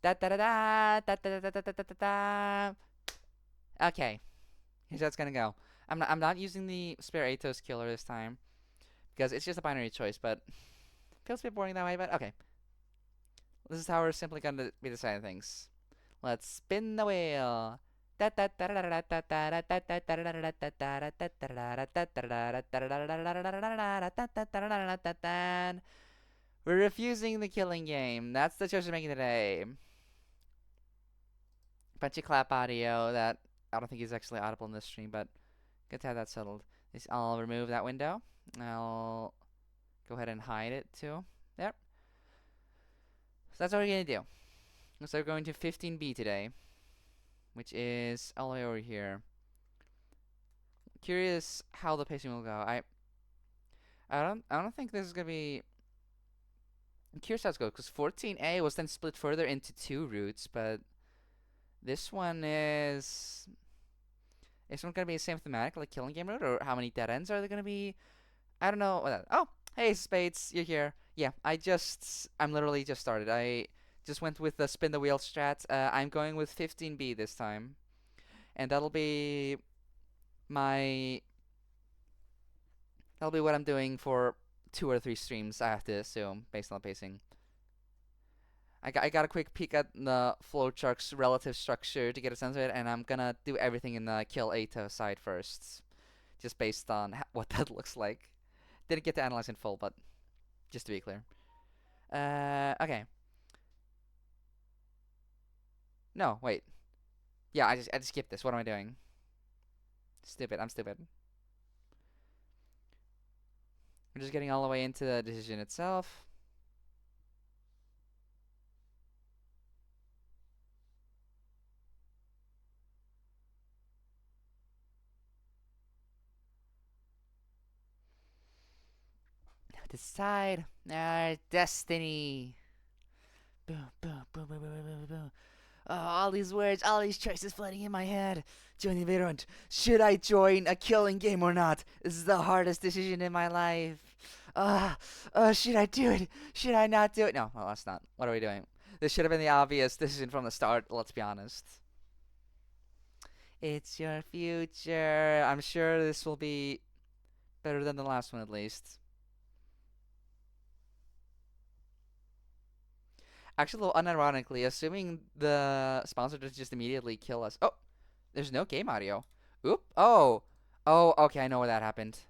Da da da da da da da da da da da da. Okay, here's how it's gonna go. I'm not using the spare Atos killer this time because it's just a binary choice, but feels a bit boring that way. But okay, this is how we're simply gonna be deciding things. Let's spin the wheel. We're refusing the killing game. That's the choice we're making today. Punchy clap audio that I don't think is actually audible in this stream, but good to have that settled. I'll remove that window. I'll go ahead and hide it too. Yep. So that's what we're gonna do. So we're going to 15B today, which is all the way over here. Curious how the pacing will go. I don't think this is gonna be. I'm curious how it's going because 14A was then split further into two routes, but this one is one gonna be the same thematic like killing game route, or how many dead ends are there gonna be? I don't know. Oh, hey Spades, you're here. Yeah, I'm literally just started. I just went with the spin the wheel strat. I'm going with 15B this time, and my that'll be what I'm doing for 2 or 3 streams. I have to assume based on the pacing. I got a quick peek at the flowchart's relative structure to get a sense of it, and I'm gonna do everything in the kill Ato side first, just based on what that looks like. Didn't get to analyze in full, but just to be clear. Okay. No, wait. Yeah, I just skipped this. What am I doing? Stupid. I'm stupid. We're just getting all the way into the decision itself. Decide our destiny. Boom, boom, boom, boom, boom, boom, boom. Oh, all these words, all these choices flooding in my head. Join the invader hunt. Should I join a killing game or not? This is the hardest decision in my life. Should I do it? Should I not do it? No, well, that's not. What are we doing? This should have been the obvious decision from the start, let's be honest. It's your future. I'm sure this will be better than the last one, at least. Actually, unironically, assuming the sponsor doesn't just immediately kill us. Oh, there's no game audio. Oop. Oh. Oh, okay, I know where that happened.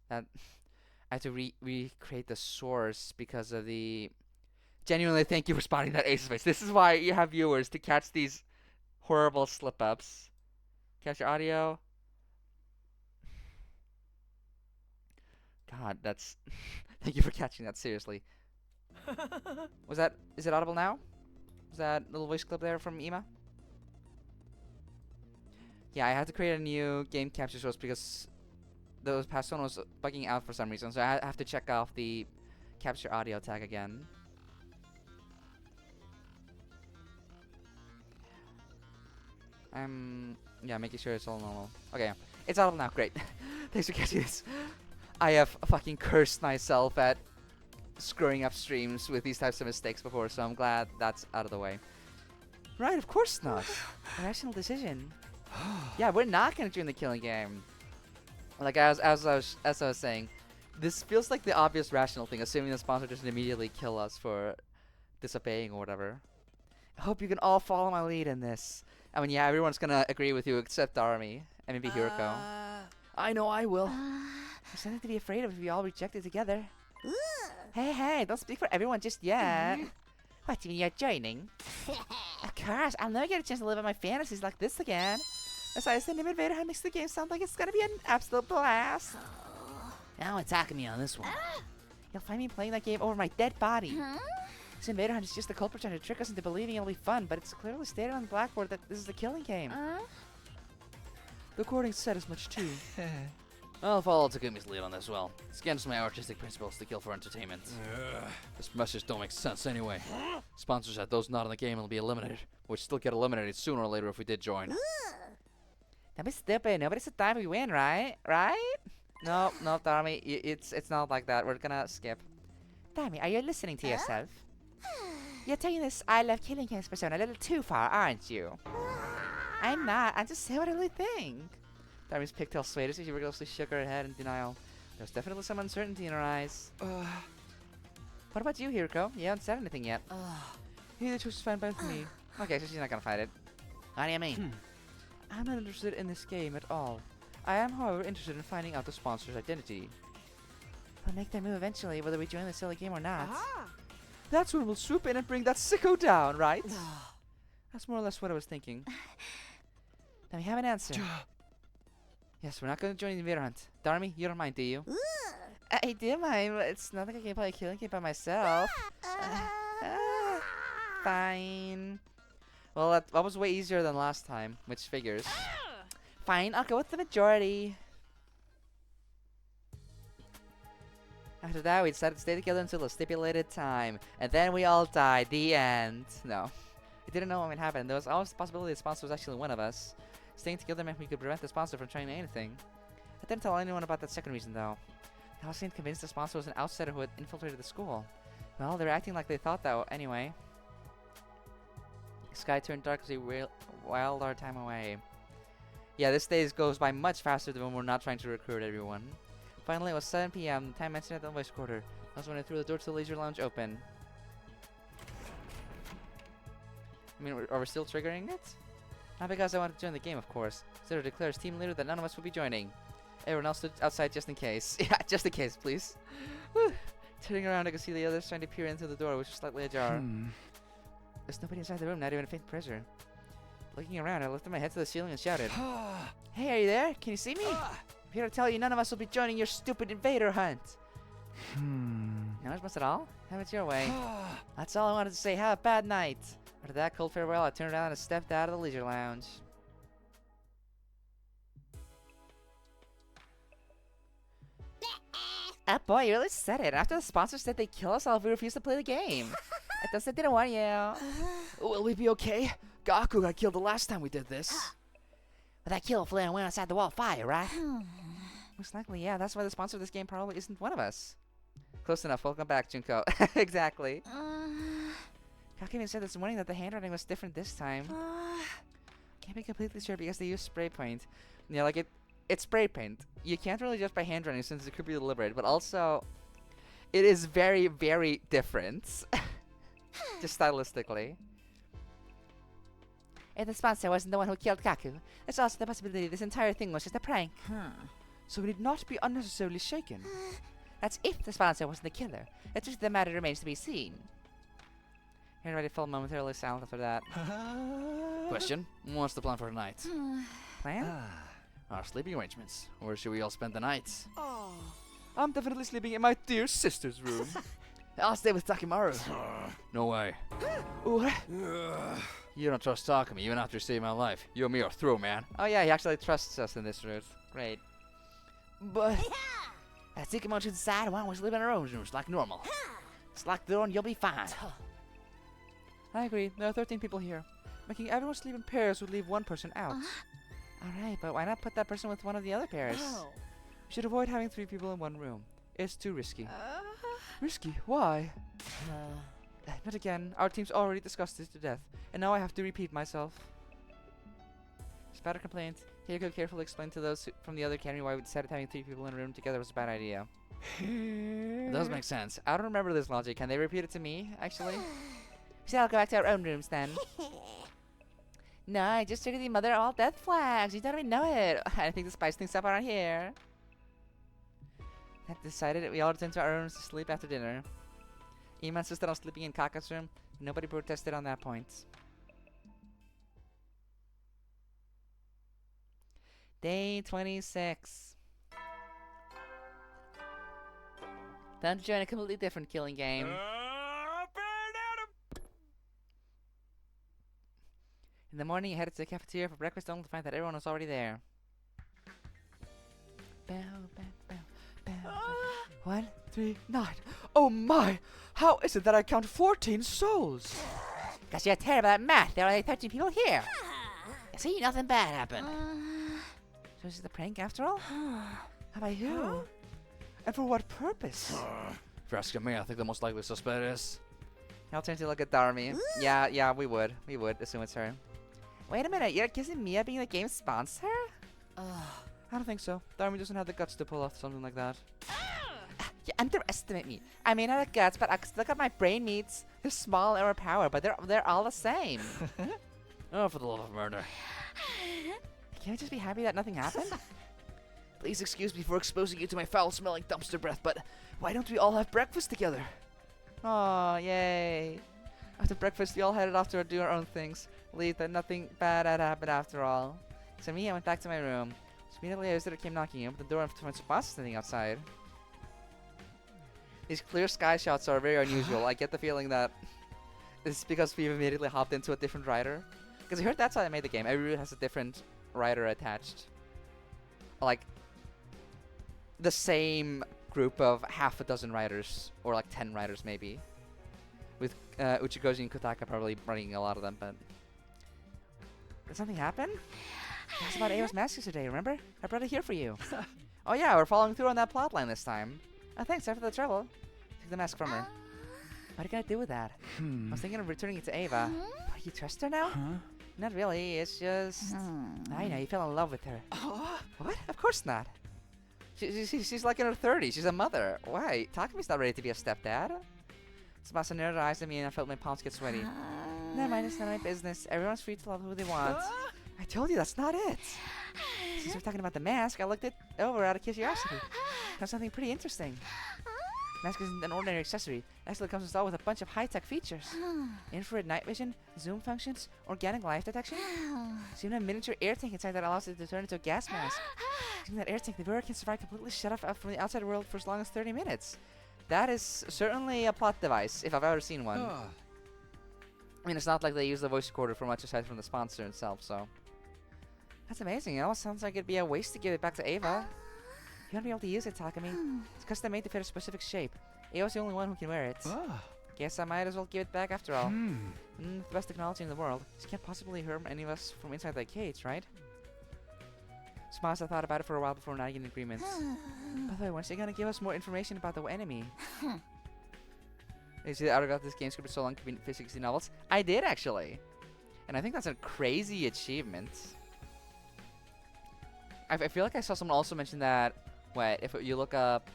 That I have to recreate the source because of the. Genuinely, thank you for spotting that ace face. This is why you have viewers to catch these horrible slip ups. Catch your audio. God, that's. Thank you for catching that seriously. Was that? Is it audible now? Was that little voice clip there from Ema? Yeah, I had to create a new game capture source because the past one was bugging out for some reason, so I have to check off the capture audio tag again. Yeah, making sure it's all normal. Okay, it's audible now. Great. Thanks for catching this. I have fucking cursed myself at screwing up streams with these types of mistakes before, so I'm glad that's out of the way. Right, of course not. A rational decision. Yeah, we're not gonna join the killing game. Like as I was saying, this feels like the obvious rational thing, assuming the sponsor doesn't immediately kill us for disobeying or whatever. I hope you can all follow my lead in this. I mean, yeah, everyone's gonna agree with you except Army and maybe Hiroko. I know I will. There's nothing to be afraid of if we all reject it together. Hey, don't speak for everyone just yet. What, do you mean you're joining? Of course, I'll never get a chance to live out my fantasies like this again. Besides, the name Invader Hunt makes the game sound like it's gonna be an absolute blast. Now attacking me on this one. You'll find me playing that game over my dead body. This Invader Hunt is just the culprit trying to trick us into believing it'll be fun, but it's clearly stated on the blackboard that this is a killing game. The recording said as much too. I'll follow Takumi's lead on this as well. It's against my artistic principles to kill for entertainment. This message don't make sense anyway. Sponsors said those not in the game will be eliminated. We'd still get eliminated sooner or later if we did join. That'd be stupid. Nobody said time we win, right? Right? No, Darmy. It's not like that. We're gonna skip. Darmy, are you listening to yourself? You're taking this I love killing games persona a little too far, aren't you? I'm not. I'm just saying what I really think. Darby's pigtail swayed as she rigorously shook her head in denial. There's definitely some uncertainty in her eyes. What about you, Hiroko? You haven't said anything yet. Either choice is fine by me. Okay, so she's not gonna fight it. What do you mean? I'm not interested in this game at all. I am, however, interested in finding out the sponsor's identity. We'll make that move eventually, whether we join the silly game or not. That's when we'll swoop in and bring that sicko down, right? That's more or less what I was thinking. Now we have an answer. Yes, we're not going to join the invader hunt. Darmy, you don't mind, do you? I do mind, but it's not like I can play a killing game by myself. Fine. Well, that was way easier than last time, which figures. Fine, I'll go with the majority. After that, we decided to stay together until the stipulated time. And then we all died. The end. No. We didn't know what would happen. There was always the possibility the sponsor was actually one of us. Staying together meant we could prevent the sponsor from trying anything. I didn't tell anyone about that second reason, though. I was convinced the sponsor was an outsider who had infiltrated the school. Well, they were acting like they thought that anyway. The sky turned dark as we whiled our time away. Yeah, this day goes by much faster than when we're not trying to recruit everyone. Finally, it was 7 p.m., the time mentioned at the voice quarter. That was when I threw the door to the leisure lounge open. I mean, are we still triggering it? Not because I wanted to join the game, of course. Zero declares team leader that none of us will be joining. Everyone else stood outside just in case. Yeah, just in case, please. Turning around, I could see the others trying to peer into the door, which was slightly ajar. There's nobody inside the room, not even a faint pressure. Looking around, I lifted my head to the ceiling and shouted, Hey, are you there? Can you see me? I'm here to tell you none of us will be joining your stupid invader hunt. No response at all? Have it your way. That's all I wanted to say. Have a bad night. After that cold farewell, I turned around and stepped out of the leisure lounge. Ah, boy, you really said it. After the sponsor said they'd kill us all if we refused to play the game. I thought they didn't want you. Will we be okay? Kako got killed the last time we did this. But that kill flare went outside the wall of fire, right? Most likely, yeah. That's why the sponsor of this game probably isn't one of us. Close enough. Welcome back, Junko. Exactly. Kako even said this morning that the handwriting was different this time. Can't be completely sure because they use spray paint. Yeah, like it's spray paint. You can't really judge by handwriting since it could be deliberate, but also it is very, very different. Just stylistically. If the sponsor wasn't the one who killed Kako, there's also the possibility this entire thing was just a prank. So we need not be unnecessarily shaken. That's if the sponsor wasn't the killer. It's just the matter remains to be seen. Everybody fell momentarily silent after that. Question: what's the plan for tonight? Plan? Our sleeping arrangements. Where should we all spend the night? I'm definitely sleeping in my dear sister's room. I'll stay with Takimaru. No way. What? You don't trust Takumi even after saving my life. You and me are through, man. Oh yeah, he actually trusts us in this route. Great. But let's take him out to the side. Why don't we sleep in our own rooms like normal? Just lock the door and you'll be fine. I agree. There are 13 people here. Making everyone sleep in pairs would leave one person out. Alright, but why not put that person with one of the other pairs? We should avoid having 3 people in one room. It's too risky. Risky? Why? But again, our team's already discussed this to death, and now I have to repeat myself. Spatter complained. Hiroko carefully explained to those from the other academy why we decided having 3 people in a room together was a bad idea. It does make sense. I don't remember this logic. Can they repeat it to me, actually? We should all go back to our own rooms then. No, I just triggered the mother all death flags. You don't even know it. I think to spice things up around here. That decided it. We all returned to our rooms to sleep after dinner. Ima insisted on sleeping in Kaka's room. Nobody protested on that point. Day 26. Time to join a completely different killing game. In the morning, I headed to the cafeteria for breakfast only to find that everyone was already there. Bow, bow, bow, bow, bow. 1, 3, 9. Oh my! How is it that I count 14 souls? Cause you're terrible at math. There are only 13 people here. See, nothing bad happened. So this is the prank after all? How about you? And for what purpose? If you're asking me, I think the most likely suspect is I'll turn to look at Darmy. Yeah, we would. We would assume it's her. Wait a minute, you're accusing me of being the game's sponsor? I don't think so. Darmy doesn't have the guts to pull off something like that. You underestimate me. I may not have guts, but look at my brain meats. They're small and overpowered, but they're all the same. Oh, for the love of murder. Can't I just be happy that nothing happened? Please excuse me for exposing you to my foul-smelling dumpster breath, but why don't we all have breakfast together? Oh, yay. After breakfast, we all headed off to do our own things. Relieved that nothing bad had happened after all. So I went back to my room. So immediately a visitor came knocking on the door and found Tsubasa standing outside. These clear sky shots are very unusual. I get the feeling that it's because we've immediately hopped into a different writer. Because I heard that's how they made the game. Every route has a different writer attached. Like, the same group of half a dozen writers, or like 10 writers maybe. With Uchikoshi and Kotaka probably running a lot of them, but... Did something happen? I asked about Eva's mask yesterday, remember? I brought it here for you. Oh yeah, we're following through on that plotline this time. Oh thanks, after the trouble. Took the mask from her. What are you gonna do with that? I was thinking of returning it to Eva. But you trust her now? Not really, it's just... I know, you fell in love with her. What? Of course not. She's like in her 30s, she's a mother. Why? Takami's not ready to be a stepdad. Tsubasa narrowed her eyes at me and I felt my palms get sweaty. Never mind, it's none of my business. Everyone's free to love who they want. I told you, that's not it. Since we're talking about the mask, I looked it over out of curiosity. Found something pretty interesting. Mask isn't an ordinary accessory. It actually comes installed with a bunch of high-tech features. Infrared night vision, zoom functions, organic life detection. It's even a miniature air tank inside that allows it to turn into a gas mask. Using that air tank, the viewer can survive completely shut off from the outside world for as long as 30 minutes. That is certainly a plot device, if I've ever seen one. I mean, it's not like they use the voice recorder for much aside from the sponsor itself, so... That's amazing. It almost sounds like it'd be a waste to give it back to Eva. You won't be able to use it, Takami. It's custom made to fit a specific shape. Eva's the only one who can wear it. Guess I might as well give it back after all. The best technology in the world. This can't possibly harm any of us from inside that cage, right? Tsubasa thought about it for a while before nodding in agreement. By the way, when's she gonna give us more information about the enemy? You see the article of this game script so long could be physics novels? I did, actually. And I think that's a crazy achievement. I feel like I saw someone also mention that, if you look up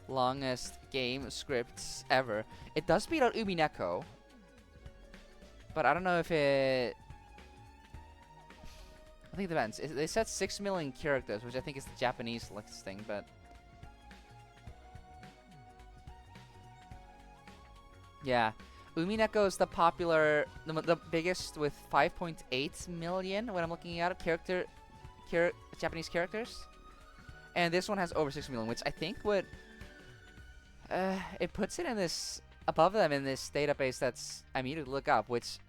longest game scripts ever, it does beat out Umineko. But I don't know if it... I think it depends. They said 6 million characters, which I think is the Japanese listing, but... Yeah. Umineko is the popular, the biggest with 5.8 million when I'm looking at it, Japanese characters. And this one has over 6 million, which I think would... it puts it in this... above them in this database that's... I immediately look up, which...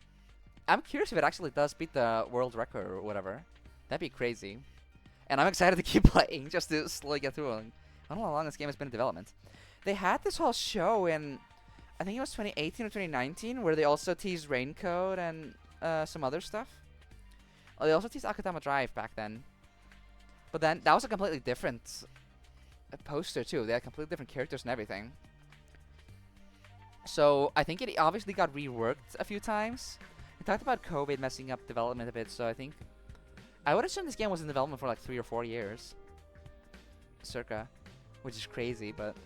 I'm curious if it actually does beat the world record or whatever. That'd be crazy. And I'm excited to keep playing, just to slowly get through it. I don't know how long this game has been in development. They had this whole show in... I think it was 2018 or 2019, where they also teased Raincoat and some other stuff. Oh, they also teased Akutama Drive back then. But then, that was a completely different poster too. They had completely different characters and everything. So, I think it obviously got reworked a few times. We talked about COVID messing up development a bit, so I think... I would assume this game was in development for like 3 or 4 years. Circa. Which is crazy, but...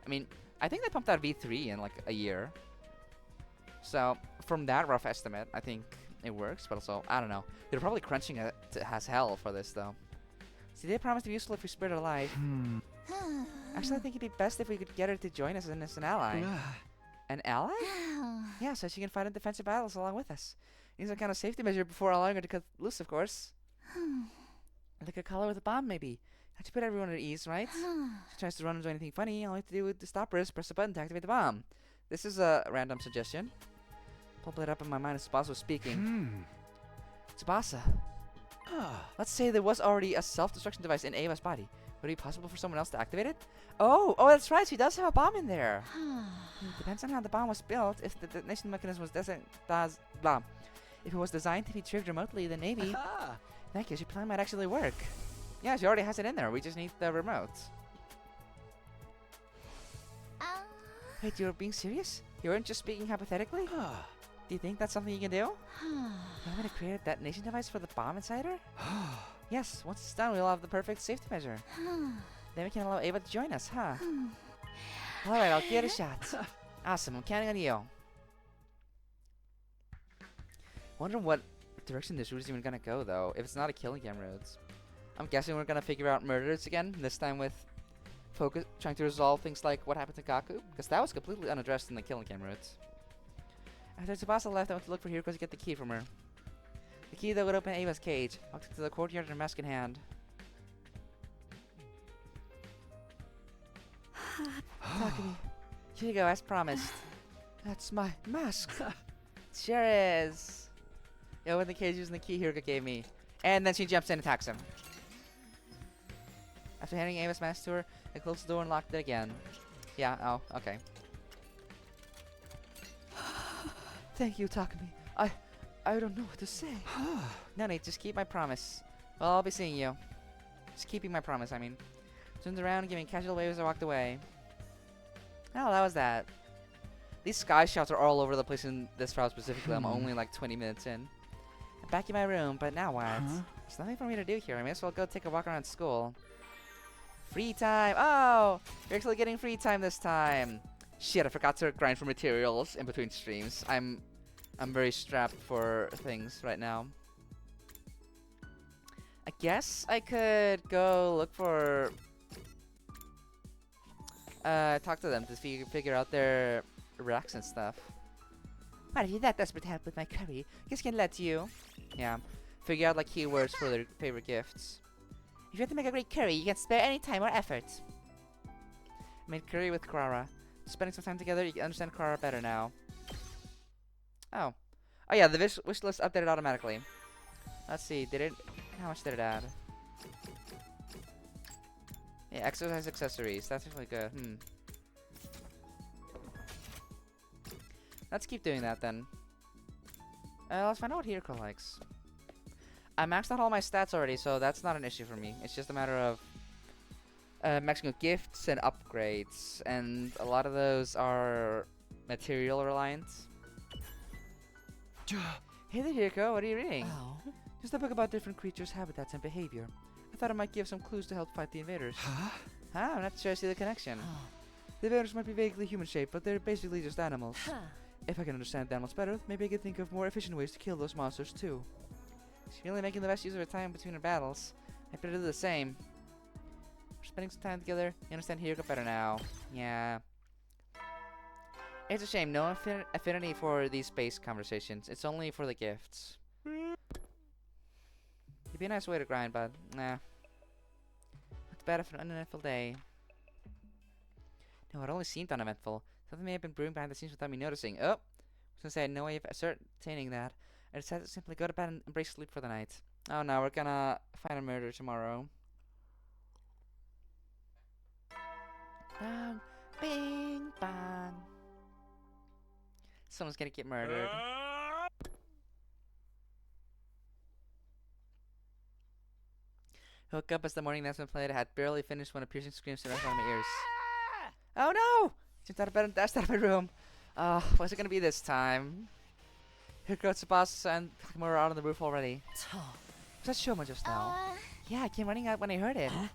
I mean... I think they pumped out V3 in like a year. So, from that rough estimate, I think it works, but also, I don't know. They're probably crunching it as hell for this, though. See, they promised to be useful if we spared her life. Actually, I think it'd be best if we could get her to join us as an ally. An ally? Yeah, so she can fight in defensive battles along with us. Needs some kind of safety measure before allowing her to cut loose, of course. Like a collar with a bomb, maybe. Have to put everyone at ease, right? If she tries to run into anything funny, all I have to do to stop her is press a button to activate the bomb. This is a random suggestion. Pulled it up in my mind as Tsubasa was speaking. Tsubasa. Let's say there was already a self-destruction device in Eva's body. Would it be possible for someone else to activate it? Oh, that's right. She does have a bomb in there. Depends on how the bomb was built. If the detonation mechanism was if it was designed to be triggered remotely, then maybe. In that case, your plan might actually work. Yeah, she already has it in there. We just need the remote. Wait, you're being serious? You weren't just speaking hypothetically? Do you think that's something you can do? You want me to create a detonation device for the bomb inside her? Yes, once it's done, we'll have the perfect safety measure. Then we can allow Eva to join us, huh? Alright, I'll give it a shot. Awesome, I'm counting on you. Wonder what direction this route is even gonna go, though, if it's not a killing game route. I'm guessing we're gonna figure out murders again, this time with trying to resolve things like what happened to Kako, because that was completely unaddressed in the killing game route. After Tsubasa left, I went to look for Hiroko to get the key from her. The key that would open Eva's cage. Walked into the courtyard with her mask in hand. Takumi, here you go, as promised. That's my mask. Sure is. I opened the cage using the key Hiroko gave me. And then she jumps in and attacks him. After handing Eva's mask to her, I closed the door and locked it again. Yeah, oh, okay. Thank you, Takumi. I don't know what to say. No need, just keep my promise. Well, I'll be seeing you. Just keeping my promise, I mean. Turned around, giving casual waves as I walked away. Oh, that was that. These sky shots are all over the place in this route specifically. I'm only like 20 minutes in. I'm back in my room, but now what? There's nothing for me to do here. I may as well go take a walk around school. Free time! Oh! You're actually getting free time this time. Shit, I forgot to grind for materials in between streams. I'm very strapped for things right now. I guess I could go look for... talk to them to figure out their racks and stuff. What, if you're that desperate to help with my curry, I guess I can let you. Yeah. Figure out like keywords for their favorite gifts. If you want to make a great curry, you can spare any time or effort. I made curry with Clara. Spending some time together, you can understand Clara better now. Oh. Oh yeah, the wish list updated automatically. Let's see, did it... How much did it add? Yeah, exercise accessories. That's really good. Let's keep doing that then. Let's find out what Hiroko likes. I maxed out all my stats already, so that's not an issue for me. It's just a matter of maxing out gifts and upgrades, and a lot of those are material reliant. Hey there, Hiroko. What are you reading? Oh. Just a book about different creatures' habitats and behavior. I thought it might give some clues to help fight the invaders. Huh? I'm not sure I see the connection. The invaders might be vaguely human-shaped, but they're basically just animals. If I can understand animals better, maybe I could think of more efficient ways to kill those monsters too. She's really making the best use of her time between her battles. I better do the same. We're spending some time together. You understand Hiroko better now. Yeah. It's a shame, no affinity for these space conversations. It's only for the gifts. It'd be a nice way to grind, but nah. Not bad after an uneventful day. No, it only seemed uneventful. Something may have been brewing behind the scenes without me noticing. Oh! I was gonna say I had no way of ascertaining that. I decided to simply go to bed and embrace sleep for the night. Oh no, we're gonna find a murder tomorrow. Bang! Bing! Bang! Someone's gonna get murdered. Woke up as the morning announcement played. I had barely finished when a piercing scream surrounded my ears. Oh no! Jumped out of bed and dashed out of my room. What's it gonna be this time? Here goes Tsubasa and Kako were out on the roof already. Was that Shouma just now? Yeah, I came running out when I heard it. I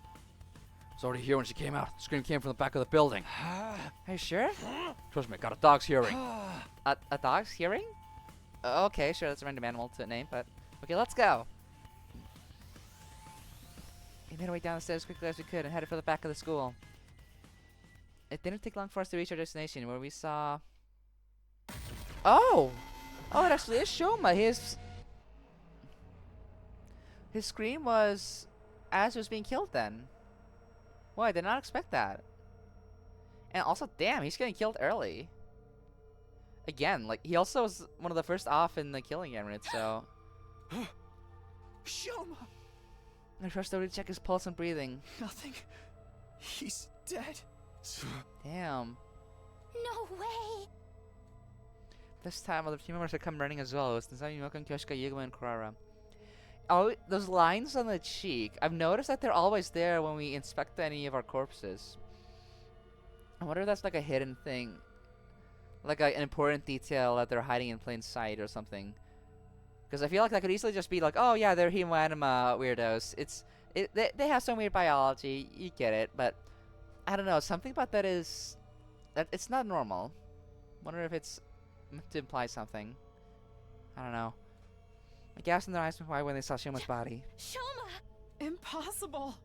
was already here when she came out. The scream came from the back of the building. Are you sure? Trust me, got a dog's hearing. A dog's hearing? Okay, sure, that's a random animal to name, but... Okay, let's go. We made our way down the stairs as quickly as we could and headed for the back of the school. It didn't take long for us to reach our destination, where we saw... Oh! Oh, it actually is Shouma. His scream was as he was being killed then. Well, I did not expect that. And also, damn, he's getting killed early. Again, like, he also was one of the first off in the killing emirate, so... Shouma! I rushed over to check his pulse and breathing. Nothing. He's dead. Damn. No way! This time, other team members had come running as well. It was Nizami, Kyoshika, Yugama, and Kurara. Oh, those lines on the cheek. I've noticed that they're always there when we inspect any of our corpses. I wonder if that's like a hidden thing like an important detail that they're hiding in plain sight or something. Because I feel like that could easily just be like, oh yeah, they're hemoanima weirdos. They have some weird biology. You get it, but I don't know. Something about that is that it's not normal. Wonder if it's meant to imply something. I don't know. The gas in their eyes went wide when they saw Shuma's body. Shouma! Impossible.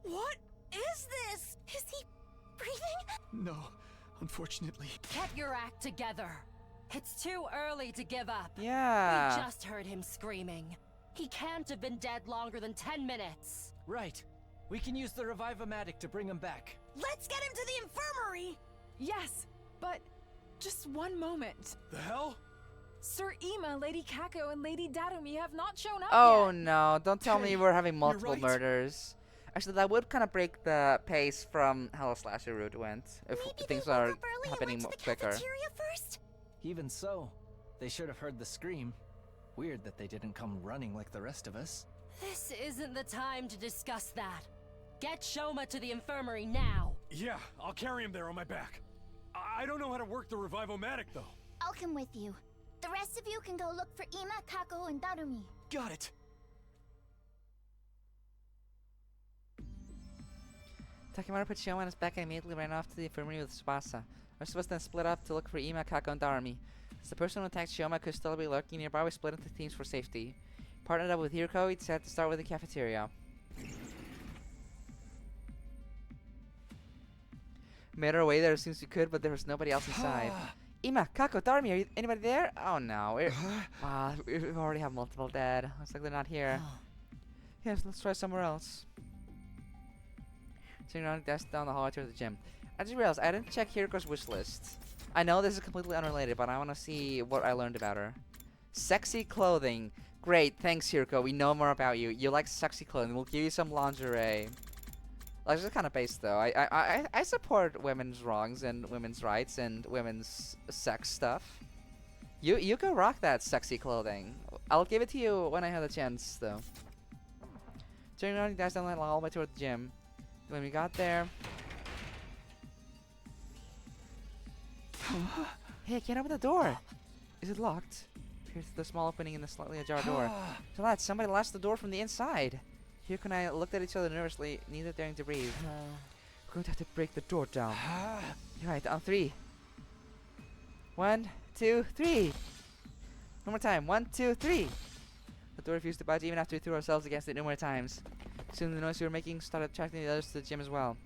What is this? Is he breathing? No, unfortunately. Get your act together. It's too early to give up. Yeah. We just heard him screaming. He can't have been dead longer than 10 minutes. Right. We can use the Revive-O-Matic to bring him back. Let's get him to the infirmary! Yes, but just one moment. The hell? Sir Ema, Lady Kako, and Lady Darumi have not shown up Oh yet. no! Don't tell me Hey, we're having you're multiple right. murders. Actually, that would kind of break the pace from how a slasher route went. If Maybe things they woke are up early and happening went to the quicker. cafeteria first? Even so, they should have heard the scream. Weird that they didn't come running like the rest of us. This isn't the time to discuss that. Get Shouma to the infirmary now. Yeah, I'll carry him there on my back. I don't know how to work the Revive-O-Matic though. I'll come with you. The rest of you can go look for Ima, Kako, and Darumi. Got it. Takimaru put Shouma on his back and immediately ran off to the infirmary with Tsubasa. The rest of us then split up to look for Ima, Kako, and Darumi. As the person who attacked Shouma could still be lurking nearby, we split into teams for safety. Partnered up with Hiroko, we decided to start with the cafeteria. Made our way there as soon as we could, but there was nobody else inside. Ima, Kako, Darumi, anybody there? Oh no, we already have multiple dead. Looks like they're not here. Yes, let's try somewhere else. Turning around, dash down the hallway towards the gym. I just realized I didn't check Hiroko's wish list. I know this is completely unrelated, but I want to see what I learned about her. Sexy clothing. Great, thanks Hiroko. We know more about you. You like sexy clothing. We'll give you some lingerie. Like, this is kind of based though. I support women's wrongs and women's rights and women's sex stuff. You go rock that sexy clothing. I'll give it to you when I have the chance though. Turning around, dash down the hallway toward the gym. When we got there, hey, I can't open the door. Is it locked? Here's the small opening in the slightly ajar door. So lads, somebody latched the door from the inside. Hiroko and I looked at each other nervously, neither daring to breathe. We're going to have to break the door down. You're right, on 3. 1, 2, 3. One more time. 1, 2, 3. The door refused to budge even after we threw ourselves against it numerous times. Soon the noise we were making started attracting the others to the gym as well.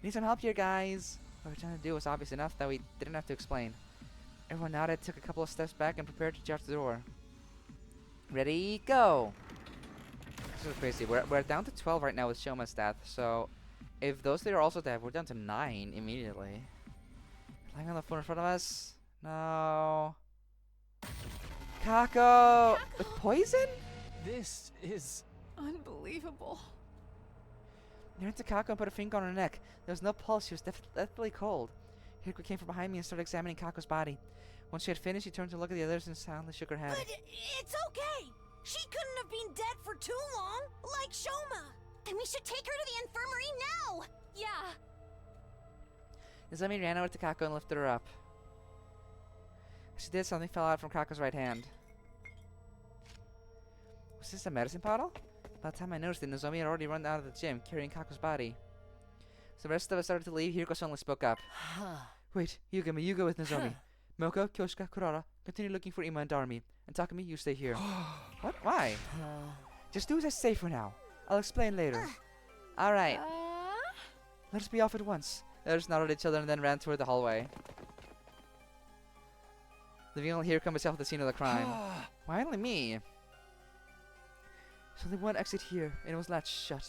We need some help here, guys. What we were trying to do was obvious enough that we didn't have to explain. Everyone nodded, took a couple of steps back, and prepared to charge the door. Ready, go! This is crazy. We're down to 12 right now with Shouma's death, so if those 3 are also dead, we're down to 9 immediately. Lying on the floor in front of us? No. Kako! With poison? This is... Unbelievable. I ran to Kako and put a finger on her neck. There was no pulse. She was deathly cold. Hiroko came from behind me and started examining Kako's body. Once she had finished, she turned to look at the others and silently shook her head. But it's okay. She couldn't have been dead for too long, like Shouma. Then we should take her to the infirmary now. Yeah. Izumi ran over to Kako and lifted her up. As she did, something fell out from Kako's right hand. Was this a medicine bottle? By the time I noticed it, Nozomi had already run out of the gym, carrying Kako's body. So the rest of us started to leave. Hiroko suddenly spoke up. Wait, Yugami, you go with Nozomi. Milko, Kyoshika, Kurara, continue looking for Ima and Darumi. And Takumi, you stay here. What? Why? Just do as I say for now. I'll explain later. Alright, let us be off at once. The others nodded at each other and then ran toward the hallway. Leaving only Hiroko myself at the scene of the crime. Why only me? There's only one exit here, and it was latched shut.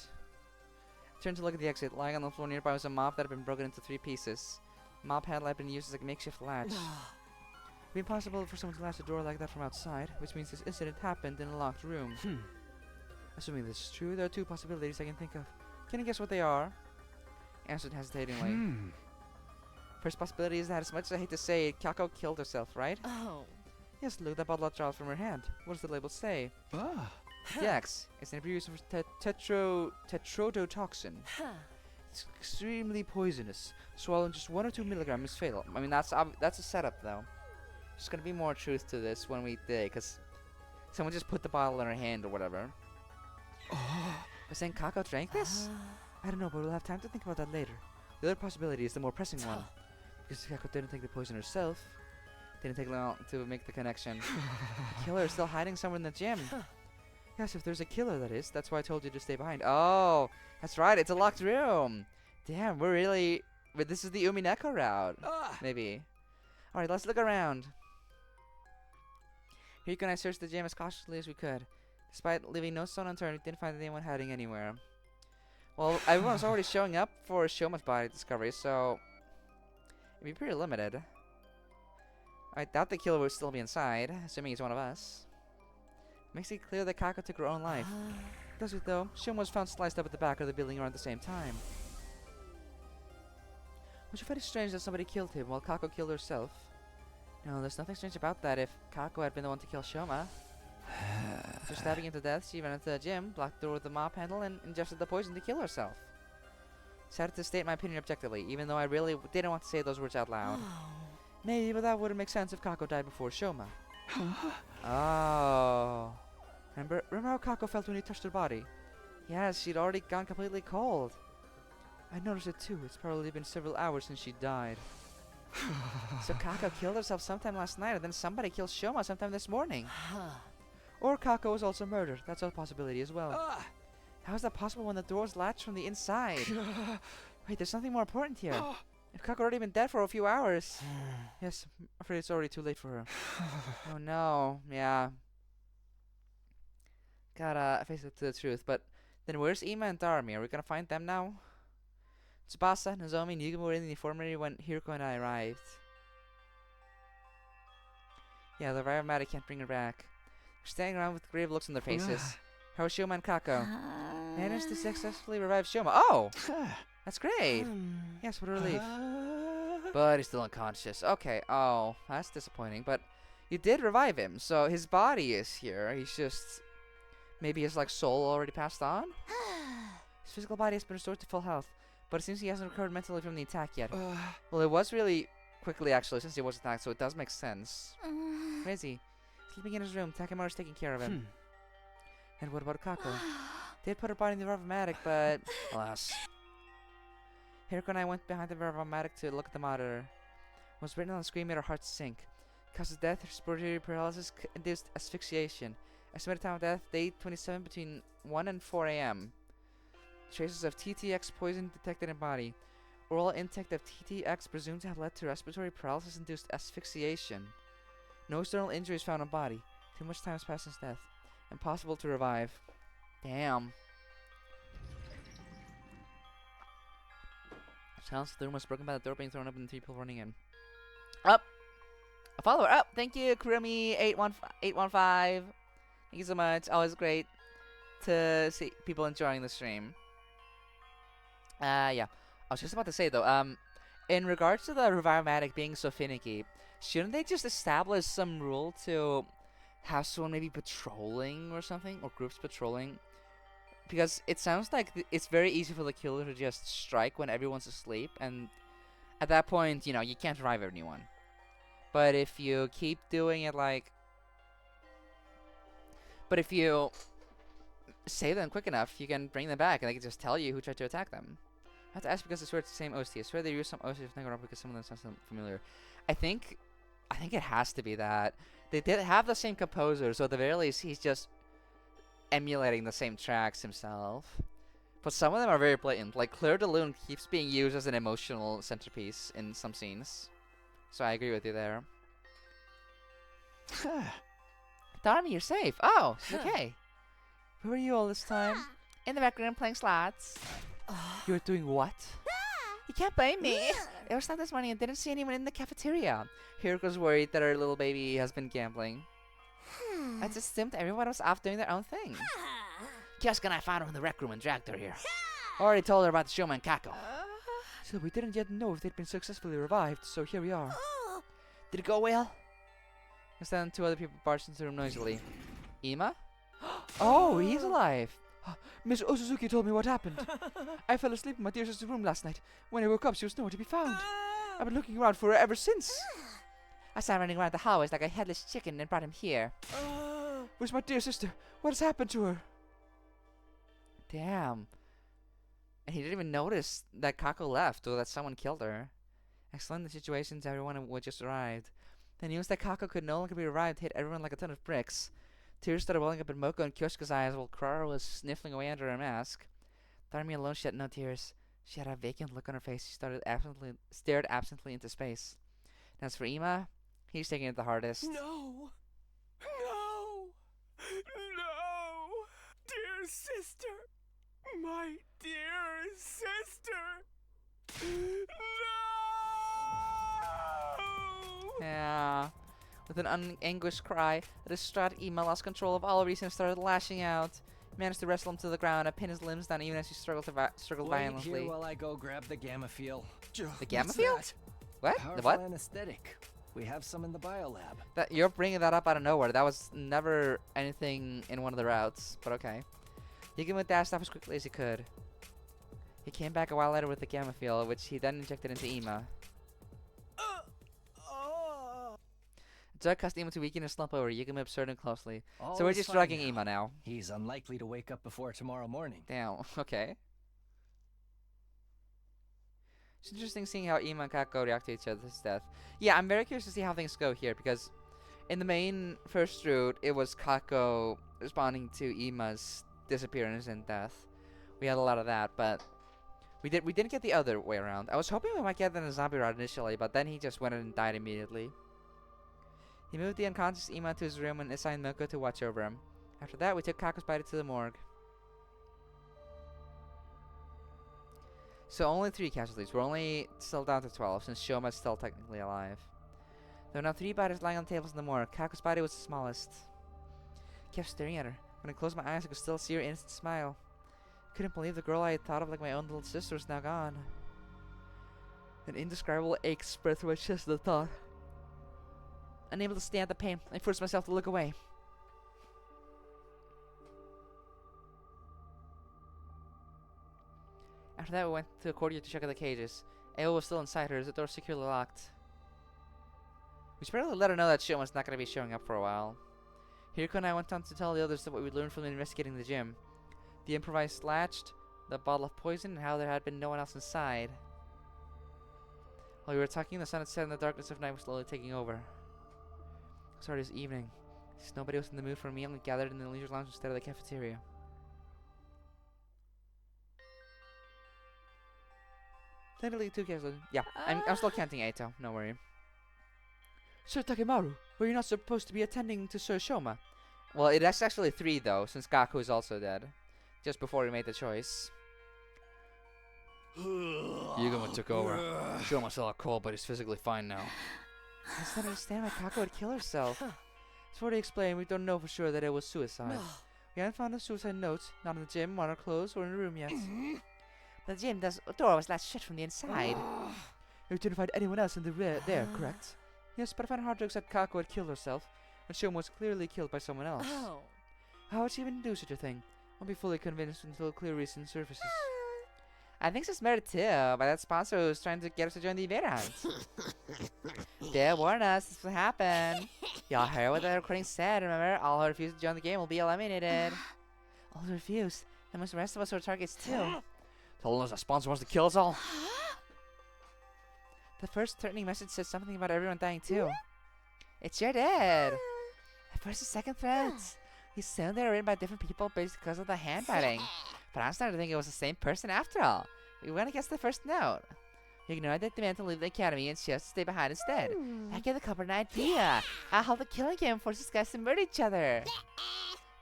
I turned to look at the exit. Lying on the floor nearby was a mop that had been broken into 3 pieces. The mop handle had been used as a makeshift latch. It would be impossible for someone to latch a door like that from outside, which means this incident happened in a locked room. Assuming this is true, there are 2 possibilities I can think of. Can you guess what they are? Answered hesitatingly. First possibility is that, as much as I hate to say it, Kako killed herself, right? Oh. Yes, look, that bottle dropped from her hand. What does the label say? Dex. It's an abbreviation for tetrodotoxin. Huh. It's extremely poisonous. Swallowing just 1 or 2 milligrams is fatal. I mean, that's a setup, though. There's gonna be more truth to this when we dig, because someone just put the bottle in her hand or whatever. But saying Kako drank this? I don't know, but we'll have time to think about that later. The other possibility is the more pressing one. Because Kako didn't take the poison herself. Didn't take long to make the connection. The killer is still hiding somewhere in the gym. Yes, if there's a killer, that is. That's why I told you to stay behind. Oh, that's right. It's a locked room. Damn, we're really... But this is the Umineko route. Maybe. Alright, let's look around. Hiriko and I searched the gym as cautiously as we could. Despite leaving no stone unturned, we didn't find anyone hiding anywhere. Well, everyone's already showing up for Shouma's body discovery, so... It'd be pretty limited. I doubt the killer would still be inside, assuming he's one of us. Makes it clear that Kako took her own life. Does it though? Shouma was found sliced up at the back of the building around the same time. Would you find it strange that somebody killed him while Kako killed herself? No, there's nothing strange about that if Kako had been the one to kill Shouma. After stabbing him to death, she ran into the gym, blocked the door with the mop handle, and ingested the poison to kill herself. Decided to state my opinion objectively, even though I really didn't want to say those words out loud. Maybe, but that wouldn't make sense if Kako died before Shouma. Oh. Remember how Kako felt when he touched her body? Yes, she'd already gone completely cold. I noticed it too. It's probably been several hours since she died. So Kako killed herself sometime last night, and then somebody killed Shouma sometime this morning. Or Kako was also murdered. That's a possibility as well. How is that possible when the door's latched from the inside? Wait, there's something more important here. If Kako already been dead for a few hours. Yes, I'm afraid it's already too late for her. Oh no, yeah. Gotta face up to the truth, but then where's Ima and Darumi? Are we gonna find them now? Tsubasa, Nozomi, and Yugamo were in the infirmary when Hiriko and I arrived. Yeah, the Ryomatic can't bring her back. We're standing around with grave looks on their faces. How are Shouma and Kako? Managed to successfully revive Shouma. Oh! That's great! Yes, what a relief. But he's still unconscious. Okay, oh, that's disappointing. But you did revive him, so his body is here. He's just... Maybe his, like, soul already passed on? His physical body has been restored to full health, but it seems he hasn't recovered mentally from the attack yet. Well, it was really quickly, actually, since he was attacked, so it does make sense. Where is he? Sleeping in his room. Takemaru's taking care of him. And what about Kako? They put her body in the Ravomatic, but... Alas. Hiriko and I went behind the Ravomatic to look at the monitor. What was written on the screen made our hearts sink. Cause of death, respiratory paralysis, induced asphyxiation. Estimated time of death, day 27 between 1 and 4 a.m. Traces of TTX poison detected in body. Oral intake of TTX presumed to have led to respiratory paralysis-induced asphyxiation. No external injuries found on body. Too much time has passed since death. Impossible to revive. Damn. Silence of the room was broken by the door being thrown open and 3 people running in. Up! A follower up! Thank you, Kurumi815. Thank you so much. Always great to see people enjoying the stream. Yeah. I was just about to say though, in regards to the Ravomatic being so finicky, shouldn't they just establish some rule to have someone maybe patrolling or something? Or groups patrolling? Because it sounds like it's very easy for the killer to just strike when everyone's asleep, and at that point, you know, you can't revive anyone. But if you keep doing it like... But if you save them quick enough, you can bring them back, and they can just tell you who tried to attack them. I have to ask because I swear it's the same OST. I swear they use some OST of Nagorok because some of them sound familiar. I think it has to be that. They did have the same composer, so at the very least, he's just emulating the same tracks himself. But some of them are very blatant. Like, Claire de Lune keeps being used as an emotional centerpiece in some scenes. So I agree with you there. Darumi, you're safe. Oh, she's okay. Where were you all this time? In the background playing slots. You're doing what? You can't blame me. It was not this morning and didn't see anyone in the cafeteria. Hiriko's worried that her little baby has been gambling. I just assumed everyone was off doing their own thing. Kiosk and I found her in the rec room and dragged her here. Already told her about the Shouma and Kako. So we didn't yet know if they'd been successfully revived, so here we are. Did it go well? And then 2 other people barged into the room noisily. Ima? Oh, he's alive. Miss Osuzuki told me what happened. I fell asleep in my dear sister's room last night. When I woke up, she was nowhere to be found. I've been looking around for her ever since. I saw her running around the hallways like a headless chicken and brought him here. Where's my dear sister? What has happened to her? Damn. And he didn't even notice that Kako left or that someone killed her. Explaining the situation to everyone who had just arrived. The news that Kako could no longer be revived hit everyone like a ton of bricks. Tears started welling up in Moko and Kyoshika's eyes while Kurara was sniffling away under her mask. Darmi alone, she had no tears. She had a vacant look on her face. She stared absently into space. And as for Ima, he's taking it the hardest. No! No! No! Dear sister! My dear sister! No! Yeah. With an anguished cry, a distraught Ima lost control of all reason and started lashing out. He managed to wrestle him to the ground and pin his limbs down even as he struggled Wait violently. here while I go grab the gamma field. The gamma field? What? The Powerful what? anesthetic. We have some in the biolab. That you're bringing that up out of nowhere. That was never anything in one of the routes, but okay. Yugamo dashed off as quickly as he could. He came back a while later with the gamma field, which he then injected into Ima. Drug caused Ima to weaken and slump over. Yugamo observed him closely. So we're Always just fine drugging now. Ima now. He's unlikely to wake up before tomorrow morning. Damn, okay. It's interesting seeing how Ima and Kako react to each other's death. Yeah, I'm very curious to see how things go here, because in the main first route, it was Kako responding to Ima's disappearance and death. We had a lot of that, but we didn't get the other way around. I was hoping we might get that in the zombie route initially, but then he just went and died immediately. He moved the unconscious Ima to his room and assigned Milko to watch over him. After that, we took Kako's body to the morgue. So only 3 casualties. We're only still down to 12 since Shouma's still technically alive. There were now 3 bodies lying on tables in the morgue. Kako's body was the smallest. I kept staring at her. When I closed my eyes, I could still see her innocent smile. I couldn't believe the girl I had thought of like my own little sister was now gone. An indescribable ache spread through my chest at the thought. Unable to stand the pain, I forced myself to look away. After that, we went to the courtyard to check out the cages. Ayo was still inside her, as the door securely locked. We should probably let her know that Shouma was not going to be showing up for a while. Hiriko and I went on to tell the others what we learned from investigating the gym. The improvised latch, the bottle of poison, and how there had been no one else inside. While we were talking, the sun had set and the darkness of night was slowly taking over. It started this evening. Since nobody was in the mood for a meal, we gathered in the leisure lounge instead of the cafeteria. Technically 2 casualties. Yeah, I'm still counting Eito, no worry. Sir Takemaru, were you not supposed to be attending to Sir Shouma? Well, it's actually 3 though, since Kako is also dead. Just before we made the choice. Yugamo took over. Shouma still out cold, but he's physically fine now. I just don't understand why Kako would kill herself. As for to explain, we don't know for sure that it was suicide. We haven't found a suicide note, not in the gym, on her clothes, or in the room yet. The gym door was latched shut from the inside. You didn't find anyone else in the there, correct? Yes, but I found hard to accept Kako had killed herself, when Shouma was clearly killed by someone else. Oh. How would she even do such a thing? Won't be fully convinced until a clear reason surfaces. I think she's married too, but that sponsor who's trying to get us to join the event. They warned us this would happen. Y'all heard what the recording said, remember? All who refuse to join the game will be eliminated. All who refuse? That means the rest of us are targets too. Telling us a sponsor wants to kill us all? The first threatening message said something about everyone dying too. It sure did. At first the second threat. He assumed they were written by different people based because of the handwriting. But I'm starting to think it was the same person after all. We went against the first note. We ignored the demand to leave the academy and chose to stay behind instead. I gave the couple an idea. I held a killing game and forced these guys to murder each other.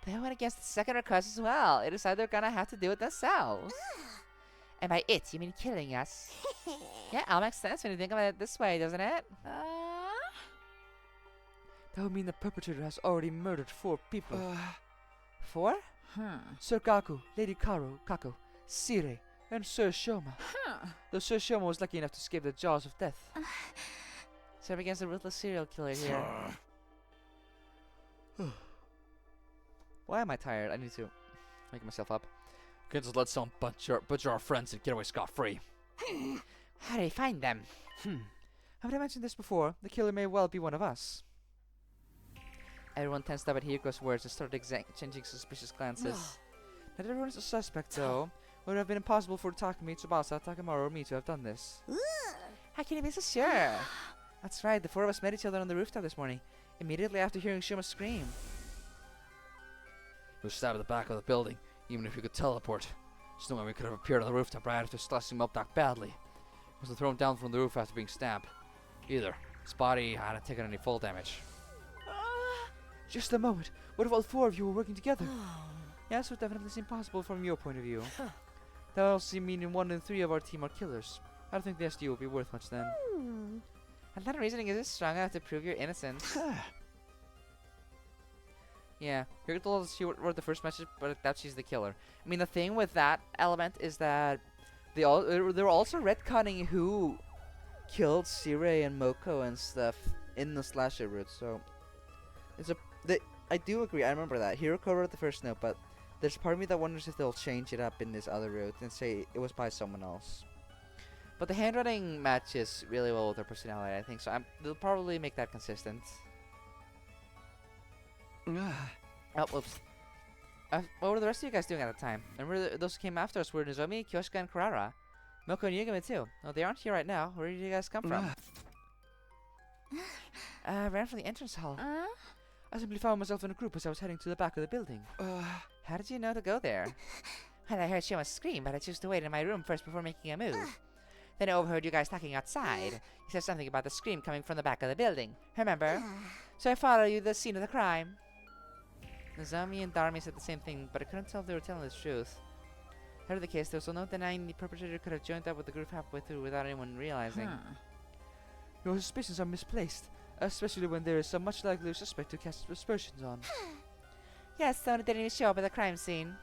They went against the second request as well. They decided they're gonna have to do it themselves. And by it, you mean killing us. Yeah, all makes sense when you think about it this way, doesn't it? That would mean the perpetrator has already murdered 4 people. 4? Sir Kako, Lady Kako, Sire, and Sir Shouma. Though Sir Shouma was lucky enough to escape the jaws of death. So we're against a ruthless serial killer here. Why am I tired? I need to Making myself up. Can't just let some butcher our friends and get away scot-free. How do you find them? Haven't I mentioned this before? The killer may well be one of us. Everyone tensed up at Hiroko's words and started exchanging suspicious glances. Not everyone is a suspect, though. It would have been impossible for Takumi, Tsubasa, Takamaru, or me to have done this. How can you be so sure? That's right, the four of us met each other on the rooftop this morning, immediately after hearing Shouma scream. We were stabbed at the back of the building, even if we could teleport. There's no way we could have appeared on the rooftop right after slicing him up that badly. He wasn't thrown down from the roof after being stabbed. Either. His body hadn't taken any fall damage. Just a moment. What if all four of you were working together? Yes, it would definitely seem possible from your point of view. That would also mean 1 in 3 of our team are killers. I don't think the SDU will be worth much then. And that reasoning isn't strong enough to prove your innocence. Yeah, here told us she wrote the first message, but that she's the killer. I mean, the thing with that element is that they were also retconning who killed Sirei and Moko and stuff in the slasher route. So I do agree. I remember that Hiroko wrote the first note, but there's part of me that wonders if they'll change it up in this other route and say it was by someone else. But the handwriting matches really well with her personality, I think. So they'll probably make that consistent. Oh, whoops. What were the rest of you guys doing at the time? Remember those who came after us were Nozomi, Kyoshika, and Kurara. Moko and Yugame too. Oh, they aren't here right now. Where did you guys come from? Ran from the entrance hall. I simply found myself in a group as I was heading to the back of the building. How did you know to go there? Well, I heard Shouma scream, but I chose to wait in my room first before making a move. Then I overheard you guys talking outside. You said something about the scream coming from the back of the building. Remember? So I followed you to the scene of the crime. Nozomi and Darmi said the same thing, but I couldn't tell if they were telling the truth. Heard of the case, there was no denying the perpetrator could have joined up with the group halfway through without anyone realizing. Your suspicions are misplaced, especially when there is so much likely suspect to cast aspersions on. Yes, someone didn't even show up at the crime scene.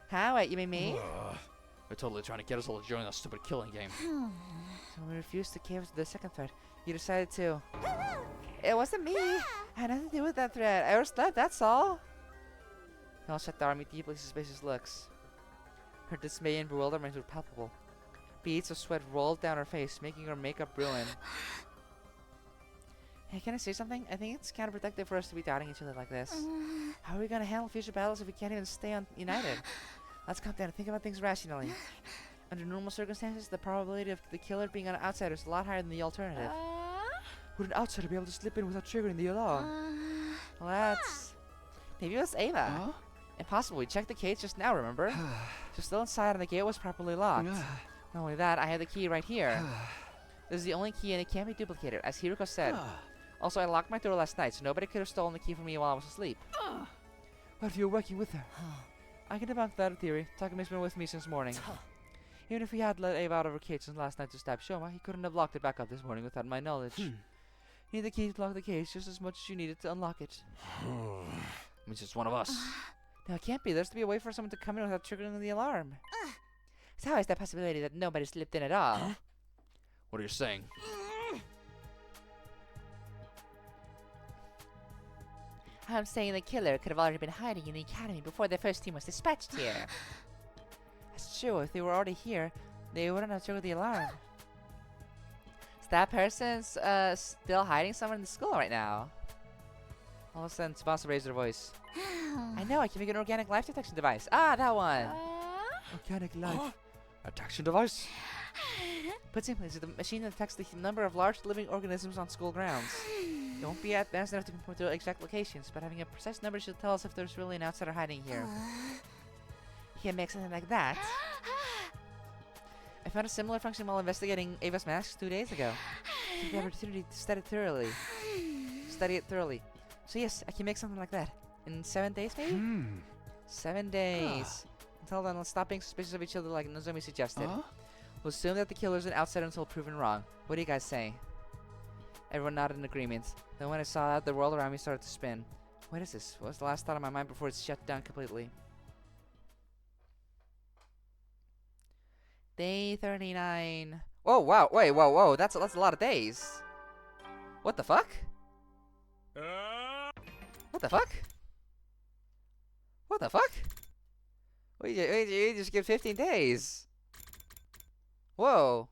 Huh? Wait, you mean me? They're totally trying to get us all to join that stupid killing game. So we refused to cave to the second threat. You decided to. It wasn't me. I had nothing to do with that threat. I overslept, that's all. They all shut the army deeply suspicious looks. Her dismay and bewilderment were palpable. Beads of sweat rolled down her face, making her makeup ruin. Hey, can I say something? I think it's counterproductive for us to be doubting each other like this. How are we gonna handle future battles if we can't even stay united? Let's calm down and think about things rationally. Under normal circumstances, the probability of the killer being an outsider is a lot higher than the alternative. Would an outsider be able to slip in without triggering the alarm? Well, that's... Maybe it was Eva. Huh? Impossible. We checked the cage just now, remember? She's still inside and the gate was properly locked. Not only that, I have the key right here. This is the only key and it can't be duplicated, as Hiroko said. Also, I locked my door last night, so nobody could have stolen the key from me while I was asleep. What if you were working with her? I can debunk that theory. Takumi's been with me since morning. Even if we had let Eva out of her cage since last night to stab Shouma, he couldn't have locked it back up this morning without my knowledge. You need the key to lock the cage just as much as you needed to unlock it. Means it's one of us. No, it can't be. There's to be a way for someone to come in without triggering the alarm. So how is the possibility that nobody slipped in at all? What are you saying? I'm saying the killer could have already been hiding in the academy before the first team was dispatched here. That's true. If they were already here, they wouldn't have triggered the alarm. So that person's still hiding somewhere in the school right now. All of a sudden, Tsubasa raised her voice. I know, I can make an organic life detection device. Ah, that one! Organic life Detection device? Put simply, it's the machine that detects the number of large living organisms on school grounds. It won't be advanced enough to pinpoint the exact locations, but having a precise number should tell us if there's really an outsider hiding here. You can make something like that. I found a similar function while investigating Eva's mask 2 days ago. Took the opportunity to study it thoroughly. So yes, I can make something like that. In 7 days, maybe? 7 days. Until then, let's stop being suspicious of each other like Nozomi suggested. We'll assume that the killer's an outsider until proven wrong. What do you guys say? Everyone nodded in agreement. Then when I saw that, the world around me started to spin. What is this? What was the last thought on my mind before it's shut down completely? Day 39. Oh, wow. Wait, whoa. That's a lot of days. What the fuck? What the fuck? What the fuck? We just get 15 days. Whoa.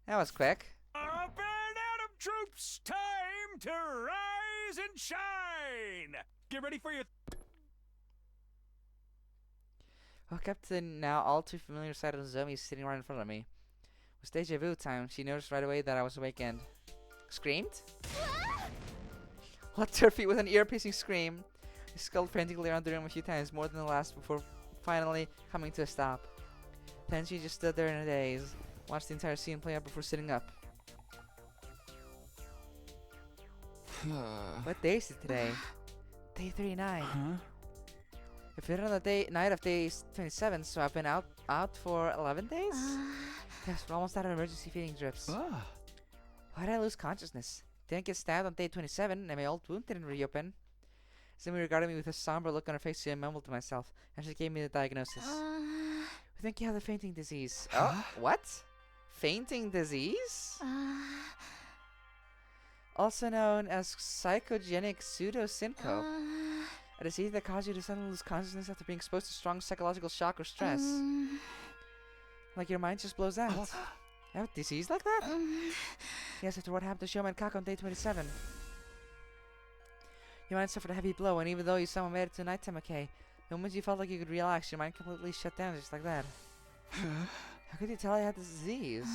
That was quick. Up and Adam troops, time to rise and shine. Get ready for your Woke up to the now all too familiar sight of Zoe sitting right in front of me. It was deja vu time. She noticed right away that I was awake and screamed. Leapt to her feet with an ear-piercing scream. I sculled frantically around the room a few times, more than the last, before finally coming to a stop. Then she just stood there in a daze, watched the entire scene play out before sitting up. What day is it today? Day 39. If we're on the night of day 27, so I've been out for 11 days? Yes, we're almost out of emergency feeding drips. Why did I lose consciousness? Didn't get stabbed on day 27, and my old wound didn't reopen. Zoe regarded me with a somber look on her face, and I mumbled to myself, and she gave me the diagnosis. We think you have the fainting disease. Oh, what? Fainting disease? Also known as psychogenic pseudosyncope. A disease that causes you to suddenly lose consciousness after being exposed to strong psychological shock or stress. Like your mind just blows out. You have a disease like that? Yes, after what happened to Shouma and Kako on day 27. Your mind suffered a heavy blow, and even though you somehow made it to nighttime okay, the moment you felt like you could relax, your mind completely shut down just like that. How could you tell I had this disease?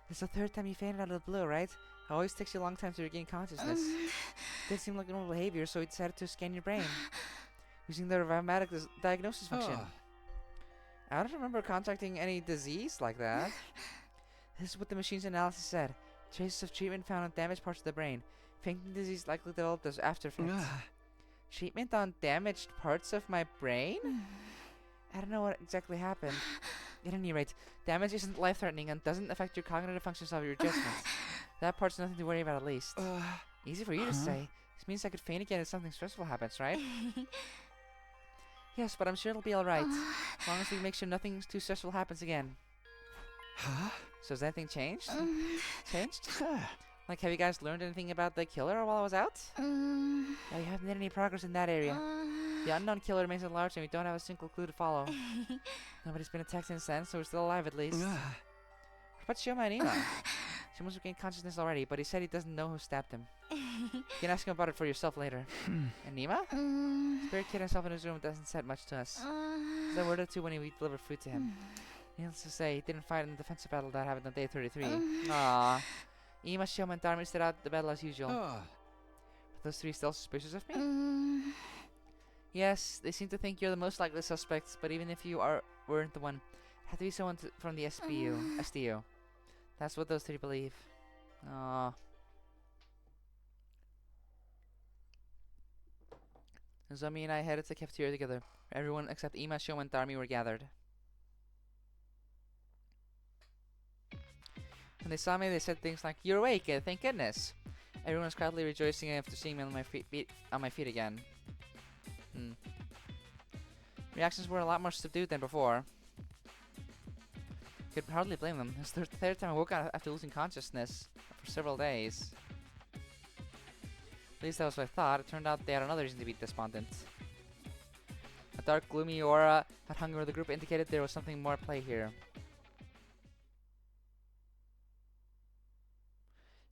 This is the third time you fainted out of the blue, right? It always takes you a long time to regain consciousness. It didn't seem like normal behavior, so we decided to scan your brain using the rheumatic diagnosis function. I don't remember contacting any disease like that. This is what the machine's analysis said. Traces of treatment found on damaged parts of the brain. Fainting disease likely developed as after effects. Treatment on damaged parts of my brain? I don't know what exactly happened. At any rate, damage isn't life-threatening and doesn't affect your cognitive functions of your judgment. That part's nothing to worry about at least. Easy for you to say. This means I could faint again if something stressful happens, right? Yes, but I'm sure it'll be alright. As long as we make sure nothing too stressful happens again. So has anything changed? Changed? Like, have you guys learned anything about the killer while I was out? No, you haven't made any progress in that area. The unknown killer remains at large and we don't have a single clue to follow. Nobody's been attacked since then, so we're still alive at least. What about Shouma and Eva? She must have gained consciousness already, but he said he doesn't know who stabbed him. You can ask him about it for yourself later. And Nima? Spirit kid himself in his room doesn't said much to us. He said a word or two when we delivered food to him. Needless to say, he didn't fight in the defensive battle that happened on day 33. Aww. Ema, Shouma, and Dharmi stood out the battle as usual. Are those three still suspicious of me? Yes, they seem to think you're the most likely suspect, but even if you weren't the one, it had to be someone from the SDU. That's what those three believe. Aww. Zomi and I headed to the cafeteria together. Everyone except Ema, Shouma, and Dharmi were gathered. When they saw me, they said things like, "You're awake, thank goodness." Everyone was quietly rejoicing after seeing me on my feet again. Reactions were a lot more subdued than before. Could hardly blame them. It's the third time I woke up after losing consciousness for several days. At least that was what I thought. It turned out they had another reason to be despondent. A dark, gloomy aura that hung over the group indicated there was something more at play here.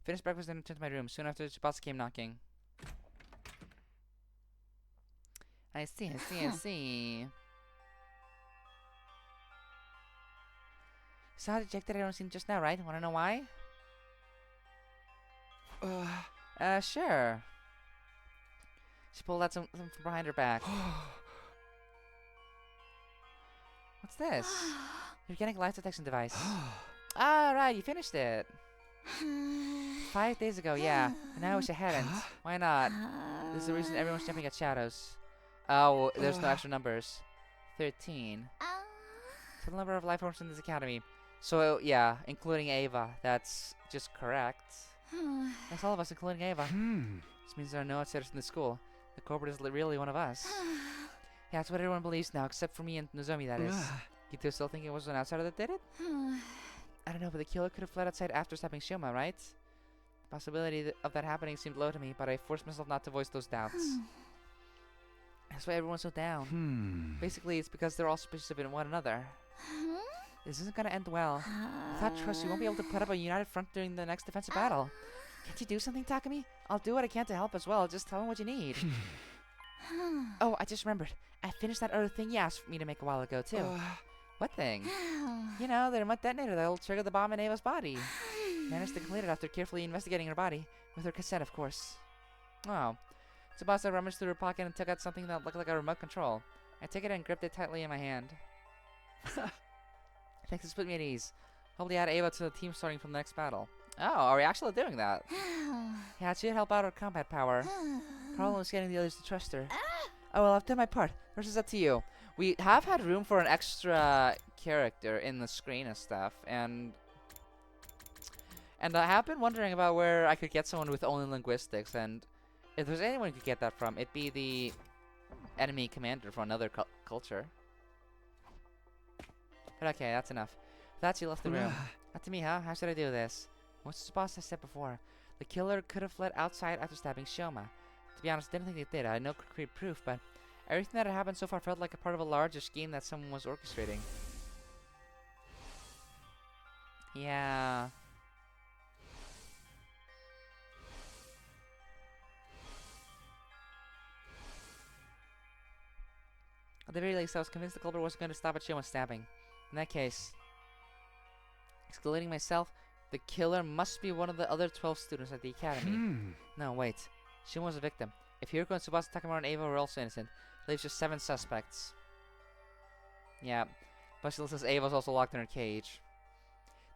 Finished breakfast and returned to my room. Soon after, Tsubasa came knocking. I see. Saw how dejected everyone seemed just now, right? Wanna know why? Sure. She pulled out something from behind her back. What's this? Your organic life detection device. Ah, right, you finished it. 5 days ago, yeah. And now I wish I hadn't. Why not? This is the reason everyone's jumping at shadows. Oh, there's no extra numbers. 13. Total number of life forms in this academy. So, yeah, including Eva. That's just correct. That's all of us, including Eva. This means there are no outsiders in the school. The culprit is really one of us. Yeah, that's what everyone believes now, except for me and Nozomi, that is. You two still think it was an outsider that did it? I don't know, but the killer could have fled outside after stopping Shouma, right? The possibility of that happening seemed low to me, but I forced myself not to voice those doubts. That's why everyone's so down. Basically, it's because they're all suspicious of one another. This isn't gonna end well. Without trust, we won't be able to put up a united front during the next defensive battle. Can't you do something, Takumi? I'll do what I can to help as well. Just tell me what you need. Oh, I just remembered. I finished that other thing you asked me to make a while ago, too. What thing? You know, the remote detonator that'll trigger the bomb in Eva's body. Managed to complete it after carefully investigating her body. With her consent, of course. Oh. Tsubasa rummaged through her pocket and took out something that looked like a remote control. I took it and gripped it tightly in my hand. Thanks, it's put me at ease. Hopefully add Eva to the team starting from the next battle. Oh, are we actually doing that? Yeah, it should help out our combat power. Problem is getting the others to trust her. Oh, well, I've done my part. The rest is up to you. We have had room for an extra character in the screen and stuff, and I have been wondering about where I could get someone with only linguistics, and if there's anyone who could get that from, it'd be the enemy commander from another culture. But okay, that's enough. With that, she left the room. Up to me, huh? How should I do this? What's the boss I said before? The killer could have fled outside after stabbing Shouma. To be honest, I didn't think they did. I had no concrete proof, but everything that had happened so far felt like a part of a larger scheme that someone was orchestrating. Yeah. At the very least, I was convinced the culprit wasn't going to stop at Shouma's stabbing. In that case, excluding myself, the killer must be one of the other 12 students at the academy. No, wait. Shouma was a victim. If Hiroko and Tsubasa, Takemura, and Eva were also innocent, it leaves just 7 suspects. Yeah, but she says Eva's also locked in her cage.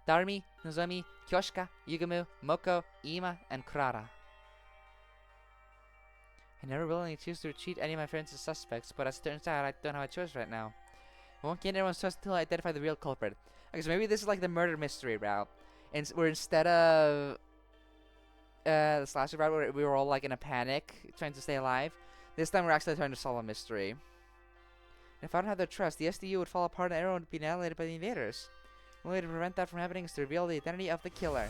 Darumi, Nozomi, Kyoshika, Yugumu, Moko, Ima, and Kurara. I never willingly choose to treat any of my friends as suspects, but as it turns out, I don't have a choice right now. I won't gain everyone's trust until I identify the real culprit. Okay, so maybe this is like the murder mystery route. And where instead of the slasher route where we were all like in a panic, trying to stay alive, this time we're actually trying to solve a mystery. And if I don't have their trust, the SDU would fall apart and everyone would be annihilated by the invaders. The only way to prevent that from happening is to reveal the identity of the killer.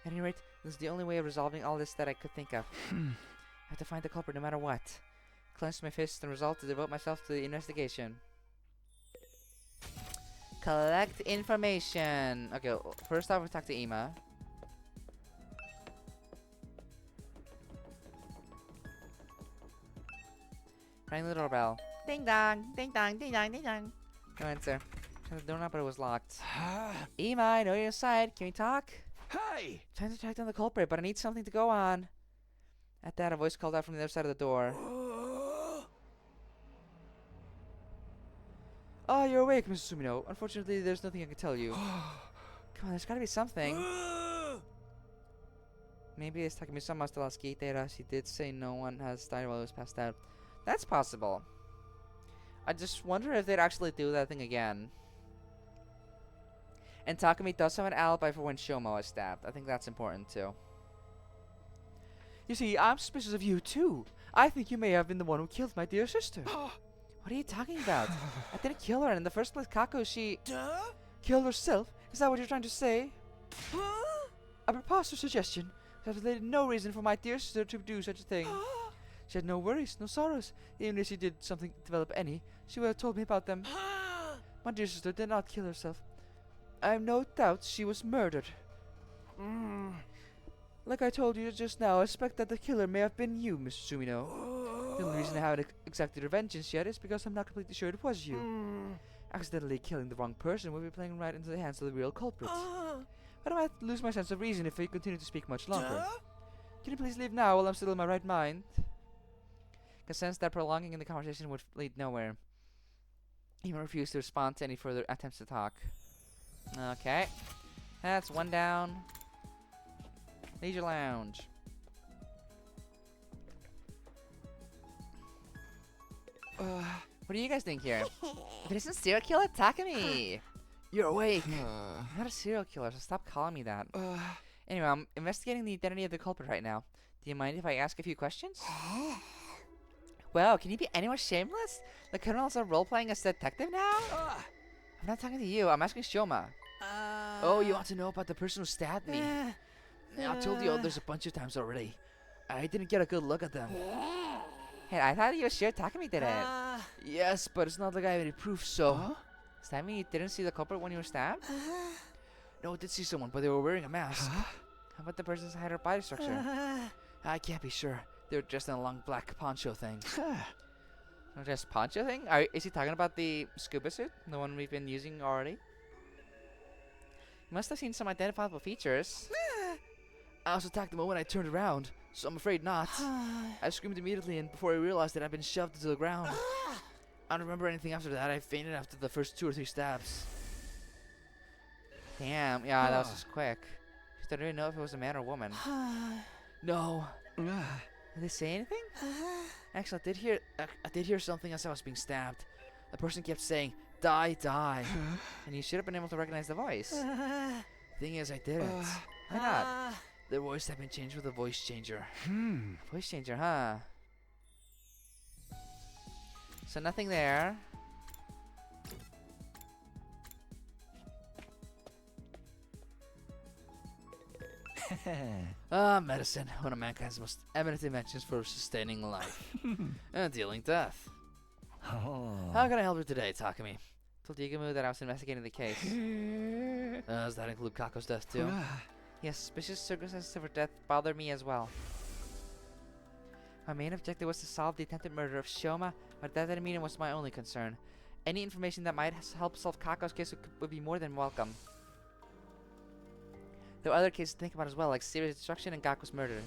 At any rate, this is the only way of resolving all this that I could think of. I have to find the culprit no matter what. Clenched my fists and resolved to devote myself to the investigation. Collect information. Okay, first off, we talk to Ima. Ring the doorbell. Ding dong, ding dong, ding dong, ding dong. No answer. Tried the doorknob, but it was locked. Ima, I know you're inside. Can we talk? Hey! Trying to track down the culprit, but I need something to go on. At that, a voice called out from the other side of the door. Oh, you're awake, Mrs. Sumino. Unfortunately, there's nothing I can tell you. Come on, there's gotta be something. Maybe it's Takumi-sama still has Kitera. She did say no one has died while he was passed out. That's possible. I just wonder if they'd actually do that thing again. And Takumi does have an alibi for when Shouma was stabbed. I think that's important too. You see, I'm suspicious of you too. I think you may have been the one who killed my dear sister. What are you talking about? I didn't kill her, and in the first place, Kako, she... killed herself? Is that what you're trying to say? A preposterous suggestion. There was no reason for my dear sister to do such a thing. She had no worries, no sorrows. Even if she did something develop any, she would have told me about them. My dear sister did not kill herself. I have no doubt she was murdered. Like I told you just now, I suspect that the killer may have been you, Mr. Sumino. The only reason I haven't exacted vengeance yet is because I'm not completely sure it was you. Accidentally killing the wrong person will be playing right into the hands of the real culprit. But I might lose my sense of reason if I continue to speak much longer. Can you please leave now while I'm still in my right mind? I can sense that prolonging the conversation would lead nowhere. He refused to respond to any further attempts to talk. Okay. That's one down. Leisure Lounge. What do you guys think here? If it isn't serial killer, Takumi! You're awake! I'm not a serial killer, so stop calling me that. Anyway, I'm investigating the identity of the culprit right now. Do you mind if I ask a few questions? Wow, can you be any more shameless? The criminals are role-playing as detective now? I'm not talking to you, I'm asking Shouma. Oh, you want to know about the person who stabbed me? I've told you there's a bunch of times already. I didn't get a good look at them. Hey, I thought you were sure Takumi did it. Yes, but it's not like I have any proof, so... Does that mean you didn't see the culprit when you were stabbed? No, I did see someone, but they were wearing a mask. How about the person's height or body structure? I can't be sure. They were dressed in a long black poncho thing. Not just poncho thing? Is he talking about the scuba suit? The one we've been using already? You must have seen some identifiable features. I was attacked the moment I turned around, so I'm afraid not. I screamed immediately, and before I realized that I'd been shoved into the ground. I don't remember anything after that. I fainted after the first 2 or 3 stabs. Damn, yeah, that was just quick. Just don't even know if it was a man or woman. No. Did they say anything? Actually, I did hear something as I was being stabbed. The person kept saying, "Die, die." And you should have been able to recognize the voice. Thing is, I didn't. Why not? The voice had been changed with a voice changer. Voice changer, huh? So nothing there. Medicine, one of mankind's most eminent inventions for sustaining life and dealing death. How can I help you today, Takumi? Told Yigumu that I was investigating the case. Does that include Kako's death too? Yes, suspicious circumstances of her death bother me as well. My main objective was to solve the attempted murder of Shouma, but that didn't mean it was my only concern. Any information that might help solve Kako's case would be more than welcome. There were other cases to think about as well, like serious destruction and Gaku's murder.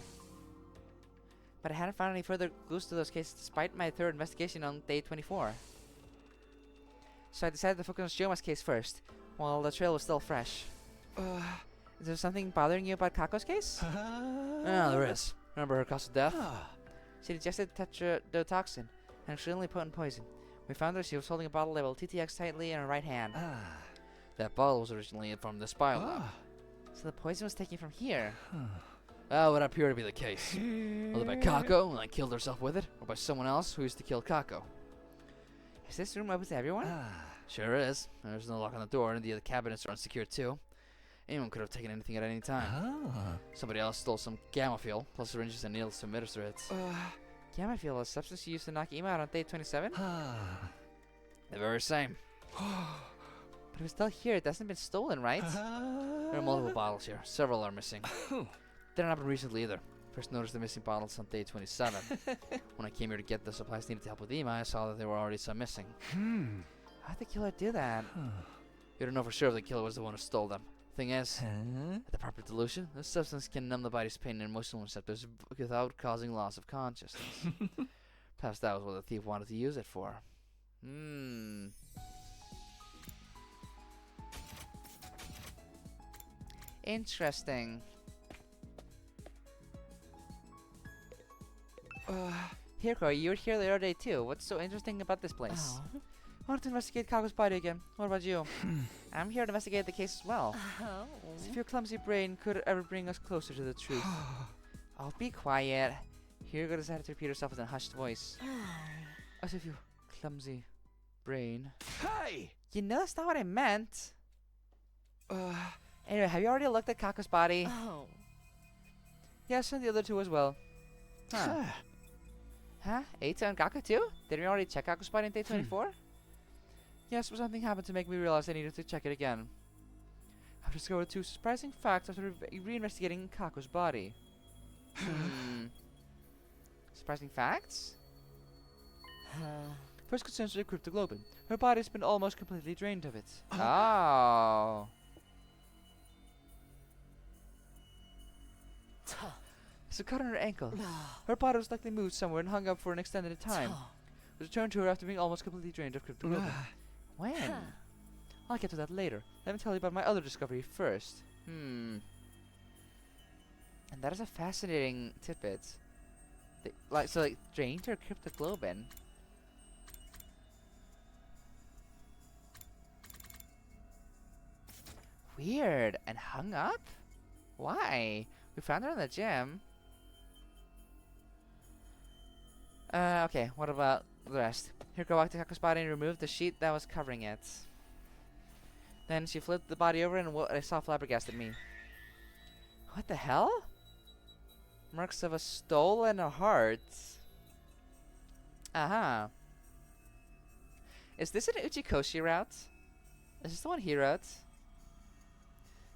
But I hadn't found any further clues to those cases despite my third investigation on day 24. So I decided to focus on Shouma's case first, while the trail was still fresh. Is there something bothering you about Kako's case? Yeah, there is. Remember her cause of death? She digested tetrodotoxin, an extremely potent poison. We found her she was holding a bottle labeled TTX tightly in her right hand. That bottle was originally from the spy lab. So the poison was taken from here. That would appear to be the case. Whether by Kako, and then killed herself with it, or by someone else who used to kill Kako. Is this room open to everyone? Sure is. There's no lock on the door, and the other cabinets are unsecured too. Anyone could have taken anything at any time. Somebody else stole some gamma fuel, plus syringes and needles to administer it. Gamma fuel, a substance you used to knock Ema out on day 27? The very same. But it was still here. It hasn't been stolen, right? There are multiple bottles here. Several are missing. Didn't happen recently either. First noticed the missing bottles on day 27. When I came here to get the supplies needed to help with Ema, I saw that there were already some missing. How'd the killer do that? You don't know for sure if the killer was the one who stole them. Thing is, at the proper dilution, this substance can numb the body's pain and emotional receptors without causing loss of consciousness. Perhaps that was what the thief wanted to use it for. Interesting. Hirko, you were here the other day too. What's so interesting about this place? I wanted to investigate Kako's body again. What about you? I'm here to investigate the case as well. As if your clumsy brain could ever bring us closer to the truth. Oh, be quiet. Hirko decided to repeat herself with a hushed voice. As if your clumsy brain. Hey! You know that's not what I meant. Anyway, have you already looked at Kako's body? Yes, and the other two as well. Huh? Eita and Kako too? Didn't we already check Kako's body in day 24? Yes, but something happened to make me realize I needed to check it again. I've discovered 2 surprising facts after reinvestigating Kako's body. Surprising facts? First concerns the cryptoglobin. Her body's been almost completely drained of it. Oh. It's a cut on her ankle. Her body was likely moved somewhere and hung up for an extended time. It was returned to her after being almost completely drained of cryptoglobin. When? I'll get to that later. Let me tell you about my other discovery first. And that is a fascinating tidbit. They, drained her cryptoglobin. Weird. And hung up? Why? We found her in the gym. Okay, what about the rest? Hirko walked to Kako's body and removed the sheet that was covering it. Then she flipped the body over and I saw flabbergasted me. What the hell? Marks of a stolen heart. Aha. Is this an Uchikoshi route? Is this the one he wrote?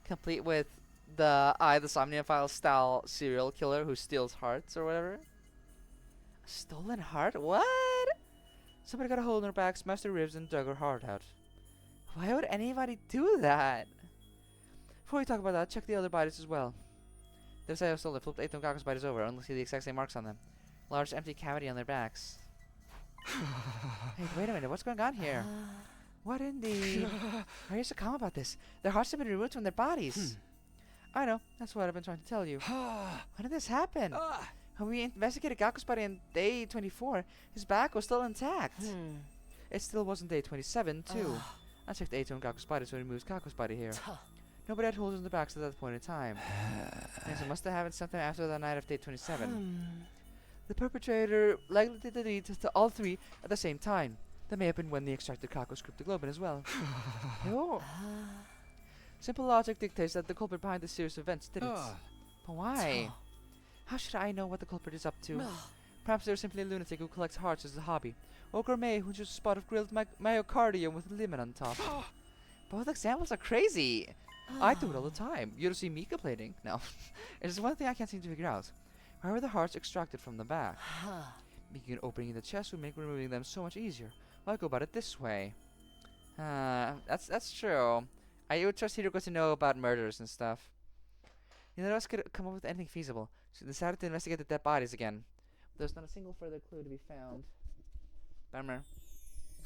Complete with the the Somniophile style serial killer who steals hearts or whatever? A stolen heart? What? Somebody got a hole in her back, smashed her ribs, and dug her heart out. Why would anybody do that? Before we talk about that, check the other bodies as well. The side of Soul flipped 8 of Kako's bodies over, only see the exact same marks on them. Large empty cavity on their backs. Hey, wait a minute, what's going on here? What in the... Why are you so calm about this? Their hearts have been removed from their bodies. I know, that's what I've been trying to tell you. When did this happen? When we investigated Kako's body on day 24, his back was still intact. It still wasn't day 27, too. I checked 8 on Kako's body, so we removed Kako's body here. Nobody had holes in the backs at that point in time. Yes, it must have happened sometime after the night of day 27. The perpetrator likely did the deed to all three at the same time. That may have been when they extracted Kako's cryptoglobin as well. Oh. Simple logic dictates that the culprit behind this series of events did it. But why? How should I know what the culprit is up to? Perhaps they're simply a lunatic who collects hearts as a hobby. Or gourmet who just a spot of grilled myocardium with lemon on top. Both examples are crazy. I do it all the time. You don't see me complaining. No. It's one thing I can't seem to figure out. Why were the hearts extracted from the back? Making an opening in the chest would make removing them so much easier. Why go about it this way? That's true. I would trust Hiroko to know about murders and stuff. Neither of us could come up with anything feasible, so we decided to investigate the dead bodies again. There's not a single further clue to be found. Bummer.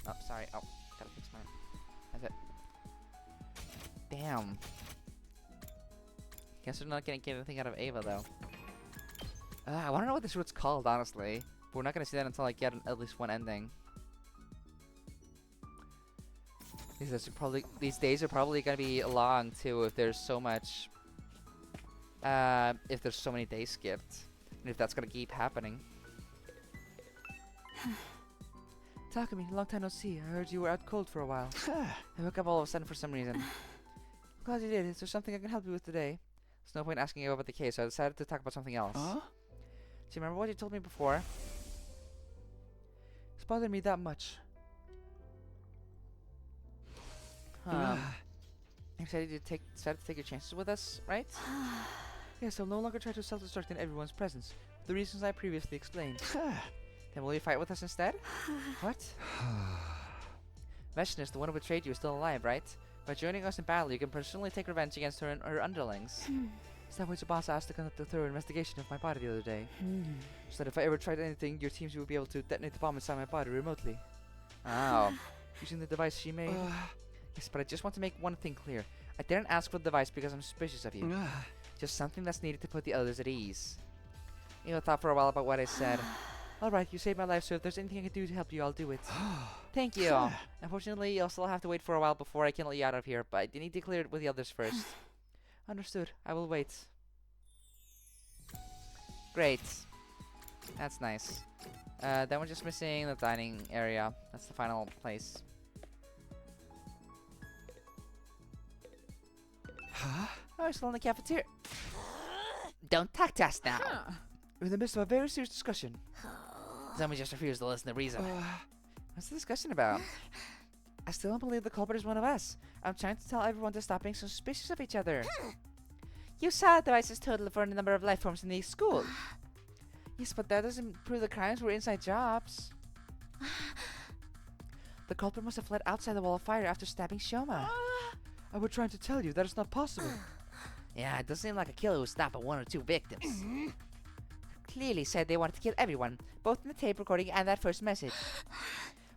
Oh, sorry. Oh, gotta fix mine. That's it. Damn. Guess we're not gonna get anything out of Eva, though. I wanna know what this route's called, honestly. But we're not gonna see that until I get at least one ending. These days are probably gonna be long, too, if there's so much... if there's so many days skipped. And if that's gonna keep happening. Takumi, long time no see. I heard you were out cold for a while. I woke up all of a sudden for some reason. Glad you did. Is there something I can help you with today? There's no point asking you about the case, so I decided to talk about something else. Do you remember what you told me before? It's bothered me that much. You decided to take your chances with us, right? Yes, I'll no longer try to self-destruct in everyone's presence, for the reasons I previously explained. Then will you fight with us instead? What? Veshness, the one who betrayed you, is still alive, right? By joining us in battle, you can personally take revenge against her and her underlings. Is that why Tsubasa asked to conduct a thorough investigation of my body the other day? So that if I ever tried anything, your teams would be able to detonate the bomb inside my body remotely. Oh. Using the device she made? Yes, but I just want to make one thing clear. I didn't ask for the device because I'm suspicious of you. Just something that's needed to put the others at ease. Eva thought for a while about what I said. Alright, you saved my life, so if there's anything I can do to help you, I'll do it. Thank you. Unfortunately, I'll still have to wait for a while before I can let you out of here, but I need to clear it with the others first. Understood. I will wait. Great. That's nice. Then we're just missing the dining area. That's the final place. Oh, we're still in the cafeteria. Don't talk to us now. We're in the midst of a very serious discussion. Someone just refused to listen to reason. What's the discussion about? I still don't believe the culprit is one of us. I'm trying to tell everyone to stop being so suspicious of each other. You saw the device's total for the number of life forms in the school. Yes, but that doesn't prove the crimes were inside jobs. The culprit must have fled outside the wall of fire after stabbing Shouma. I was trying to tell you that it's not possible. Yeah, it doesn't seem like a killer who stopped at 1 or 2 victims. Clearly said they wanted to kill everyone, both in the tape recording and that first message.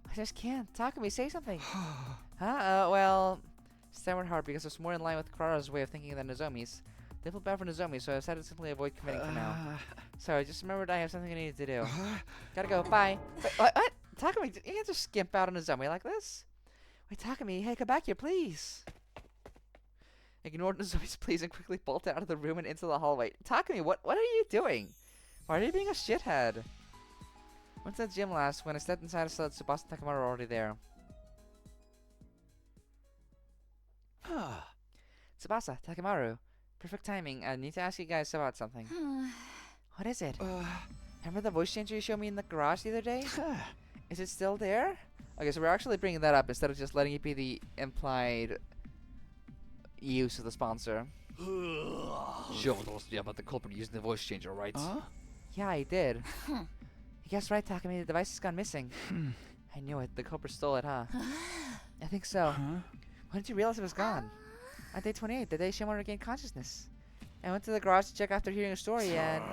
I just can't. Takumi, say something. Well, stammered hard because it's more in line with Kurara's way of thinking than Nozomi's. They feel bad for Nozomi, so I decided to simply avoid committing for now. Sorry, just remembered I have something I needed to do. Gotta go, bye. Wait, what? Takumi, you can't just skimp out on Nozomi like this. Wait, Takumi, hey, come back here, please. Ignored Nozomi's pleas and quickly bolted out of the room and into the hallway. Takumi, what are you doing? Why are you being a shithead? Went to the gym last. When I stepped inside, I saw that Tsubasa and Takamaru were already there. Tsubasa, Takamaru. Perfect timing. I need to ask you guys about something. What is it? Remember the voice changer you showed me in the garage the other day? Is it still there? Okay, so we're actually bringing that up instead of just letting it be the implied use of the sponsor. Shouma told us about the culprit using the voice changer, right? Yeah, I did. You guessed right, Takumi. The device has gone missing. I knew it. The culprit stole it, huh? I think so. When did you realize it was gone? On day 28, the day Shouma regained consciousness. I went to the garage to check after hearing a story, and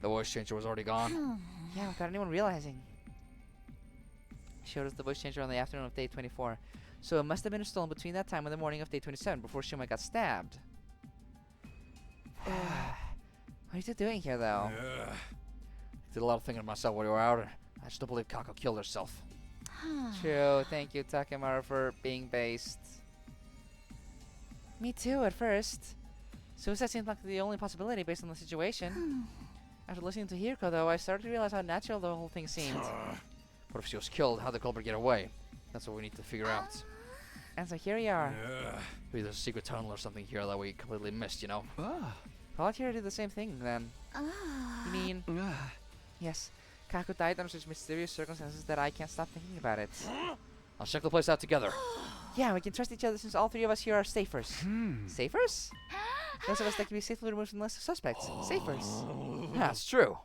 The voice changer was already gone. yeah, without anyone realizing. He showed us the voice changer on the afternoon of day 24. So it must have been stolen between that time and the morning of day 27, before Shouma got stabbed. What are you two doing here, though? Did a lot of thinking to myself while you were out. I just don't believe Kako killed herself. True. Thank you, Takemura, for being based. Me too, at first. Suicide seemed like the only possibility based on the situation. After listening to Hiroko, though, I started to realize how natural the whole thing seemed. What if she was killed? How'd the culprit get away? That's what we need to figure out. And so here we are. Maybe there's a secret tunnel or something here that we completely missed, you know? Volunteer to do the same thing, then. You mean... Yes. Kako died under such mysterious circumstances that I can't stop thinking about it. I'll check the place out together. Yeah, we can trust each other since all three of us here are safers. Safers? Those of us that can be safely removed from the list of suspects. Safers. That's true.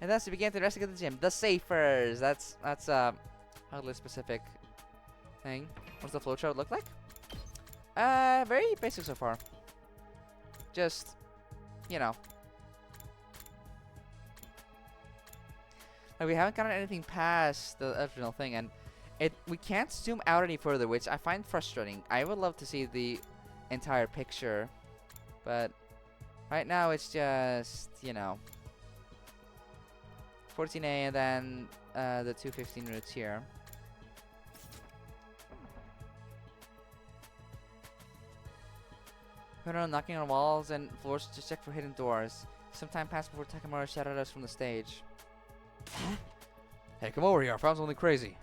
And thus we began to investigate the gym. The safers. That's oddly specific thing. What's the flowchart look like? Very basic so far. Just, you know. Like, we haven't gotten anything past the original thing, and we can't zoom out any further, which I find frustrating. I would love to see the entire picture, but right now it's just, you know, 14A and then the 215 routes here. Went around knocking on walls and floors to check for hidden doors. Some time passed before Takemura shouted at us from the stage. Hey, come over here. I found something crazy.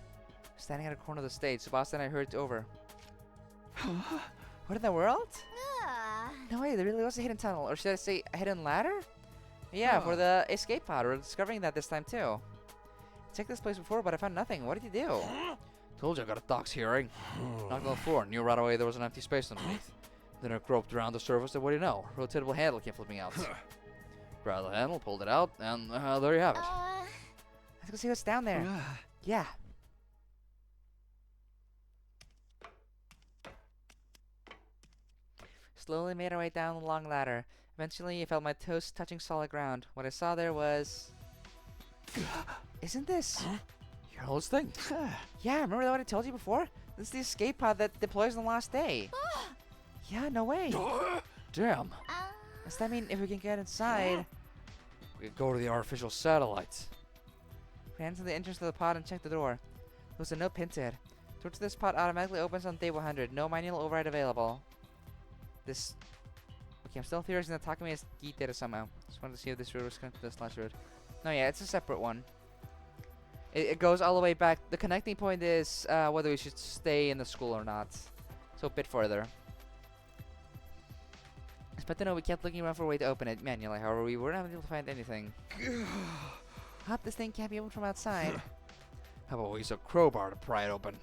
Standing at a corner of the stage, Sebastian and I hurried over. What in the world? No way, there really was a hidden tunnel, or should I say a hidden ladder? Yeah, for the escape pod. We're discovering that this time too. Checked this place before, but I found nothing. What did you do? Told you I got a Doc's hearing. Knocked on the floor, knew right away there was an empty space underneath. Then I groped around the surface, and what do you know? Rotatable handle came flipping out. Grabbed the handle, pulled it out, and there you have it. Let's go see what's down there. Yeah. Slowly made our way down the long ladder. Eventually, I felt my toes touching solid ground. What I saw there was... Isn't this... You know this thing? Yeah, remember what I told you before? This is the escape pod that deploys on the last day. Yeah, no way. Damn. Does that mean if we can get inside... We could go to the artificial satellite. We ran to the entrance to the pod and checked the door. There was a note printed. Door to this pod automatically opens on day 100. No manual override available. This... Okay, I'm still theorizing that Takumi has geeked data somehow. Just wanted to see if this road was connected to this last road. No, yeah, it's a separate one. It goes all the way back. The connecting point is whether we should stay in the school or not. So a bit further. But to know we kept looking around for a way to open it manually. However, we weren't able to find anything. Hope this thing can't be opened from outside. How about we use a crowbar to pry it open?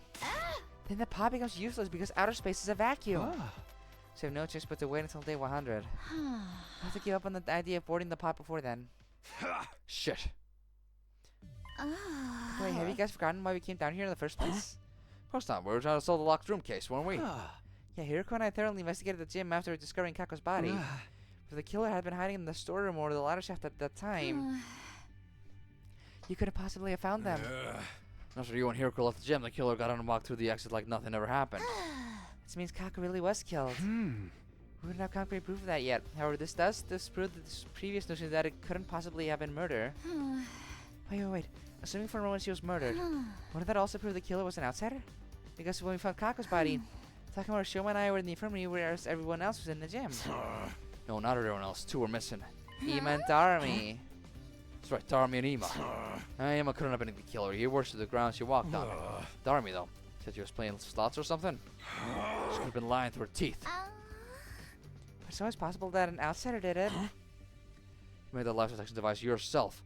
Then the pod becomes useless because outer space is a vacuum. So we have no choice but to wait until day 100. I'll have to give up on the idea of boarding the pod before then. Shit. Wait, have you guys forgotten why we came down here in the first place? Of course not. We were trying to solve the locked room case, weren't we? Yeah, Hiroko and I thoroughly investigated the gym after discovering Kako's body. If the killer had been hiding in the storeroom or the ladder shaft at that time, you couldn't possibly have found them. After you and Hiroko left the gym, the killer got on and walked through the exit like nothing ever happened. This means Kako really was killed. We wouldn't have concrete proof of that yet. However, this does disprove this previous notion that it couldn't possibly have been murder. Wait. Assuming for a moment she was murdered, wouldn't that also prove the killer was an outsider? Because when we found Kako's body, Takemura, Shouma, and I were in the infirmary, whereas everyone else was in the gym. No, not everyone else. Two were missing. Ima and Darami. That's right, Darami and Ima. Ima couldn't have been the killer. He worshipped the ground she walked on. Darami, though, said she was playing slots or something. She could have been lying through her teeth. It's always possible that an outsider did it. You made that life detection device yourself.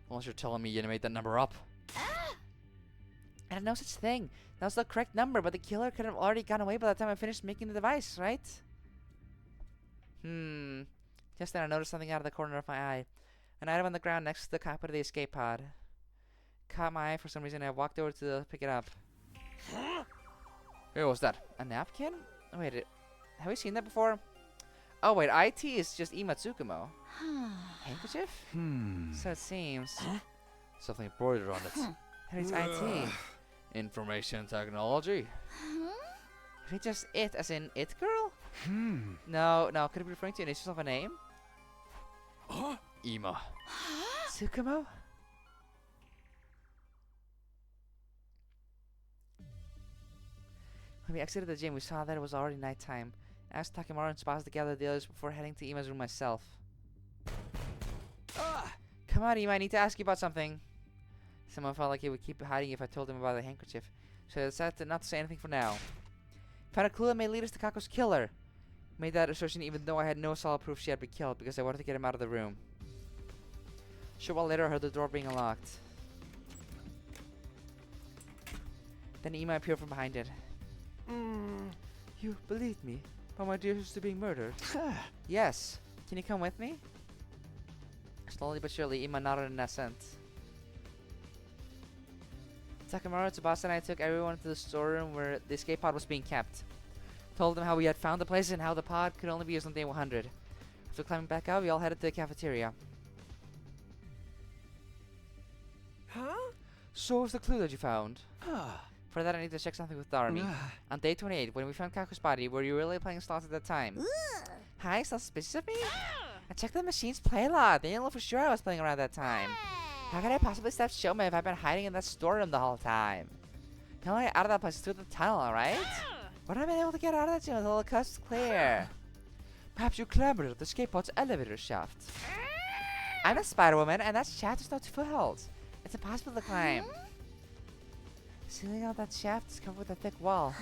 Unless you're telling me you made that number up. I had no such thing. That was the correct number, but the killer could have already gone away by the time I finished making the device, right? Just then I noticed something out of the corner of my eye. An item on the ground next to the cockpit of the escape pod. Caught my eye for some reason and I walked over to pick it up. Hey, what's that? A napkin? Wait, have we seen that before? Oh wait, IT is just Ima Tsukumo. Handkerchief? So it seems. Something embroidered on it. That is IT. Information technology. Is it just it, as in it girl? No, could it be referring to initials of a name? Ima. Tsukumo? When we exited the gym, we saw that it was already nighttime. I asked Takemaru and Spaz to gather the others before heading to Ima's room myself. Come on, Ima, I need to ask you about something. Someone felt like he would keep hiding if I told him about the handkerchief, so I decided not to say anything for now. Found a clue that may lead us to Kako's killer. Made that assertion even though I had no solid proof she had been killed, because I wanted to get him out of the room. A short while later, I heard the door being unlocked. Then Ima appeared from behind it. You believed me about my dear sister being murdered? Yes. Can you come with me? Slowly but surely, Ima nodded in assent. Takemaru, Tsubasa, and I took everyone to the storeroom where the escape pod was being kept. Told them how we had found the place and how the pod could only be used on day 100. After climbing back out, we all headed to the cafeteria. So what's the clue that you found? For that, I need to check something with Darmi. On day 28, when we found Kaku's body, were you really playing slots at that time? Hi, so suspicious of me? I checked the machine's play log. They didn't know for sure I was playing around that time. How could I possibly stop Shouma if I've been hiding in that storeroom the whole time? The only way out of that place is through the tunnel, alright? Would I have been able to get out of that gym until the coast was clear? Perhaps you clambered at the escape pod's elevator shaft. I'm a Spider-Woman, and that shaft is no footholds. It's impossible to climb. The ceiling of that shaft is covered with a thick wall.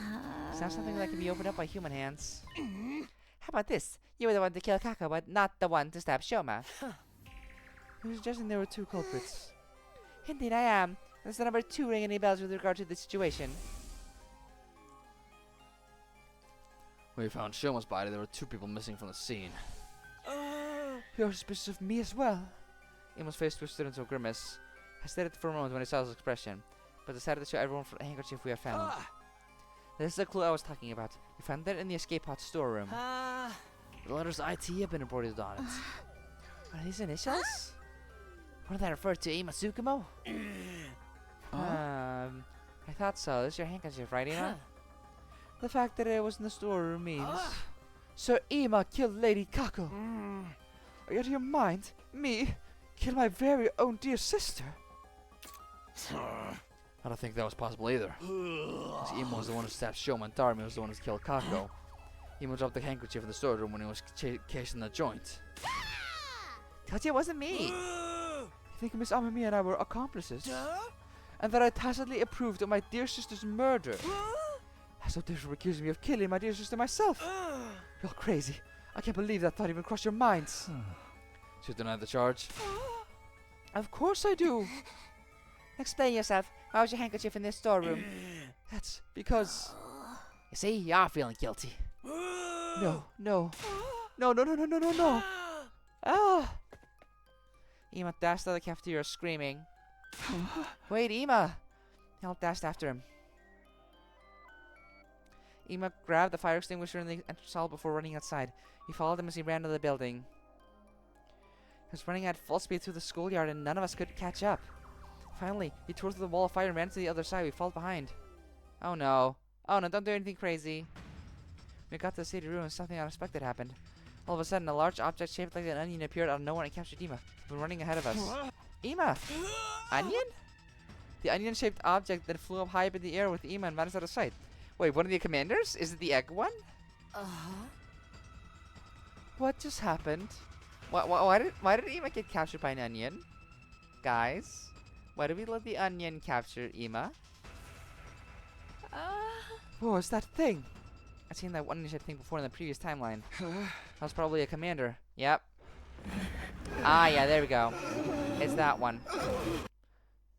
Sounds something that can be opened up by human hands. How about this? You were the one to kill Kako, but not the one to stab Shouma. You're suggesting there were two culprits. Indeed, I am. Does the number 2 ring any bells with regard to the situation? When we found Shouma's body, there were 2 people missing from the scene. You're suspicious of me as well. Ima's face twisted into a grimace. I stared for a moment when I saw his expression, but decided to show everyone for the handkerchief we had found. This is the clue I was talking about. We found it in the escape pod storeroom. The letters IT have been embroidered on it. Are these initials? What do they refer to, Ima Tsukumo? I thought so. This is your handkerchief, right, Ima? The fact that it was in the storeroom means... Sir Ima killed Lady Kako. Are you out of your mind? Me? Kill my very own dear sister? I don't think that was possible either. Since Ima was the one who stabbed Shouma and Darmi was the one who killed Kako. Ima dropped the handkerchief in the storeroom when he was casing the joint. Told you it wasn't me. You think Miss Amami and I were accomplices? And that I tacitly approved of my dear sister's murder? As though they were accusing me of killing my dear sister myself. You're crazy. I can't believe that thought even crossed your minds. So you deny the charge? Of course I do. Explain yourself. Why was your handkerchief in this storeroom? That's because... You see, you are feeling guilty. No. No. Ah! Ima dashed out of the cafeteria screaming. Wait, Ima! They all dashed after him. Ima grabbed the fire extinguisher in the entrance hall before running outside. We followed him as he ran to the building. He was running at full speed through the schoolyard and none of us could catch up. Finally, he tore through the wall of fire and ran to the other side. We followed behind. Oh no, don't do anything crazy. When we got to the city ruins, something unexpected happened. All of a sudden, a large object shaped like an onion appeared out of nowhere and captured Ima, who was running ahead of us. Ima! Onion? The onion-shaped object then flew up high up in the air with Ima and vanished out of sight. Wait, one of the commanders? Is it the egg one? What just happened? Why did Ima get captured by an onion? Guys, why did we let the onion capture Ima? What was that thing? I've seen that onion-shaped thing before in the previous timeline. That was probably a commander. Yep. Ah, yeah, there we go. It's that one.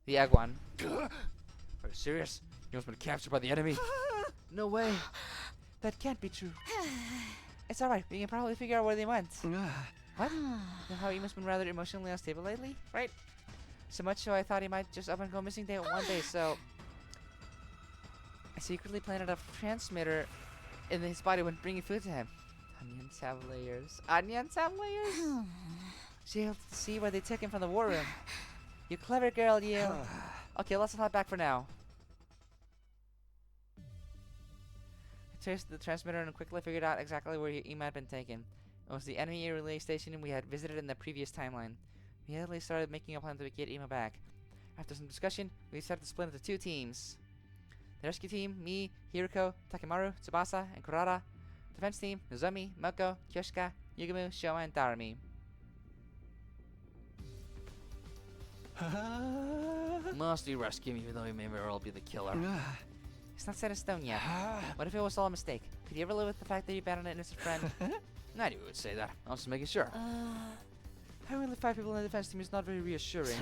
The egg one. Are you serious? You must have been captured by the enemy. No way. That can't be true. It's alright, we can probably figure out where they went. What? You know how he must have been rather emotionally unstable lately, right? So much so I thought he might just up and go missing day one day, so I secretly planted a transmitter in his body when bringing food to him. Onions have layers. Onions have layers? She able to see where they took him from the war room. You clever girl, you. Okay, let's head back for now. I traced the transmitter and quickly figured out exactly where Ema had been taken. It was the enemy relay station we had visited in the previous timeline. We immediately started making a plan to get Ema back. After some discussion, we decided to split into two teams. The rescue team, me, Hiroko, Takemaru, Tsubasa, and Kurara. Defense team, Nozomi, Moko, Kyoshika, Yugumu, Shouma, and Darumi. Must be rescue him even though he may very well be the killer. It's not set in stone yet. What if it was all a mistake? Could you ever live with the fact that you abandoned an innocent friend? I knew you would say that. I was just making sure. Having only 5 people in the defense team is not very reassuring.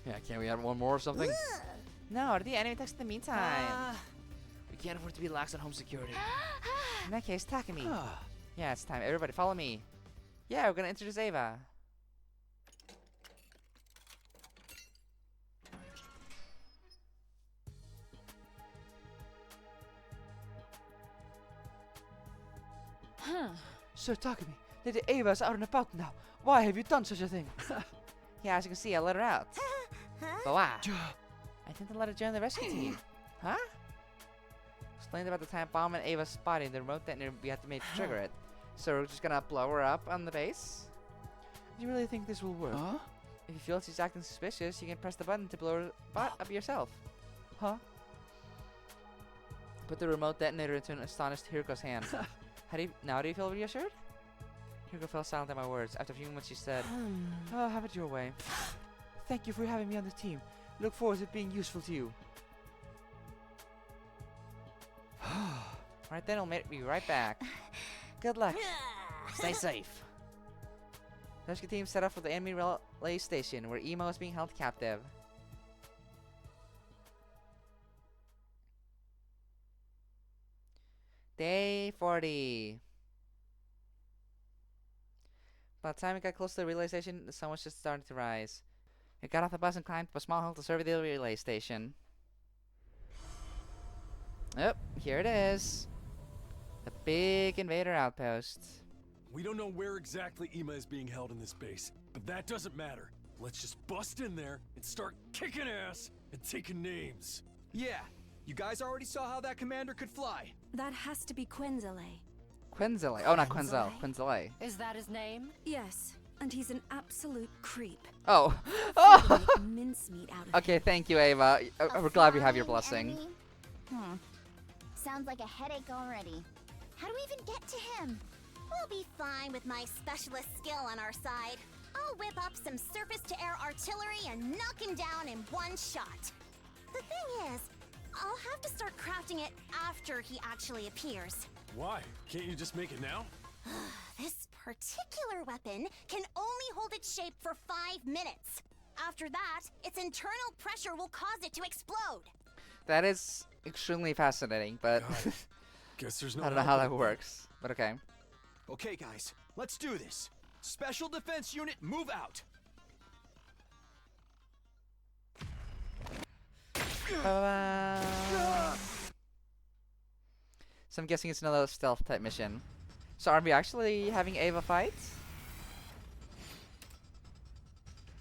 Yeah, can't we add one more or something? No, the enemy text in the meantime. We can't afford to be lax on home security. In that case, Takumi. Yeah, it's time. Everybody, follow me. Yeah, we're gonna introduce Eva. Sir Takumi, Lady Eva is out and about now. Why have you done such a thing? Yeah, as you can see, I let her out. But why? I think to let her join the rescue team. Huh? Explained about the time bomb and Eva spotting the remote detonator we had to make to trigger it. So we're just gonna blow her up on the base? Do you really think this will work? If you feel she's acting suspicious, you can press the button to blow her butt up yourself. Huh? Put the remote detonator into an astonished Hiroko's hand. Now do you feel reassured? Hiroko fell silent at my words. After a few moments she said, Oh, have it your way. Thank you for having me on the team. Look forward to being useful to you. Alright then, I'll be right back. Good luck. Stay safe. The rescue team set off for the enemy relay station where Ema was being held captive. Day 40. By the time we got close to the relay station, the sun was just starting to rise. We got off the bus and climbed up a small hill to survey the relay station. Yep, here it is. The big invader outpost. We don't know where exactly Ema is being held in this base, but that doesn't matter. Let's just bust in there and start kicking ass and taking names. Yeah, you guys already saw how that commander could fly. That has to be Quenzele. Quenzele. Oh, not Quenzel. Quenzele. Is that his name? Yes, and he's an absolute creep. Oh. Oh! Mincemeat out of Okay, thank you, Eva. We're glad we have your blessing. Sounds like a headache already. How do we even get to him? We'll be fine with my specialist skill on our side. I'll whip up some surface-to-air artillery and knock him down in one shot. The thing is, I'll have to start crafting it after he actually appears. Why? Can't you just make it now? This particular weapon can only hold its shape for 5 minutes. After that, its internal pressure will cause it to explode. That is extremely fascinating, but Guess there's no I don't know how that works. But okay. Okay, guys, let's do this. Special Defense Unit, move out. So I'm guessing it's another stealth type mission. So are we actually having Eva fight?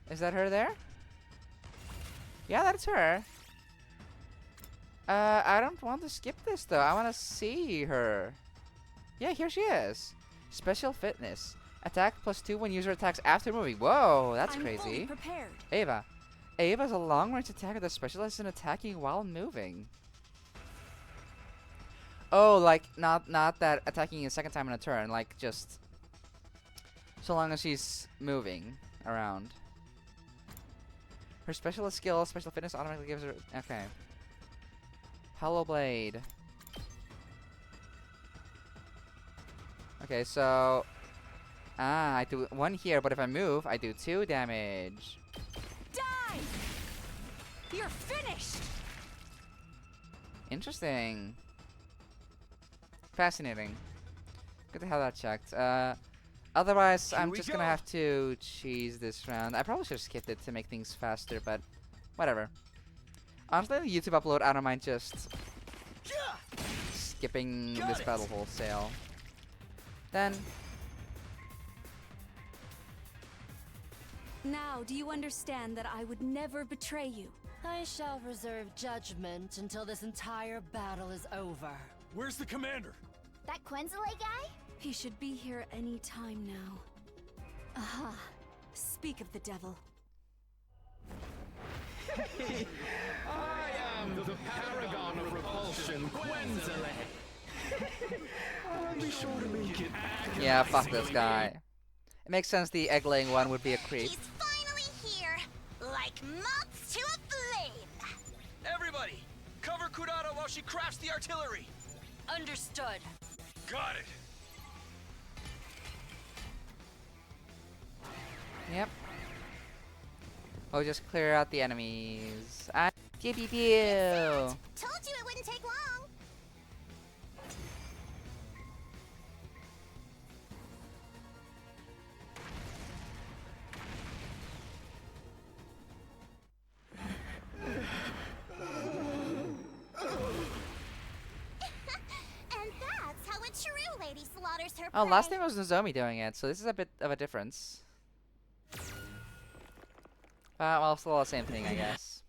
Is that her there? Yeah, that's her. I don't want to skip this though. I want to see her. Yeah, here she is. Special fitness. Attack +2 when user attacks after moving. Whoa, that's I'm fully crazy. prepared. Eva. Eva's a long-range attacker that specializes in attacking while moving. Oh, like not that attacking a second time in a turn, like just so long as she's moving around. Her specialist skill, special fitness automatically gives her okay. Hollow Blade. Okay, so Ah, I do 1 here, but if I move, I do 2 damage. Die! You're finished! Interesting. Fascinating. Good to have that checked. Otherwise, Here I'm we just gonna go. have to cheese this round. I probably should have skipped it to make things faster, but whatever. Honestly, the YouTube upload, I don't mind just skipping Got this it. battle wholesale. Then, Now, do you understand that I would never betray you? I shall reserve judgment until this entire battle is over. Where's the commander? That Quenzele guy? He should be here any time now. Aha. Speak of the devil. yeah, fuck this guy. It makes sense the egg-laying one would be a creep. He's finally here, like moths to a flame. Everybody, cover Kurata while she crafts the artillery. Understood. Got it. Yep. Oh, just clear out the enemies. Ah, pew pew pew. Told you it wouldn't take long. And that's how a true lady slaughters her Oh, last prey. time it was Nozomi doing it, so this is a bit of a difference. Well, still the same thing, I guess.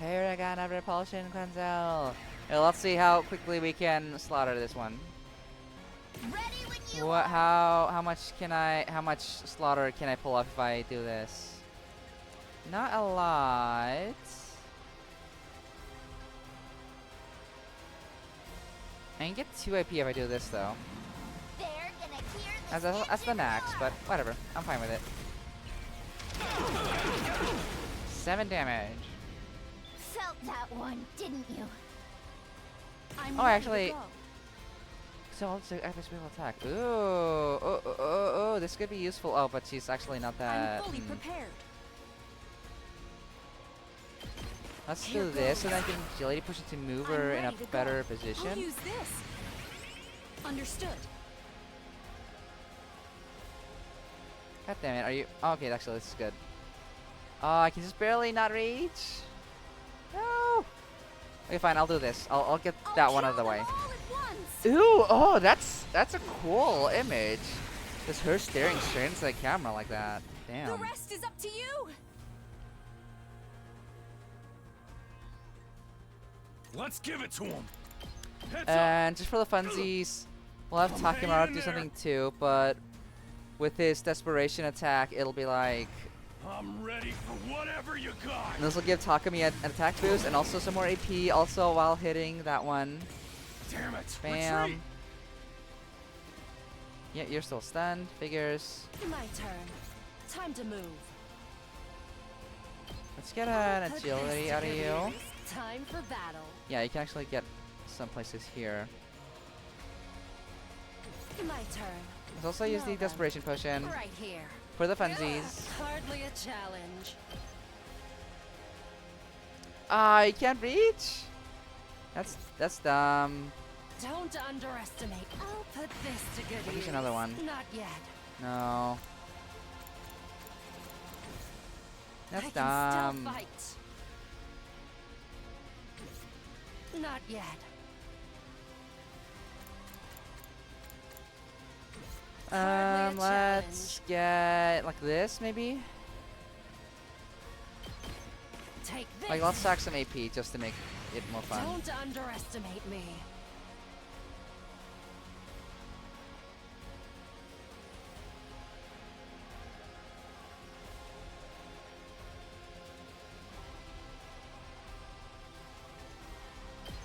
Here I got another repulsion, Quenzel. Well, let's see how quickly we can slaughter this one. Ready when you What? How much slaughter can I pull off if I do this? Not a lot. I can get 2 AP if I do this though. They're gonna hear the That's the max, but whatever. I'm fine with it. 7 damage. Felt that one, didn't you? I'm Oh, ready actually- to go. So I'll just after special attack. Ooh, oh, this could be useful. Oh, but she's actually not that. I'm fully prepared. Let's Here do this, so goes. then I can agility push it to move I'm her in a ready to go. better I'll position. use this. Understood. God damn it! Are you? Oh, okay, actually, this is good. Oh, I can just barely not reach. No. Okay, fine. I'll do this. I'll get I'll that one out kill of the way. them all at once. Ooh, oh, that's a cool image. Just her staring straight into the camera like that. The Damn. rest is up to you! Let's give it to him. Heads up. And just for the funsies, we'll have Takemura do something too, but with his desperation attack, it'll be like, I'm ready for whatever you got. and this will give Takumi an attack boost and also some more AP, also while hitting that one. Damn it. Bam. Retreat. Yeah, you're still stunned. Figures. My turn. Time to move. Let's get an Put agility this out of to good you. use. Time for battle. Yeah, you can actually get some places here. My turn. Let's also use Now the then. desperation potion Right here. for the funsies. Hardly a challenge. Ah, you can't reach. That's dumb. Don't underestimate. I'll put this to good Maybe use. another one. Not yet. No. That's I can dumb. still fight. Not yet. Hardly a Let's get like this maybe. Take this. Like let's stack some AP just to make it more fun. Don't underestimate me.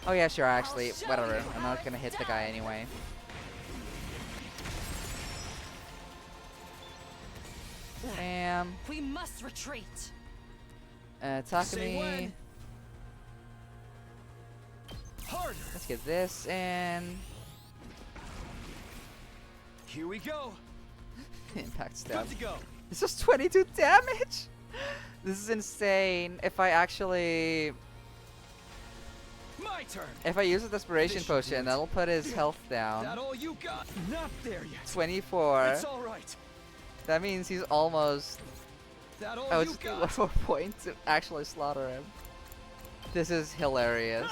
Oh yeah, sure. Actually, show whatever. you I'm how not gonna it's hit the guy done. anyway. Bam. We must retreat. Say Takumi. when. harder. Let's get this in. Here we go. Impact stab. Good to go. This was 22 damage. This is insane. If I actually, My turn. if I use a desperation This should do potion, it. that'll put his health That down. all you got? Not there yet. 24. It's all right. That means he's almost. That all I would you just need got? one more point to actually slaughter him. This is hilarious.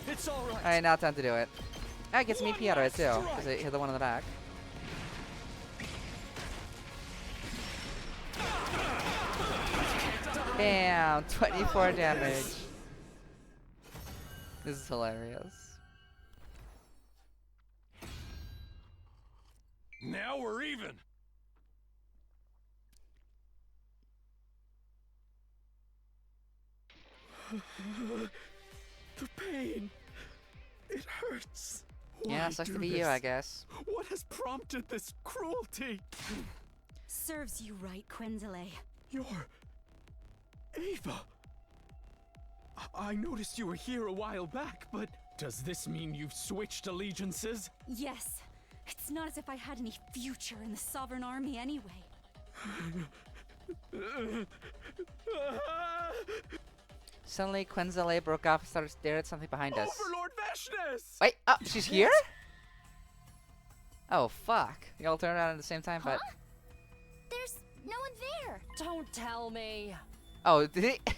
It's all right. Alright, now time to do it. I get some One EP out of it too, last because I strike. hit the one in the back. Bam! 24 damage. This is hilarious. Now we're even. The pain. It hurts. Yeah, sucks to be you, I guess. What has prompted this cruelty? Serves you right, Quenzele. You're Eva. I noticed you were here a while back, but Does this mean you've switched allegiances? Yes. It's not as if I had any future in the Sovereign Army anyway. Suddenly, Quenzele broke off and started staring at something behind us. Overlord Veshness! Wait, oh, she's here? Oh, fuck. You all turned around at the same time, but... There's no one there. Don't tell me. Oh, did he... did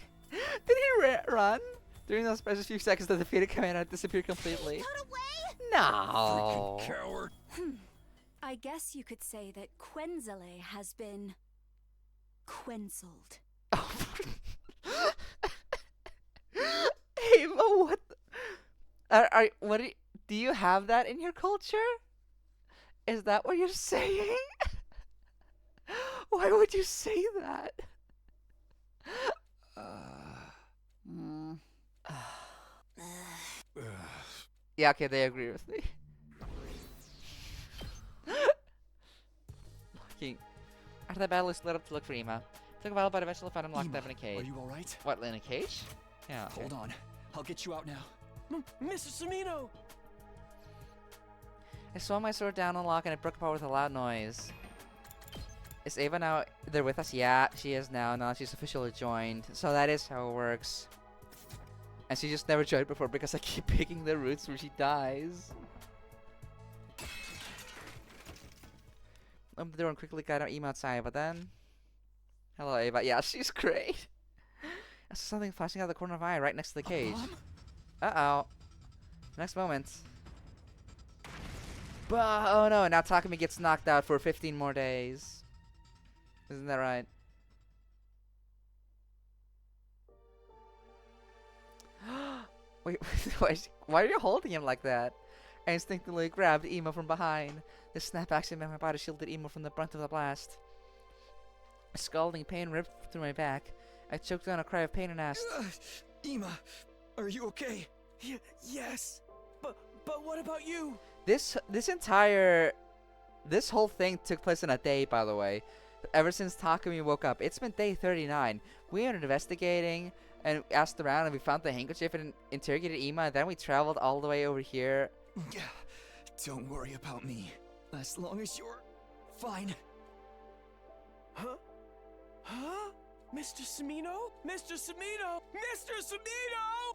he run? During those precious few seconds, the defeated commander disappeared completely. Got away? No. Freaking coward. I guess you could say that Quenzele has been quenzled. Ava, what? What? Do you have that in your culture? Is that what you're saying? Why would you say that? Yeah, okay, they agree with me. Looking. After that battle, we split up to look for Ema. Took a while, but eventually found him locked up in a cage. Are you all right? What, in a cage? Yeah. Okay. Hold on. I'll get you out now. Mr. Samino! I swung my sword down on the lock and it broke apart with a loud noise. Is Ava now there with us? Yeah, she is now. Now she's officially joined. So that is how it works. And she just never joined before because I keep picking the routes where she dies. Opened the door and quickly got Ema outside, but then... Hello, Ava. Yeah, she's great. I saw something flashing out of the corner of my eye right next to the cage. Uh-oh. Next moment. Oh no, now Takumi gets knocked out for 15 more days. Isn't that right? Wait, why are you holding him like that? I instinctively grabbed Emo from behind. The snap action made my body shielded Emo from the brunt of the blast. A scalding pain ripped through my back. I choked down a cry of pain and asked, Ema, are you okay? Yes. But what about you? This whole thing took place in a day, by the way. Ever since Takumi woke up, it's been day 39. We were investigating and asked around, and we found the handkerchief and interrogated Ema. And then we traveled all the way over here. Yeah. Don't worry about me. As long as you're fine. Huh? Huh? Mr. Samino? Mr. Samino? Mr. Samino!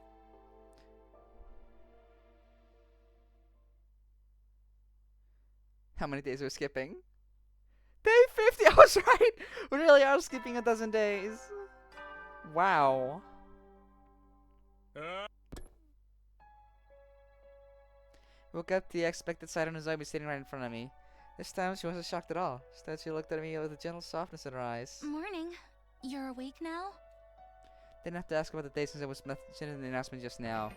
How many days are we skipping? Day 50! I was right! We really are skipping a dozen days. Wow. Woke up to the expected sight of Nozomi sitting right in front of me. This time she wasn't shocked at all. Instead, she looked at me with a gentle softness in her eyes. Morning. You're awake now? Didn't have to ask about the day since it was mentioned in the announcement just now.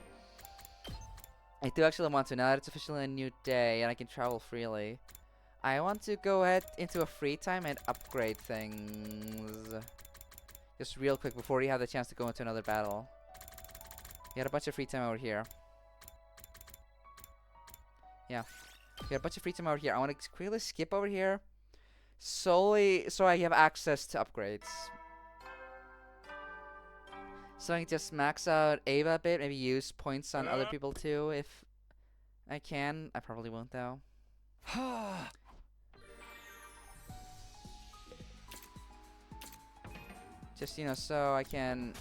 I do actually want to, now that it's officially a new day and I can travel freely. I want to go ahead into a free time and upgrade things. Just real quick before you have the chance to go into another battle. You got a bunch of free time over here. Yeah. You got a bunch of free time over here. I want to quickly skip over here. Solely so I have access to upgrades. So I can just max out Eva a bit, maybe use points on other people too if I can. I probably won't though. Just, you know, so I can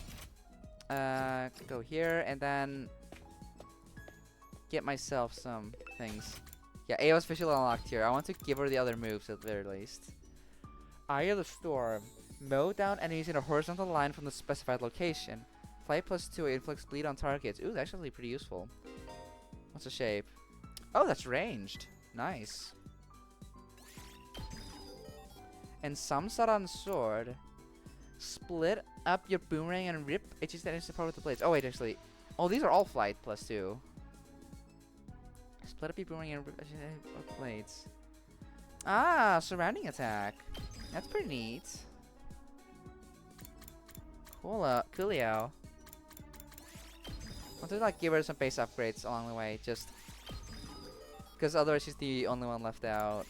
go here and then get myself some things. Yeah, Ava's officially unlocked here. I want to give her the other moves at the very least. Eye of the Storm. Mow down enemies in a horizontal line from the specified location. Flight +2 inflicts bleed on targets. Ooh, that's actually pretty useful. What's the shape? Oh, that's ranged. Nice. And some sort on sword. Split up your boomerang and rip edges that is apart with the blades. Oh wait, actually. Oh, these are all flight +2. Split up your boomerang and rip edges with the blades. Ah, surrounding attack. That's pretty neat. Coolio. I want to like give her some base upgrades along the way, just because otherwise she's the only one left out.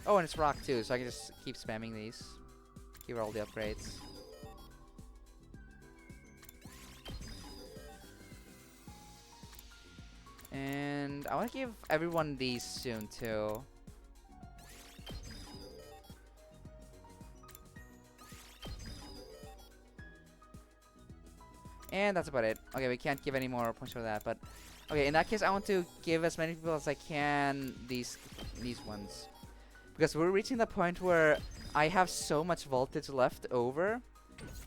Oh, and it's rock too, so I can just keep spamming these. Give her all the upgrades. And I want to give everyone these soon too. And that's about it. Okay, we can't give any more points for that, but okay, in that case I want to give as many people as I can these ones. Because we're reaching the point where I have so much voltage left over.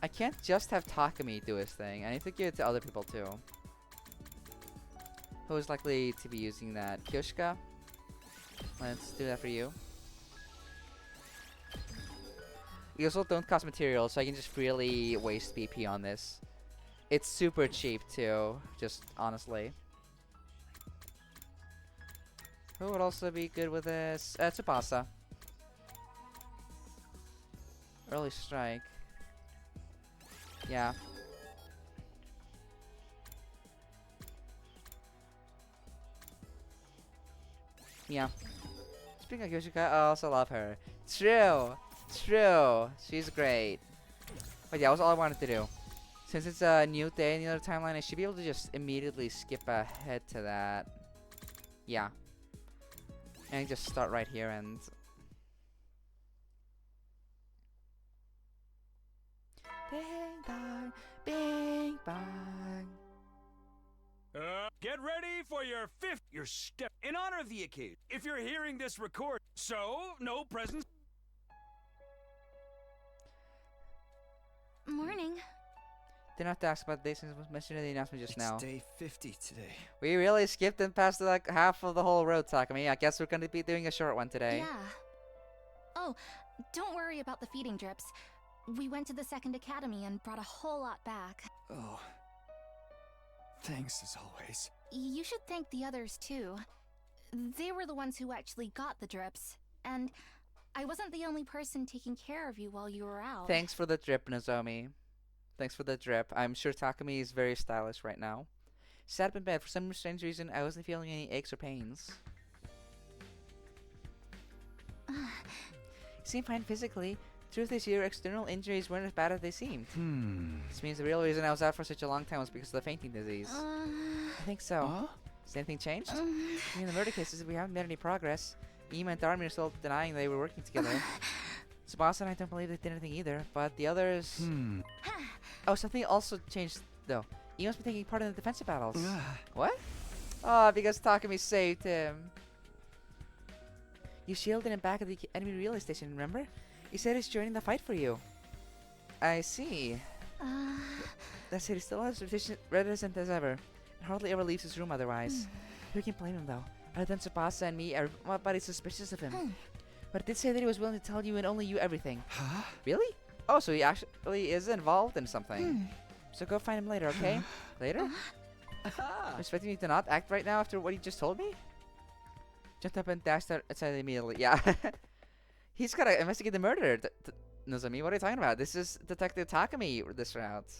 I can't just have Takumi do his thing. I need to give it to other people too. Who's likely to be using that? Kyoshika? Let's do that for you. You also don't cost materials, so I can just freely waste BP on this. It's super cheap too, just honestly. Who would also be good with this? Tsubasa. Early strike. Yeah. Yeah. Speaking of Yoshika, I also love her. True! True! She's great. But yeah, that was all I wanted to do. Since it's a new day in the other timeline, I should be able to just immediately skip ahead to that. Yeah. And just start right here and... Bing bang, bing bang. Get ready for your step in honor of the occasion. If you're hearing this record, so no presents. Morning. Didn't have to ask about this since it was mentioned in the announcement just now. It's day 50 today. We really skipped and passed like half of the whole road, Takumi. I guess we're going to be doing a short one today. Yeah. Oh, don't worry about the feeding drips. We went to the second academy and brought a whole lot back. Oh. Thanks as always. You should thank the others too. They were the ones who actually got the drips. And I wasn't the only person taking care of you while you were out. Thanks for the drip, Nozomi. Thanks for the drip. I'm sure Takumi is very stylish right now. Sat up in bed. For some strange reason, I wasn't feeling any aches or pains. You seem fine physically. Truth is, your external injuries weren't as bad as they seemed. This means the real reason I was out for such a long time was because of the fainting disease. I think so. Huh? Has anything changed? In the murder cases, we haven't made any progress. Ema and Darmi are still denying they were working together. Tsubasa and I don't believe they did anything either, but the others... Oh, something also changed, though. Ema's been taking part in the defensive battles. What? Oh, because Takumi saved him. You shielded him back at the enemy relay station, remember? He said he's joining the fight for you. I see. That said, he's still as reticent as ever. And hardly ever leaves his room otherwise. Who can blame him, though? Other than Tsubasa and me, everybody's suspicious of him. But it did say that he was willing to tell you and only you everything. Huh? Really? Oh, so he actually is involved in something. So go find him later, okay? Later? You're expecting me to not act right now after what he just told me? Jumped up and dashed outside immediately. Yeah. He's gotta investigate the murder. Nozomi, what are you talking about? This is Detective Takumi this route.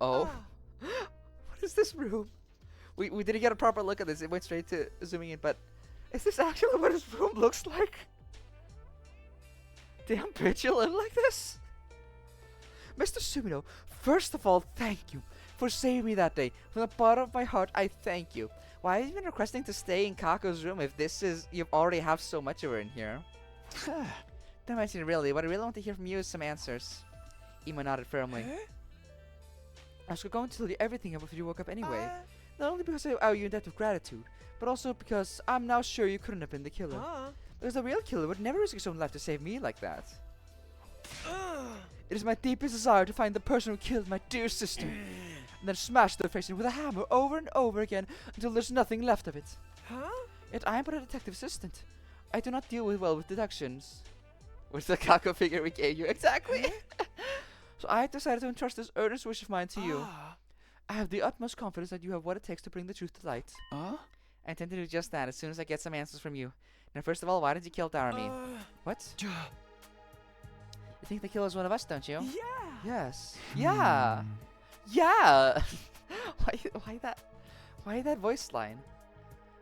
Oh. What is this room? We didn't get a proper look at this. It went straight to zooming in, but is this actually what his room looks like? Damn bitch, you live like this? Mr. Sumino, first of all, thank you for saving me that day. From the bottom of my heart, I thank you. Why have you been requesting to stay in Kako's room if this is... You already have so much of her in here? Don't mention it really. What I really want to hear from you is some answers. Ima nodded firmly. I was going to tell you everything after you woke up anyway. Not only because I owe you a debt of gratitude, but also because I'm now sure you couldn't have been the killer. Because the real killer would never risk his own life to save me like that. It is my deepest desire to find the person who killed my dear sister, and then smash their face in with a hammer over and over again until there's nothing left of it. Yet I am but a detective assistant. I do not deal well with deductions. What's the Kako figure we gave you? Exactly! So I have decided to entrust this earnest wish of mine to you. I have the utmost confidence that you have what it takes to bring the truth to light. I intend to do just that as soon as I get some answers from you. Now, first of all, why did you kill Darami? What? You think the killer's one of us, don't you? Yeah. Yes. Yeah. Yeah. Why that voice line?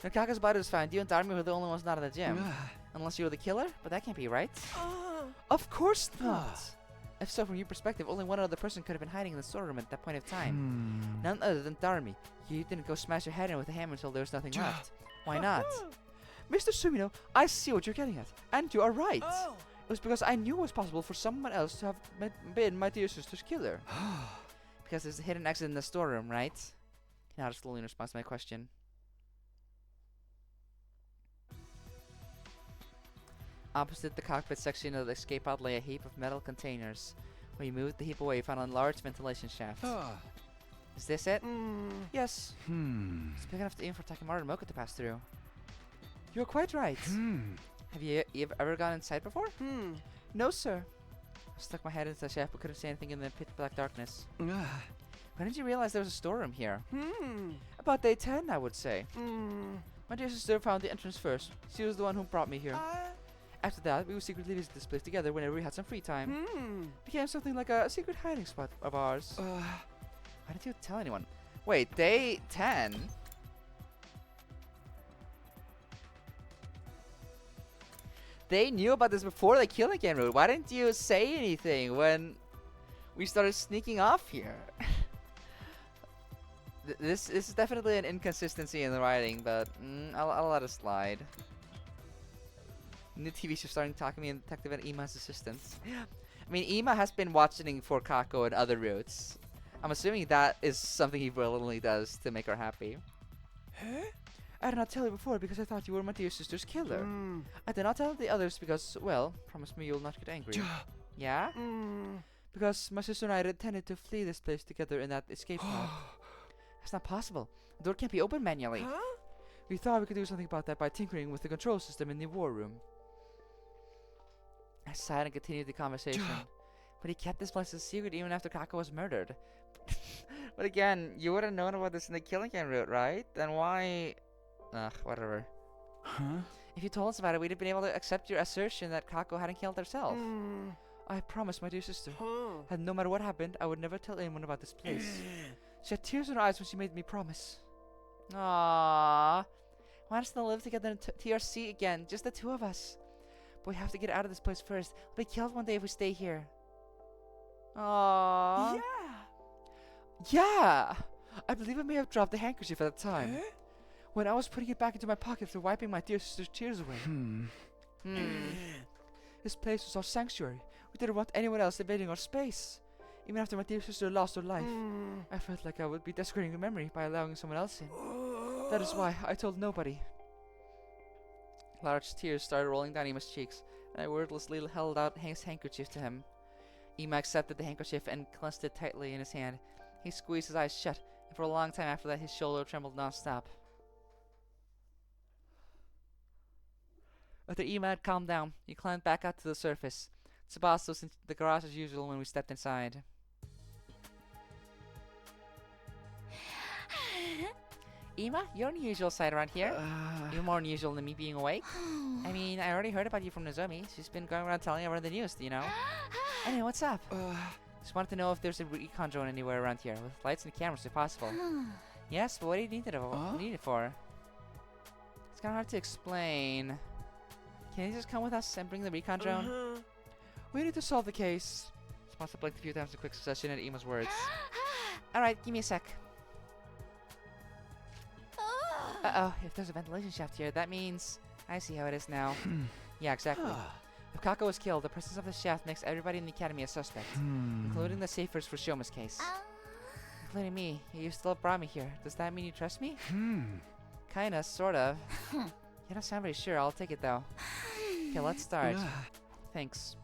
When Kaka's body was found, you and Darami were the only ones not in the gym. Unless you were the killer? But that can't be right. Of course not. If so, from your perspective, only one other person could have been hiding in the storeroom at that point of time. None other than Darami. You didn't go smash your head in with a hammer until there was nothing left. Why not? Mr. Sumino, I see what you're getting at. And you are right. It was because I knew it was possible for someone else to have been my dear sister's killer. Because there's a hidden exit in the storeroom, right? He nodded slowly in response to my question. Opposite the cockpit section of the escape pod lay a heap of metal containers. When you moved the heap away, you found a large ventilation shaft. Is this it? Yes. It's big enough to aim for Takemaru and Moko to pass through. You're quite right. Have you ever gone inside before? No, sir. I stuck my head into the shaft but couldn't see anything in the pitch black darkness. When did you realize there was a storeroom here? About day 10, I would say. My dear sister found the entrance first. She was the one who brought me here. After that, we would secretly visit this place together whenever we had some free time. Became something like a secret hiding spot of ours. Why didn't you tell anyone? Wait, day 10? They knew about this before the killing game route. Why didn't you say anything when we started sneaking off here? This is definitely an inconsistency in the writing, but I'll let it slide. New TV show starring Takumi and Detective and Ima's assistants. I mean, Ima has been watching for Kako and other routes. I'm assuming that is something he willingly does to make her happy. I did not tell you before because I thought you were my dear sister's killer. I did not tell the others because, well, promise me you'll not get angry. Yeah? Because my sister and I intended to flee this place together in that escape pod. That's not possible. The door can't be opened manually. We thought we could do something about that by tinkering with the control system in the war room. I sighed and continued the conversation. But he kept this place a secret even after Kako was murdered. But again, you would have known about this in the killing game route, right? Then why... Ugh, whatever. If you told us about it, we'd have been able to accept your assertion that Kako hadn't killed herself. I promised my dear sister. And no matter what happened, I would never tell anyone about this place. She had tears in her eyes when she made me promise. Aww. Want us to live together in TRC again, just the two of us. But we have to get out of this place first. We'll be killed one day if we stay here. Aww. Yeah! I believe I may have dropped the handkerchief at the time. When I was putting it back into my pocket after wiping my dear sister's tears away. This place was our sanctuary. We didn't want anyone else invading our space. Even after my dear sister lost her life, I felt like I would be desecrating her memory by allowing someone else in. That is why I told nobody. Large tears started rolling down Ima's cheeks, and I wordlessly held out his handkerchief to him. Ima accepted the handkerchief and clenched it tightly in his hand. He squeezed his eyes shut, and for a long time after that his shoulder trembled non-stop. After Ima had calmed down, he climbed back out to the surface. Tsubasa was in the garage as usual when we stepped inside. Ima, you're unusual sight around here. You're more unusual than me being awake. I mean, I already heard about you from Nozomi. She's been going around telling everyone the news, you know? Anyway, what's up? Just wanted to know if there's a recon drone anywhere around here, with lights and cameras if possible. Yes, but what do you need it for? It's kind of hard to explain. Can you just come with us and bring the recon drone? We need to solve the case. Sponsor blinked a few times in quick succession at Ima's words. Alright, give me a sec. Uh-oh, if there's a ventilation shaft here, that means... I see how it is now. Yeah, exactly. If Kako was killed, the presence of the shaft makes everybody in the academy a suspect. Including the safers for Shouma's case. Including me. You still brought me here. Does that mean you trust me? Kinda, sort of. You don't sound very sure. I'll take it though. Okay, let's start. Thanks.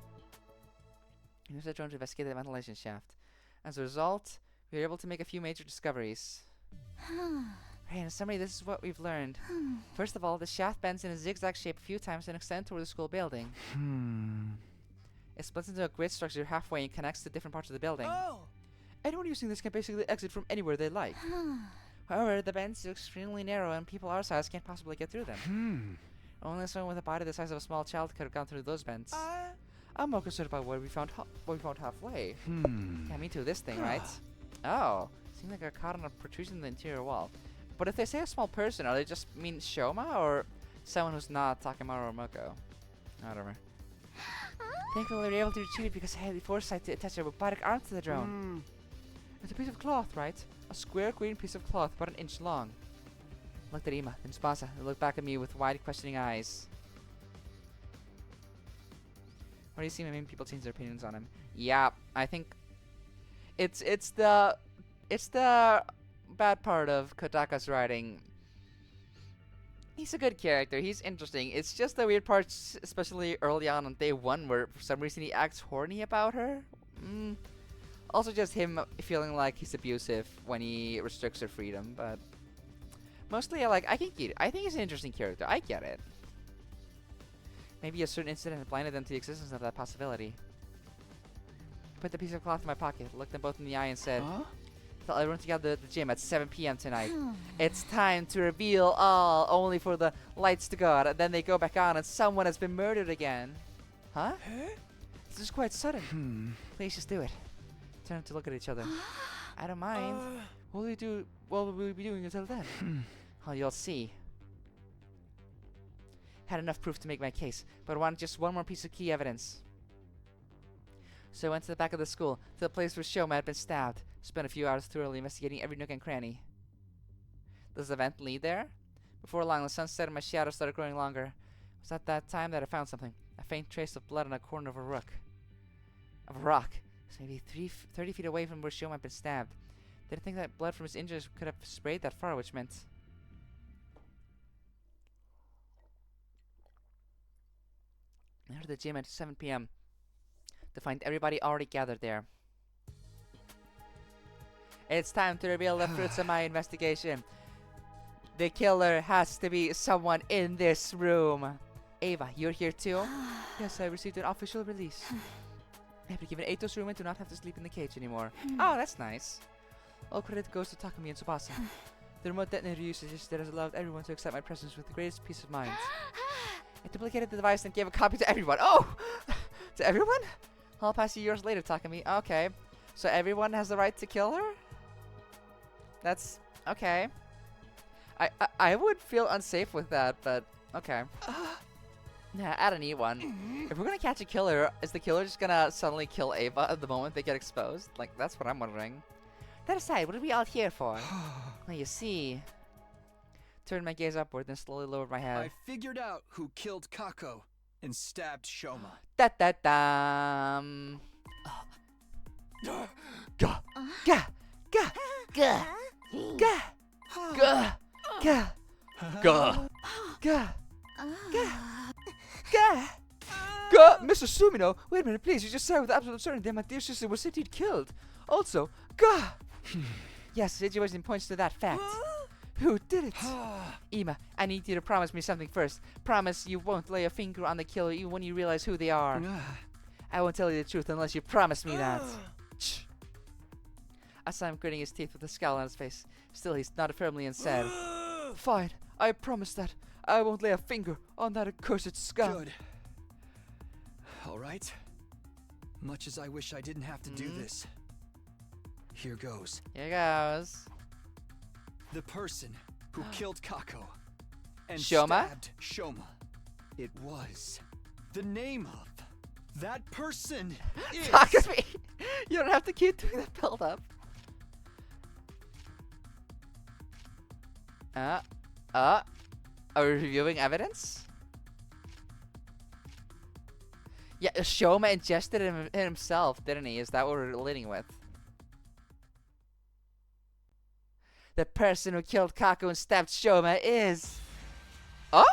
Use the drone to investigate the ventilation shaft. As a result, we were able to make a few major discoveries. Right, in summary, this is what we've learned. First of all, the shaft bends in a zigzag shape a few times and extends toward the school building. It splits into a grid structure halfway and connects to different parts of the building. Anyone using this can basically exit from anywhere they like. However, the bends are extremely narrow and people our size can't possibly get through them. Only someone with a body the size of a small child could have gone through those bends. I'm more concerned about what we found halfway. Yeah, me too. This thing, right? Oh, seems like they're caught on a protrusion in the interior wall. But if they say a small person, are they just mean Shouma or someone who's not Takemaru or Moko? Whatever. Thankfully, we were able to retrieve it because I had the foresight to attach a robotic arm to the drone. It's a piece of cloth, right? A square green piece of cloth about an inch long. I looked at Ima, then Tsubasa, and looked back at me with wide, questioning eyes. What do you see many people change their opinions on him? Yeah, I think it's the bad part of Kodaka's writing. He's a good character. He's interesting. It's just the weird parts, especially early on day 1, where for some reason he acts horny about her. Also just him feeling like he's abusive when he restricts her freedom, but mostly I think he's an interesting character. I get it. Maybe a certain incident had blinded them to the existence of that possibility. I put the piece of cloth in my pocket, looked them both in the eye and said, tell everyone to gather at the gym at 7 p.m. tonight. It's time to reveal all, only for the lights to go out, and then they go back on and someone has been murdered again. Huh? This is quite sudden. Please just do it. Turn to look at each other. I don't mind. What will we be doing until then? Oh, you'll see. Had enough proof to make my case, but I wanted just one more piece of key evidence. So I went to the back of the school, to the place where Shouma had been stabbed. Spent a few hours thoroughly investigating every nook and cranny. Does the vent lead there? Before long, the sun set and my shadow started growing longer. It was at that time that I found something. A faint trace of blood on a corner of a rock. So maybe 30 feet away from where Shouma had been stabbed. Didn't think that blood from his injuries could have sprayed that far, which meant... I heard the gym at 7 p.m. to find everybody already gathered there. It's time to reveal the fruits of my investigation. The killer has to be someone in this room. Eva, you're here too? Yes, I received an official release. I have been given Eito's room and do not have to sleep in the cage anymore. Oh, that's nice. All credit goes to Takumi and Tsubasa. The remote detonator usage that has allowed everyone to accept my presence with the greatest peace of mind. I duplicated the device and gave a copy to everyone. Oh! To everyone? I'll pass you yours later, Takumi. Okay. So everyone has the right to kill her? That's... okay. I would feel unsafe with that, but... okay. Yeah, I don't need one. If we're gonna catch a killer, is the killer just gonna suddenly kill Eva at the moment they get exposed? Like, that's what I'm wondering. That aside, what are we all here for? Well, you see... Turned my gaze upward, then slowly lowered my head. I figured out who killed Kako and stabbed Shouma. Da-da-dum. Gah. Gah. Gah. Gah. Gah. Gah. Gah. Gah. Gah. Gah. Gah. Gah. Mr. Sumino, wait a minute, please. You just said with absolute certainty that my dear sister was indeed killed. Also, gah. Yes, the situation points to that fact. Who did it? Ima, I need you to promise me something first. Promise you won't lay a finger on the killer even when you realize who they are. I won't tell you the truth unless you promise me that. Shh. I saw him gritting his teeth with a scowl on his face. Still, he nodded firmly and said, Fine, I promise that. I won't lay a finger on that accursed scum. Good. Alright. Much as I wish I didn't have to do this. Here goes. Here goes. The person who killed Kako and Shouma? stabbed Shouma. It was the name of That person is... Takumi! You don't have to keep doing that build up. Are we reviewing evidence? Yeah, Shouma ingested him himself, didn't he? Is that what we're leading with? The person who killed Kako and stabbed Shouma is... Oh?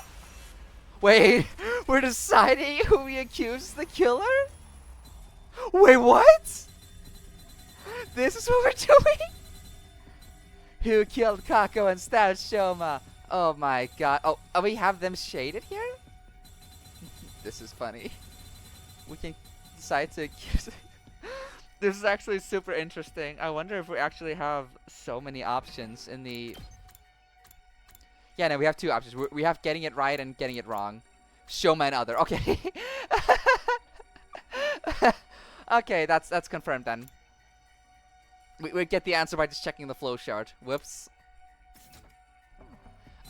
Wait, we're deciding who we accuse the killer? Wait, what? This is what we're doing? Who killed Kako and stabbed Shouma? Oh my god. Oh, we have them shaded here? This is funny. We can decide to accuse... This is actually super interesting. I wonder if we actually have so many options in the... Yeah, no, we have two options. We have getting it right and getting it wrong. Shouma and other. Okay. Okay, that's confirmed then. We get the answer by just checking the flow chart. Whoops.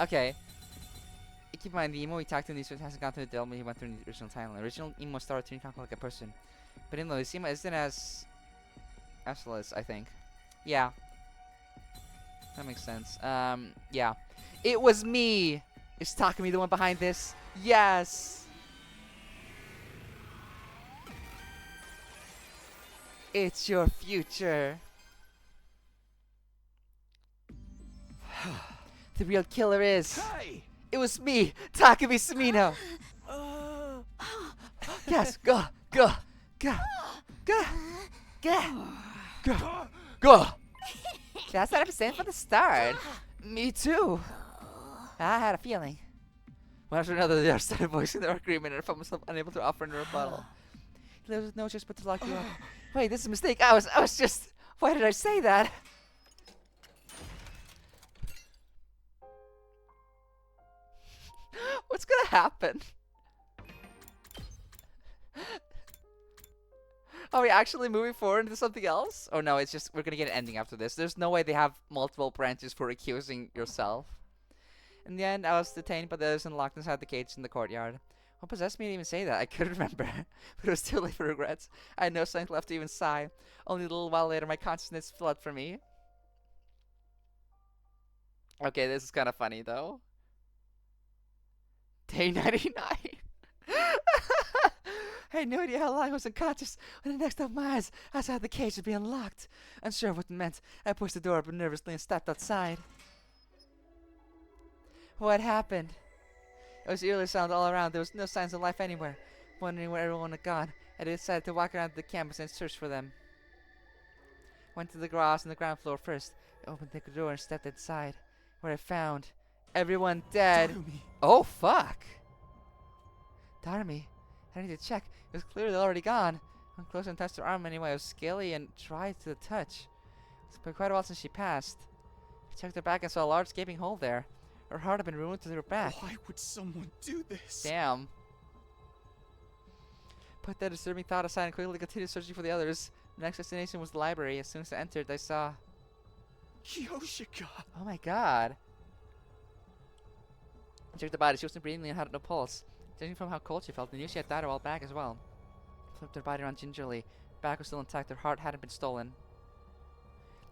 Okay. Keep in mind, the emo we talked to in these hasn't gone through the Delma he went through in the original timeline. The original emo started turning Kako like a person. But in though, this emo isn't as... Useless, I think. Yeah. That makes sense. Yeah. It was me! Is Takumi the one behind this? Yes! It's your future. The real killer is... Hey! It was me, Takumi Sumino! Yes, go! That's what I'm saying for the start. Me too. I had a feeling. One after another, they are started voicing their agreement, and I found myself unable to offer a rebuttal. There was no choice but to lock you up. Wait, this is a mistake. I was just... Why did I say that? What's gonna happen? Are we actually moving forward into something else? Oh no, it's just we're gonna get an ending after this. There's no way they have multiple branches for accusing yourself. In the end, I was detained by the others and locked inside the cage in the courtyard. What possessed me to even say that? I couldn't remember. But it was too late for regrets. I had no strength left to even sigh. Only a little while later, my consciousness fled from me. Okay, this is kind of funny though. Day 99. I had no idea how long I was unconscious when the next opened my eyes outside the cage was being unlocked. Unsure of what it meant, I pushed the door open nervously and stepped outside. What happened? It was eerily silent all around. There was no signs of life anywhere. Wondering where everyone had gone, I decided to walk around the campus and search for them. Went to the grass on the ground floor first. I opened the door and stepped inside, where I found everyone dead. Darumi. Oh fuck! Darumi. I need to check. It was clearly already gone. I went closer and touched her arm anyway. It was scaly and dry to the touch. It's been quite a while since she passed. I checked her back and saw a large gaping hole there. Her heart had been ruined to her back. Why would someone do this? Damn. Put that disturbing thought aside and quickly continued searching for the others. The next destination was the library. As soon as I entered, I saw... Yoshika. Oh my god. I checked the body. She wasn't breathing and had no pulse. Judging from how cold she felt, I knew she had died a while back as well. Flipped her body around gingerly. Her back was still intact. Her heart hadn't been stolen.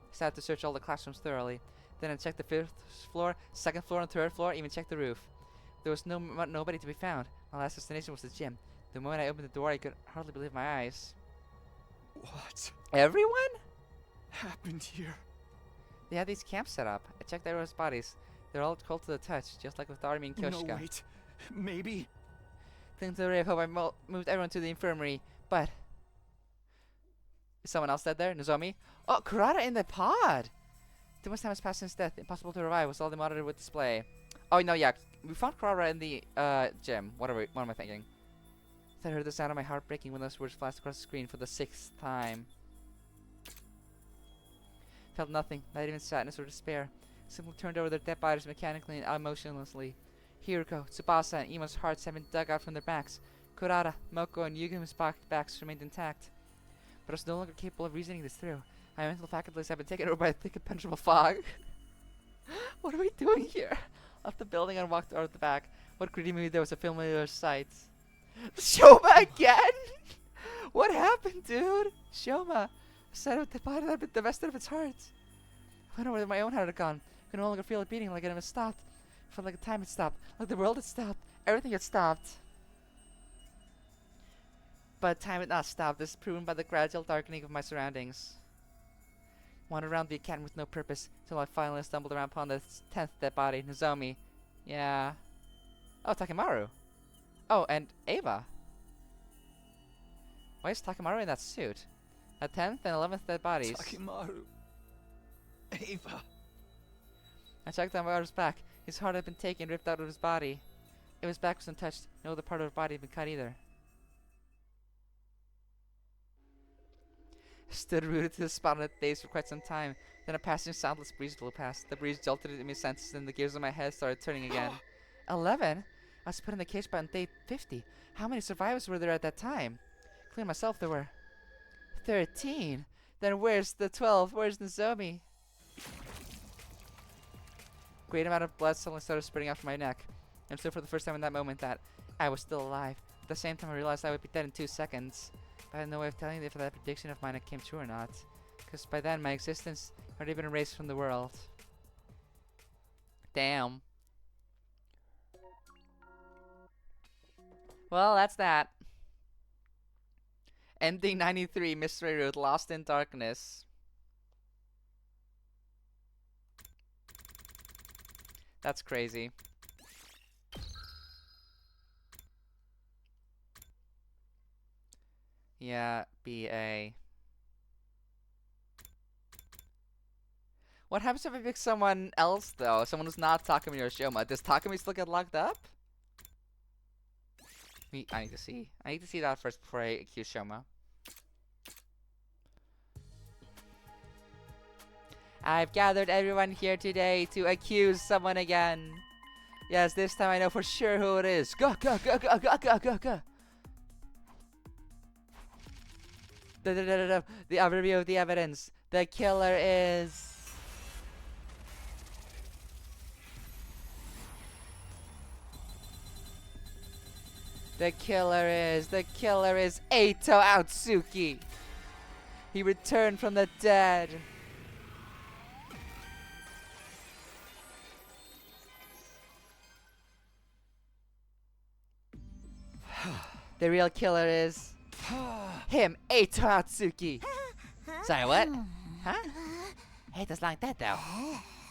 I started to search all the classrooms thoroughly. Then I checked the 5th floor, 2nd floor, and 3rd floor, even checked the roof. There was nobody to be found. My last destination was the gym. The moment I opened the door, I could hardly believe my eyes. What Everyone? happened here? They had these camps set up. I checked everyone's bodies. They're all cold to the touch, just like with Darumi and Kyoshika. No, wait. Maybe. Thinking to the ray of hope, I moved everyone to the infirmary, but... Is someone else dead there? Nozomi? Oh, Kurata in the pod! Too much time has passed since death. Impossible to revive was all the monitor would display. Oh, no, yeah. We found Kurata in the, gym. What am I thinking? I heard the sound of my heart breaking when those words flashed across the screen for the 6th time. Felt nothing, not even sadness or despair. Simply turned over their dead bodies mechanically and emotionlessly. Hiroko, Tsubasa, and Ima's hearts had been dug out from their backs. Kurata, Moko, and Yugumi's backs remained intact. But I was no longer capable of reasoning this through. My mental faculties have been taken over by a thick impenetrable fog. What are we doing here? Left the building and walked out of the back. What greeted me there was a familiar sight. Shouma again? What happened, dude? Shouma said with the body that had been divested of its heart. I wonder where my own heart had gone. I could no longer feel it beating like it had stopped. I felt like the time had stopped, like the world had stopped. Everything had stopped. But time had not stopped. This is proven by the gradual darkening of my surroundings. Wandered around the academy with no purpose, until I finally stumbled around upon the 10th dead body, Nozomi. Yeah. Oh, Takemaru. Oh, and Eva. Why is Takemaru in that suit? The 10th and 11th dead bodies. Takemaru. Eva. I checked on Maru's back. His heart had been taken, ripped out of his body. Eva's back was untouched. No other part of her body had been cut either. Stood rooted to the spot on the days for quite some time. Then a passing soundless breeze blew past. The breeze jolted into my senses and the gears of my head started turning again. 11? I was put in the cage by on day 50. How many survivors were there at that time? Including myself, there were 13. Then where's the 12? Where's Nozomi? Great amount of blood suddenly started spurting out from my neck. I understood for the first time in that moment that I was still alive. At the same time, I realized I would be dead in 2 seconds. But I had no way of telling if that prediction of mine came true or not. Because by then, my existence had already been erased from the world. Damn. Well, that's that. Ending 93, Mystery Route, Lost in Darkness. That's crazy. Yeah, BA. What happens if I pick someone else, though? Someone who's not Takumi or Shouma? Does Takumi still get locked up? I need to see. I need to see that first before I accuse Shouma. I've gathered everyone here today to accuse someone again. Yes, this time I know for sure who it is. Go, go, go, go, go, go, go, go. The overview of the evidence. The killer is... The killer is Eito Aotsuki. He returned from the dead. The real killer is him, Eito Aotsuki. Sorry, what? Huh? Eito's not dead though.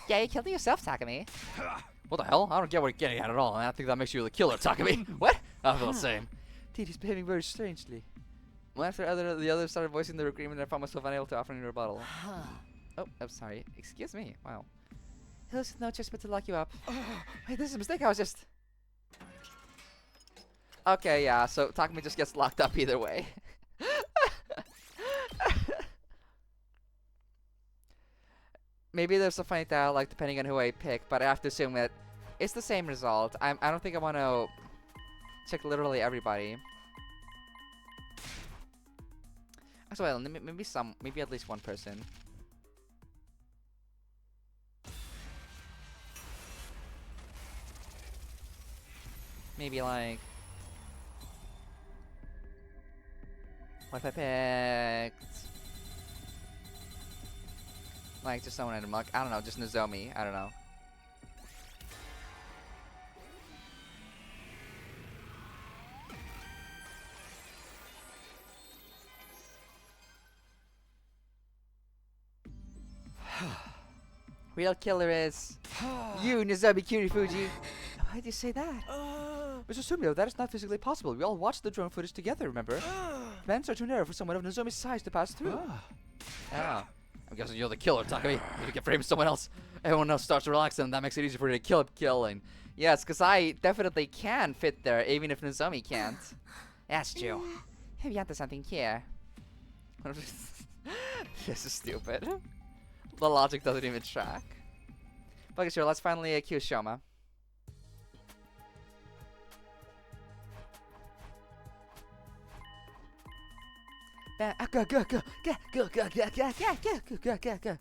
Yeah, you killed it yourself, Takumi. What the hell? I don't get what you're getting at all, and I think that makes you the killer, Takumi. What? I feel the same. Dude, he's behaving very strangely. Well, after the others started voicing their agreement, I found myself unable to offer any rebuttal. Oh, I'm sorry. Excuse me. Wow. He looks no choice but to lock you up. Wait, this is a mistake. I was just... Okay, yeah, so Takumi just gets locked up either way. Maybe there's a funny dialogue depending on who I pick, but I have to assume that it's the same result. I don't think I want to check literally everybody. As well, maybe at least one person. Maybe like... What if I picked... Like just someone random, like I don't know, just Nozomi. I don't know. Real killer is you, Nozomi Kirifuji. Why did you say that? Mr. Sumio, that is not physically possible. We all watched the drone footage together, remember? Commands are too narrow for someone of Nozomi's size to pass through. Oh. I'm guessing you're the killer, Takumi. If you can frame someone else, everyone else starts relaxing, and that makes it easier for you to kill killing. Yes, because I definitely can fit there, even if Nozomi can't. That's true. Maybe onto something here. This is stupid. The logic doesn't even track. But sure, let's finally accuse Shouma. Go, go, go, go, go, go, go, go, go, go, go, go, go.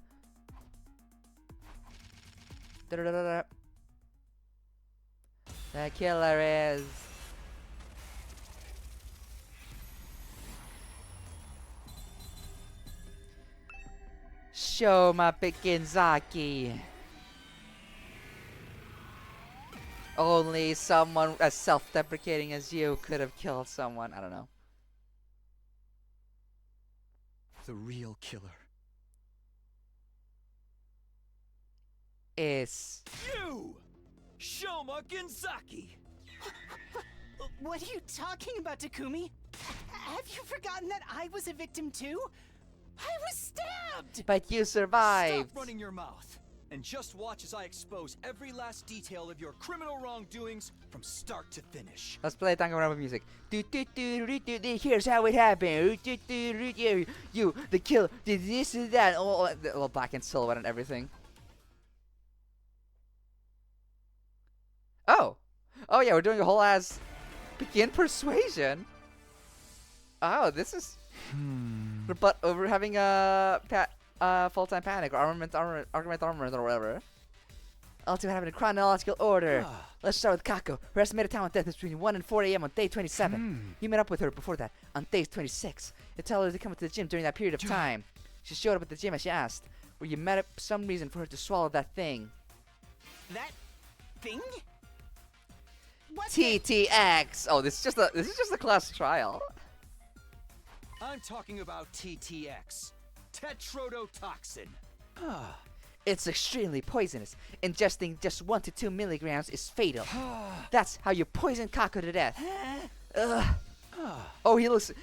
The killer is Shouma Pikinzaki. Only someone as self-deprecating as you could have killed someone. I don't know. The real killer. Is You! Shouma Ginzaki! What are you talking about, Takumi? Have you forgotten that I was a victim too? I was stabbed! but you survived. Stop running your mouth and just watch as I expose every last detail of your criminal wrongdoings from start to finish. Let's play Danganronpa music. Do, do, do, do, do, do, here's how it happened. Do, do, do, do, you, the killer, did this and that. Oh, the little black and silhouette and everything. Oh. Oh yeah, we're doing a whole ass begin persuasion. Oh, this is we're having a full-time panic or argument or whatever. I'll see what happened in chronological order. Let's start with Kako. Her estimated time of death is between 1 and 4 a.m. on day 27. You met up with her before that, on day 26. You tell her to come to the gym during that period of time. She showed up at the gym as she asked, where you met up some reason for her to swallow that thing. That thing? What TTX. Oh, this is just a class trial. I'm talking about TTX. Tetrodotoxin. It's extremely poisonous. Ingesting just 1 to 2 milligrams is fatal. That's how you poison Kako to death. Oh, he looks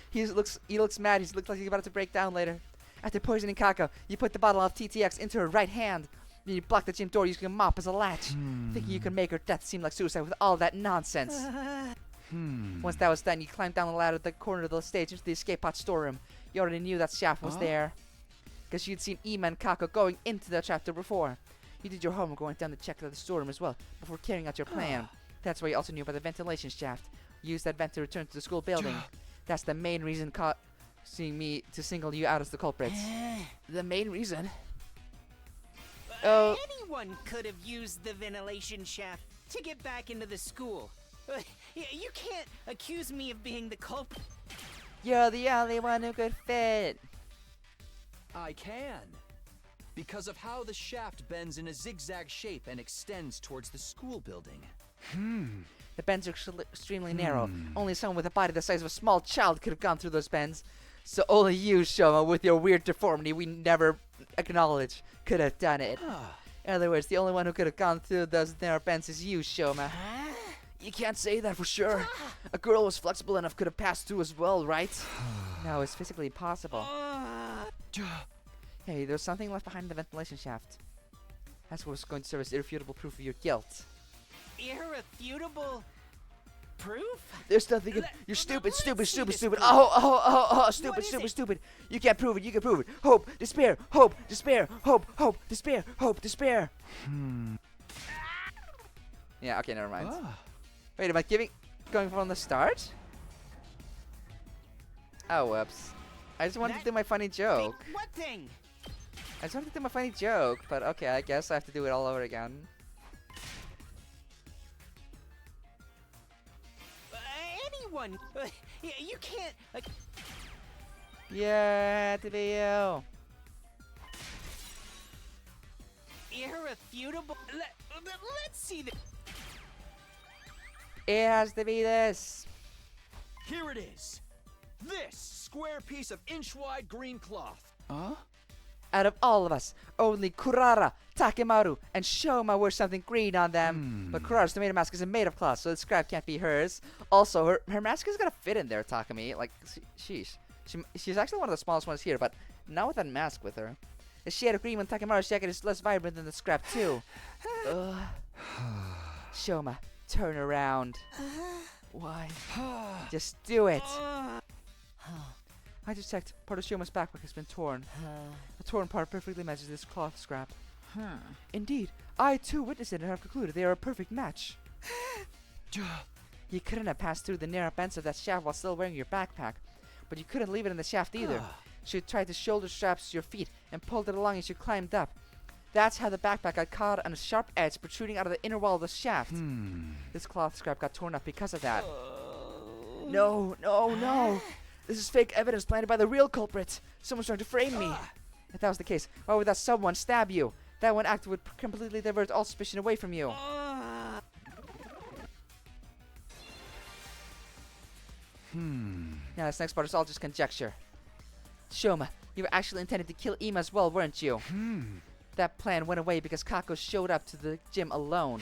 mad. He looks like he's about to break down later. After poisoning Kako, you put the bottle of TTX into her right hand. Then you block the gym door using a mop as a latch, thinking you can make her death seem like suicide with all that nonsense. Once that was done, you climbed down the ladder at the corner of the stage into the escape pod storeroom. You already knew that shaft was there, because you'd seen Ema and Kako going into the chapter before. You did your homework going down to check out the storeroom as well, before carrying out your plan. That's why you also knew about the ventilation shaft. You used that vent to return to the school building. That's the main reason causing me to single you out as the culprits. The main reason? Oh. Anyone could have used the ventilation shaft to get back into the school. You can't accuse me of being the culprit. You're the only one who could fit. I can. Because of how the shaft bends in a zigzag shape and extends towards the school building. The bends are extremely narrow. Only someone with a body the size of a small child could have gone through those bends. So only you, Shouma, with your weird deformity we never acknowledge, could have done it. In other words, the only one who could have gone through those narrow bends is you, Shouma. You can't say that for sure. A girl who was flexible enough could have passed through as well, right? No, it's physically impossible. Hey, there's something left behind the ventilation shaft. That's what's going to serve as irrefutable proof of your guilt. Irrefutable proof? There's nothing. You're stupid. Stupid. Stupid. What Stupid. You can't prove it. You can prove it. Hope, despair, hope, despair, hope, despair, hope, despair. Yeah. Okay. Never mind. Wait, am I going from the start? Oh, whoops. I just wanted to do my funny joke. What thing? I just wanted to do my funny joke, but okay, I guess I have to do it all over again. Anyone? You can't. Yeah, to be you. Irrefutable. Let's see the. It has to be this. Here it is. This square piece of inch-wide green cloth. Out of all of us, only Kurara, Takemaru, and Shouma wear something green on them. But Kurara's tomato mask isn't made of cloth, so the scrap can't be hers. Also, her mask is gonna fit in there, Takumi. Like, sheesh. She's actually one of the smallest ones here, but not with that mask with her. The shade of green on Takemaru's jacket is less vibrant than the scrap, too. Shouma, turn around. Why? Just do it. I just checked. Part of Shuma's backpack has been torn. The torn part perfectly matches this cloth scrap. Indeed, I too witnessed it and have concluded they are a perfect match. You couldn't have passed through the narrow bends of that shaft while still wearing your backpack, but you couldn't leave it in the shaft either. So you tried to shoulder straps your feet and pulled it along as you climbed up. That's how the backpack got caught on a sharp edge protruding out of the inner wall of the shaft. This cloth scrap got torn up because of that. No. This is fake evidence planted by the real culprit. Someone's trying to frame me. If that was the case, why would that someone stab you? That one act would completely divert all suspicion away from you. Now this next part is all just conjecture. Shouma, you were actually intended to kill Ema as well, weren't you? That plan went away because Kako showed up to the gym alone.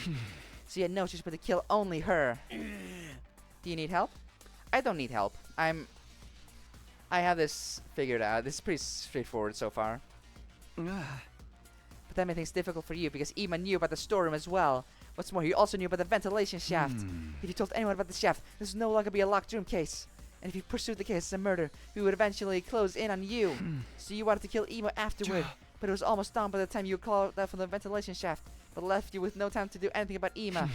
So you had no choice but to kill only her. Do you need help? I don't need help. I have this figured out. This is pretty straightforward so far. But that made things difficult for you because Ema knew about the storeroom as well. What's more, he also knew about the ventilation shaft. If you told anyone about the shaft, this would no longer be a locked room case. And if you pursued the case as a murder, we would eventually close in on you. So you wanted to kill Ema afterward, but it was almost done by the time you crawled out from the ventilation shaft, but left you with no time to do anything about Ema.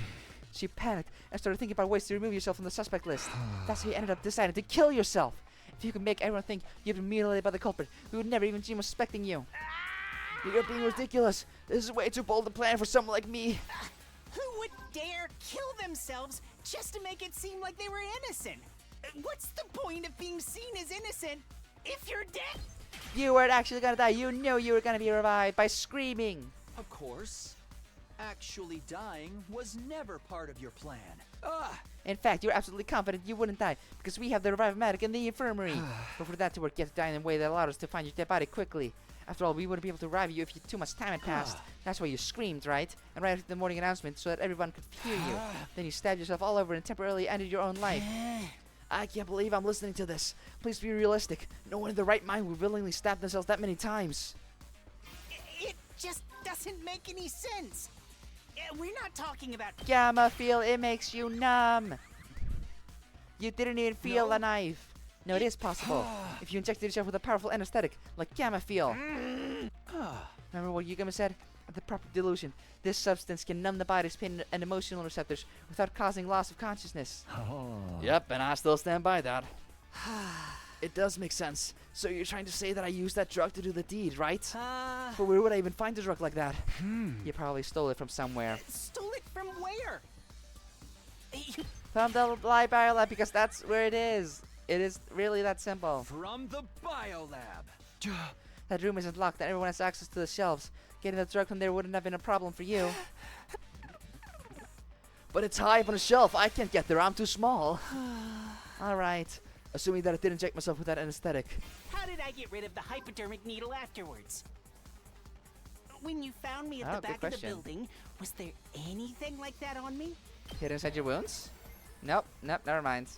She panicked and started thinking about ways to remove yourself from the suspect list. That's how you ended up deciding to kill yourself. If you could make everyone think you'd been mutilated by the culprit, we would never even dream of suspecting you. You're being ridiculous. This is way too bold a plan for someone like me. Who would dare kill themselves just to make it seem like they were innocent? What's the point of being seen as innocent if you're dead? You weren't actually gonna die. You knew you were gonna be revived by screaming. Of course. Actually dying was never part of your plan. In fact, you're absolutely confident you wouldn't die because we have the revive-matic in the infirmary. But for that to work, you have to die in a way that allowed us to find your dead body quickly. After all, we wouldn't be able to revive you if too much time had passed. That's why you screamed, right? And right after the morning announcement so that everyone could hear you. Then you stabbed yourself all over and temporarily ended your own life. I can't believe I'm listening to this. Please be realistic. No one in the right mind would willingly stab themselves that many times. It just doesn't make any sense. We're not talking about Gamma feel, it makes you numb. You didn't even feel the knife. No, it is possible. If you injected yourself with a powerful anesthetic, like gamma feel. Remember what Yugama said? At the proper dilution, this substance can numb the body's pain and emotional receptors without causing loss of consciousness. Yep, and I still stand by that. It does make sense. So you're trying to say that I used that drug to do the deed, right? But where would I even find a drug like that? You probably stole it from somewhere. Stole it from where? From the biolab, because that's where it is. It is really that simple. From the biolab. That room isn't locked and everyone has access to the shelves. Getting the drug from there wouldn't have been a problem for you. But it's high up on a shelf. I can't get there. I'm too small. Alright. Assuming that I didn't inject myself with that anesthetic. How did I get rid of the hypodermic needle afterwards? When you found me at the back of the building, was there anything like that on me? Hid inside your wounds? Nope, never mind.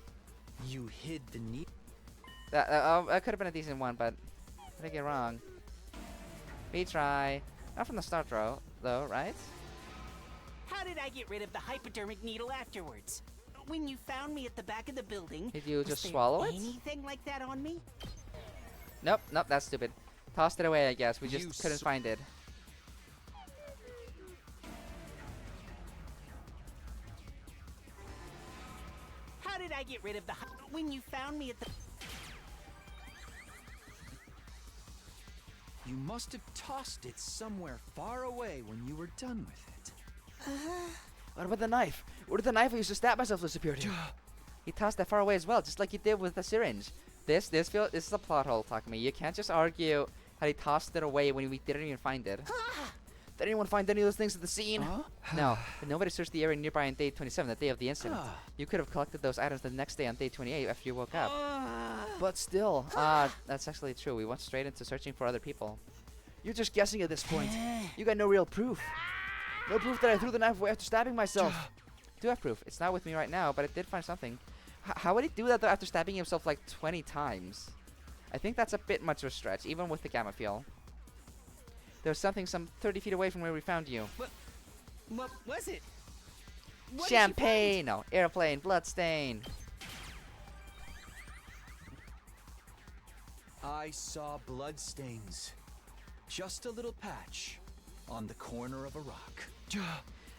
You hid the needle? That could have been a decent one, but I think you're wrong. Retry. Not from the start though, right? How did I get rid of the hypodermic needle afterwards? When you found me at the back of the building, did you just was swallow there it? Anything like that on me? Nope, that's stupid. Tossed it away, I guess. We just couldn't find it. How did I get rid of the when you found me at the... You must have tossed it somewhere far away when you were done with it. What about the knife? Where did the knife I used to stab myself disappear to? He tossed that far away as well, just like he did with the syringe. This is a plot hole, Takumi. You can't just argue how he tossed it away when we didn't even find it. Did anyone find any of those things at the scene? No, but nobody searched the area nearby on day 27, the day of the incident. You could have collected those items the next day on day 28 after you woke up. But still, that's actually true. We went straight into searching for other people. You're just guessing at this point. You got no real proof. No proof that I threw the knife away after stabbing myself. I do have proof. It's not with me right now, but I did find something. How would he do that though after stabbing himself like 20 times? I think that's a bit much of a stretch, even with the gamma field. There was something some 30 feet away from where we found you. What was it? What Champagne! No, airplane, bloodstain. I saw bloodstains. Just a little patch on the corner of a rock.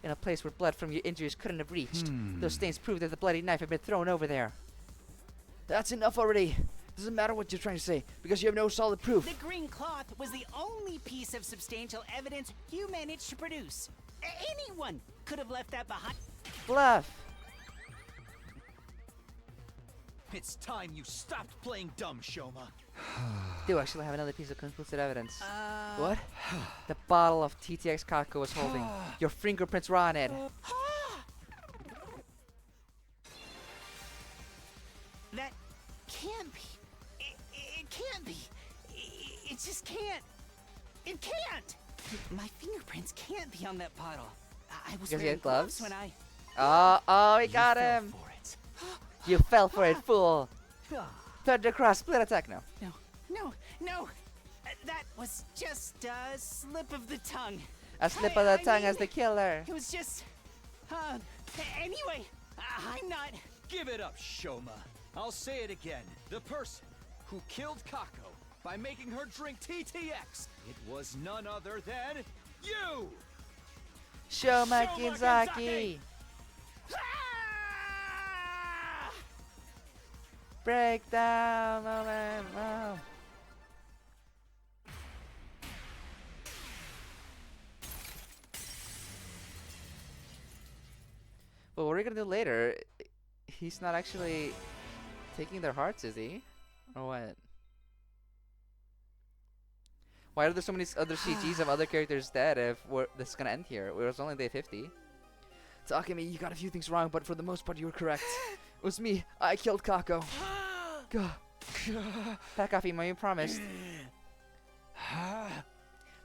In a place where blood from your injuries couldn't have reached. Those stains prove that the bloody knife had been thrown over there. That's enough already. Doesn't matter what you're trying to say, because you have no solid proof. The green cloth was the only piece of substantial evidence you managed to produce. Anyone could have left that behind. Bluff. It's time you stopped playing dumb, Shouma. Do actually have another piece of conclusive evidence. What? The bottle of TTX Kako was holding. Your fingerprints were on it. That can't be. It can't be. It just can't. It can't. My fingerprints can't be on that bottle. I was Because he wearing had gloves? when I. Oh, he got fell him. for it. You fell for it, fool. Thunder cross, split attack now. No. That was just a slip of the tongue. A slip of the I tongue mean, as the killer. It was just. Anyway, I'm not. Give it up, Shouma. I'll say it again. The person who killed Kako by making her drink TTX, it was none other than you! Shouma Shouma Kinzaki. Breakdown moment. Wow. Well, what are we gonna do later? He's not actually taking their hearts, is he? Or what? Why are there so many other CGs of other characters dead if this is gonna end here? It was only day 50. Takemi, you got a few things wrong, but for the most part you were correct. It was me. I killed Kako. Back off, Emo, you promised.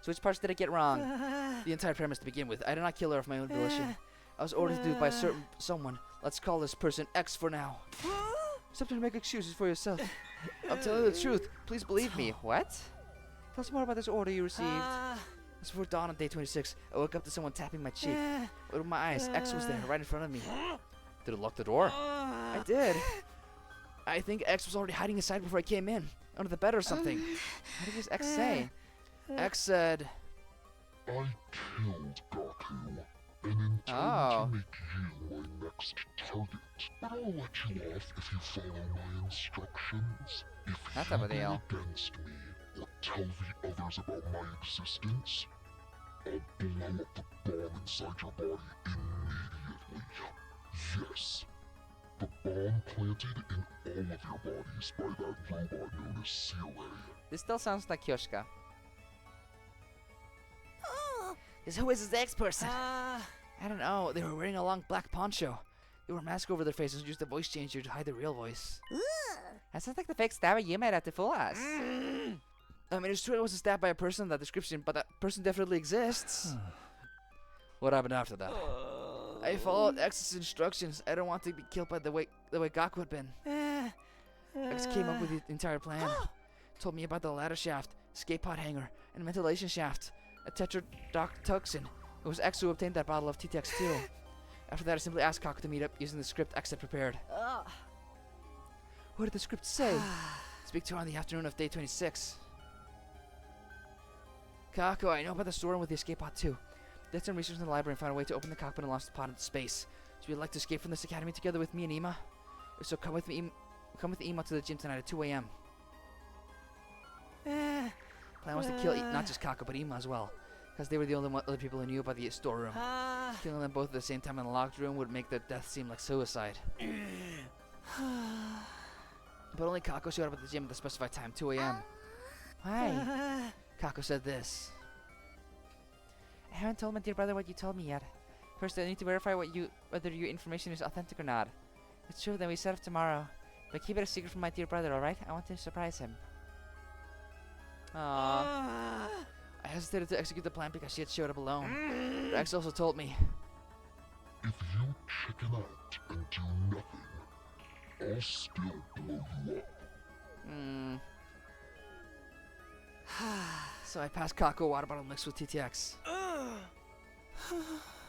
So which parts did I get wrong? The entire premise to begin with. I did not kill her of my own volition. I was ordered to do it by someone. Let's call this person X for now. Stop trying to make excuses for yourself. I'm telling you the truth. Please believe me. What? Tell us more about this order you received. It's before dawn on day 26. I woke up to someone tapping my cheek. I opened my eyes. X was there, right in front of me. Did it lock the door? I did. I think X was already hiding inside before I came in. Under the bed or something. What did this X say? X said... I killed Gaku and intend Oh. to make you my next target. But I'll let you off if you follow my instructions. If That's you a deal. go against me or tell the others about my existence, I'll blow up the bomb inside your body immediately. Yes. The bomb planted in all of your bodies by that robot known as Seaway. This still sounds like Kyoshka. Who is this X person? I don't know. They were wearing a long black poncho. They wore a mask over their faces and used a voice changer to hide their real voice. That sounds like the fake stabber you made out to fool us. I mean, it's true I wasn't stabbed by a person in that description, but that person definitely exists. What happened after that? I followed X's instructions. I don't want to be killed by the way Gaku had been. X came up with the entire plan. Told me about the ladder shaft, escape pod hanger, and a ventilation shaft. A tetrodotoxin. It was X who obtained that bottle of TTX2. After that, I simply asked Kako to meet up using the script X had prepared. What did the script say? Speak to her on the afternoon of day 26. Kako, I know about the storeroom with the escape pod too. Did some research in the library and found a way to open the cockpit and launch the pod into space. So you'd like to escape from this academy together with me and Ima? If so, come with Ima to the gym tonight at 2 a.m. Plan was to kill not just Kako, but Ima as well. Because they were the only other people who knew about the storeroom. Killing them both at the same time in the locked room would make their death seem like suicide. But only Kako showed up at the gym at the specified time, 2 a.m. Why? Kako said this. I haven't told my dear brother what you told me yet. First, I need to verify whether your information is authentic or not. If it's true, then we set off tomorrow. But keep it a secret from my dear brother, alright? I want to surprise him. Aww. I hesitated to execute the plan because she had showed up alone. But X also told me. If you chicken out and do nothing, I'll still blow you up. So I passed Kako a water bottle mixed with TTX.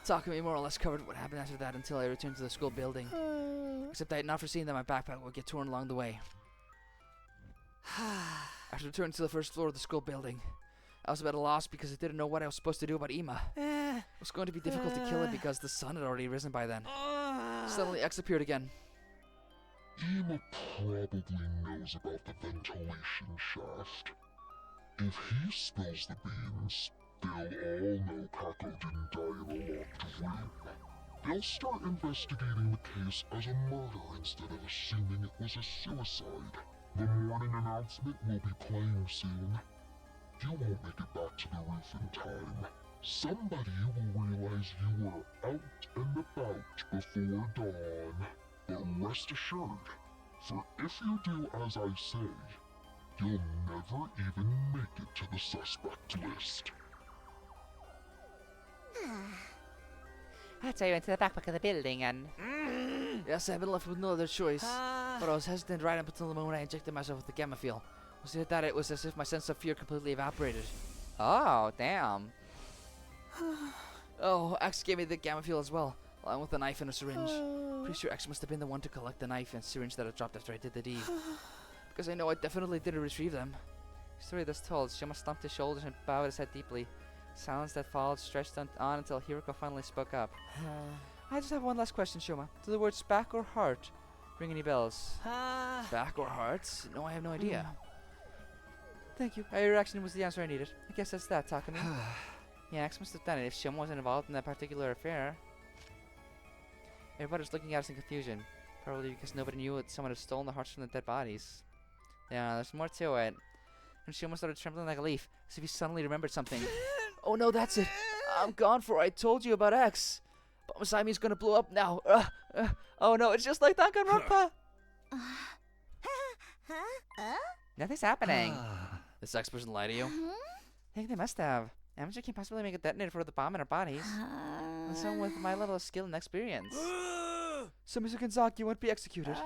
Takemi more or less covered what happened after that until I returned to the school building. Except I had not foreseen that my backpack would get torn along the way. After returning to the first floor of the school building, I was at a loss because I didn't know what I was supposed to do about Ima. It was going to be difficult to kill him because the sun had already risen by then. Suddenly X appeared again. Ima probably knows about the ventilation shaft. If he spills the beans, they'll all know Kako didn't die in a locked room. They'll start investigating the case as a murder instead of assuming it was a suicide. The morning announcement will be playing soon. You won't make it back to the roof in time. Somebody will realize you were out and about before dawn. But rest assured, for if you do as I say, you'll never even make it to the suspect list. That's how you went to the backpack of the building and... Yes, I've been left with no other choice. But I was hesitant right up until the moment I injected myself with the gamma fuel. Was it that it was as if my sense of fear completely evaporated? Oh, damn. Oh, X gave me the gamma fuel as well, along with a knife and a syringe. Pretty sure X must have been the one to collect the knife and syringe that I dropped after I did the deed. Because I know I definitely didn't retrieve them. Story thus told, Shouma slumped his shoulders and bowed his head deeply. Silence that followed stretched on until Hiroko finally spoke up. I just have one last question, Shouma. Do the words back or heart ring any bells? Back or hearts? No, I have no idea. Thank you. Your reaction was the answer I needed. I guess that's that, Takumi. Yeah, X must have done it if Shouma wasn't involved in that particular affair. Everybody's looking at us in confusion. Probably because nobody knew that someone had stolen the hearts from the dead bodies. Yeah, there's more to it. And Shouma started trembling like a leaf, as if he suddenly remembered something. Oh no, that's it. I'm gone for I told you about X. But Masami's gonna blow up now. Oh no, it's just like Danganronpa! Nothing's happening. This X person lied to you? I think they must have. Amateur can't possibly make a detonator for the bomb in our bodies. And someone with my level of skill and experience. So Mr. Kanzaki won't be executed.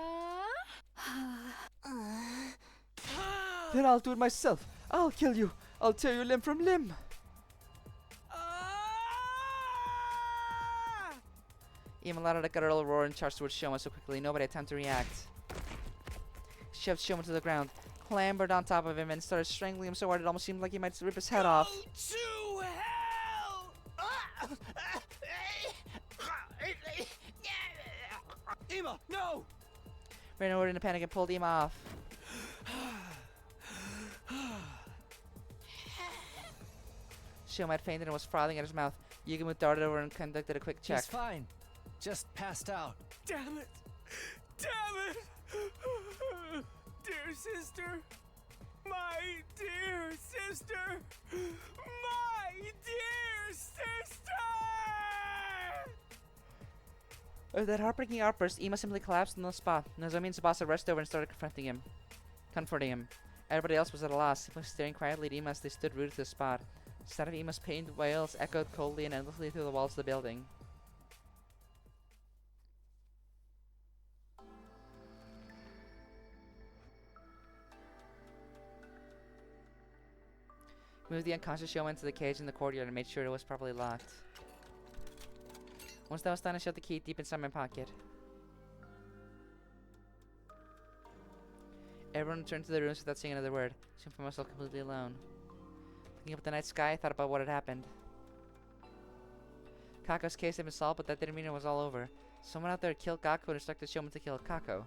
Then I'll do it myself. I'll kill you. I'll tear you limb from limb. Ema let out a guttural roar and charged towards Shouma so quickly nobody had time to react. She shoved Shouma to the ground, clambered on top of him, and started strangling him so hard it almost seemed like he might rip his head off. To hell! Ema, no! Ran over in a panic and pulled Ema off. Shouma had fainted and was frothing at his mouth. Yugumu darted over and conducted a quick check. He's fine. Just passed out. Damn it! Damn it! Dear sister! My dear sister! My dear sister! With that heartbreaking outburst, Ema simply collapsed on the spot. Nozomi and Tsubasa rushed over and started comforting him. Everybody else was at a loss, simply staring quietly at Ema as they stood rooted to the spot. The sound of Ema's pained wails echoed coldly and endlessly through the walls of the building. Moved the unconscious Shouma into the cage in the courtyard and made sure it was properly locked. Once that was done, I shoved the key deep inside my pocket. Everyone returned to their rooms without saying another word. I found myself completely alone. Looking up at the night sky, I thought about what had happened. Kako's case had been solved, but that didn't mean it was all over. Someone out there killed Kako and instructed Shouma to kill Kako.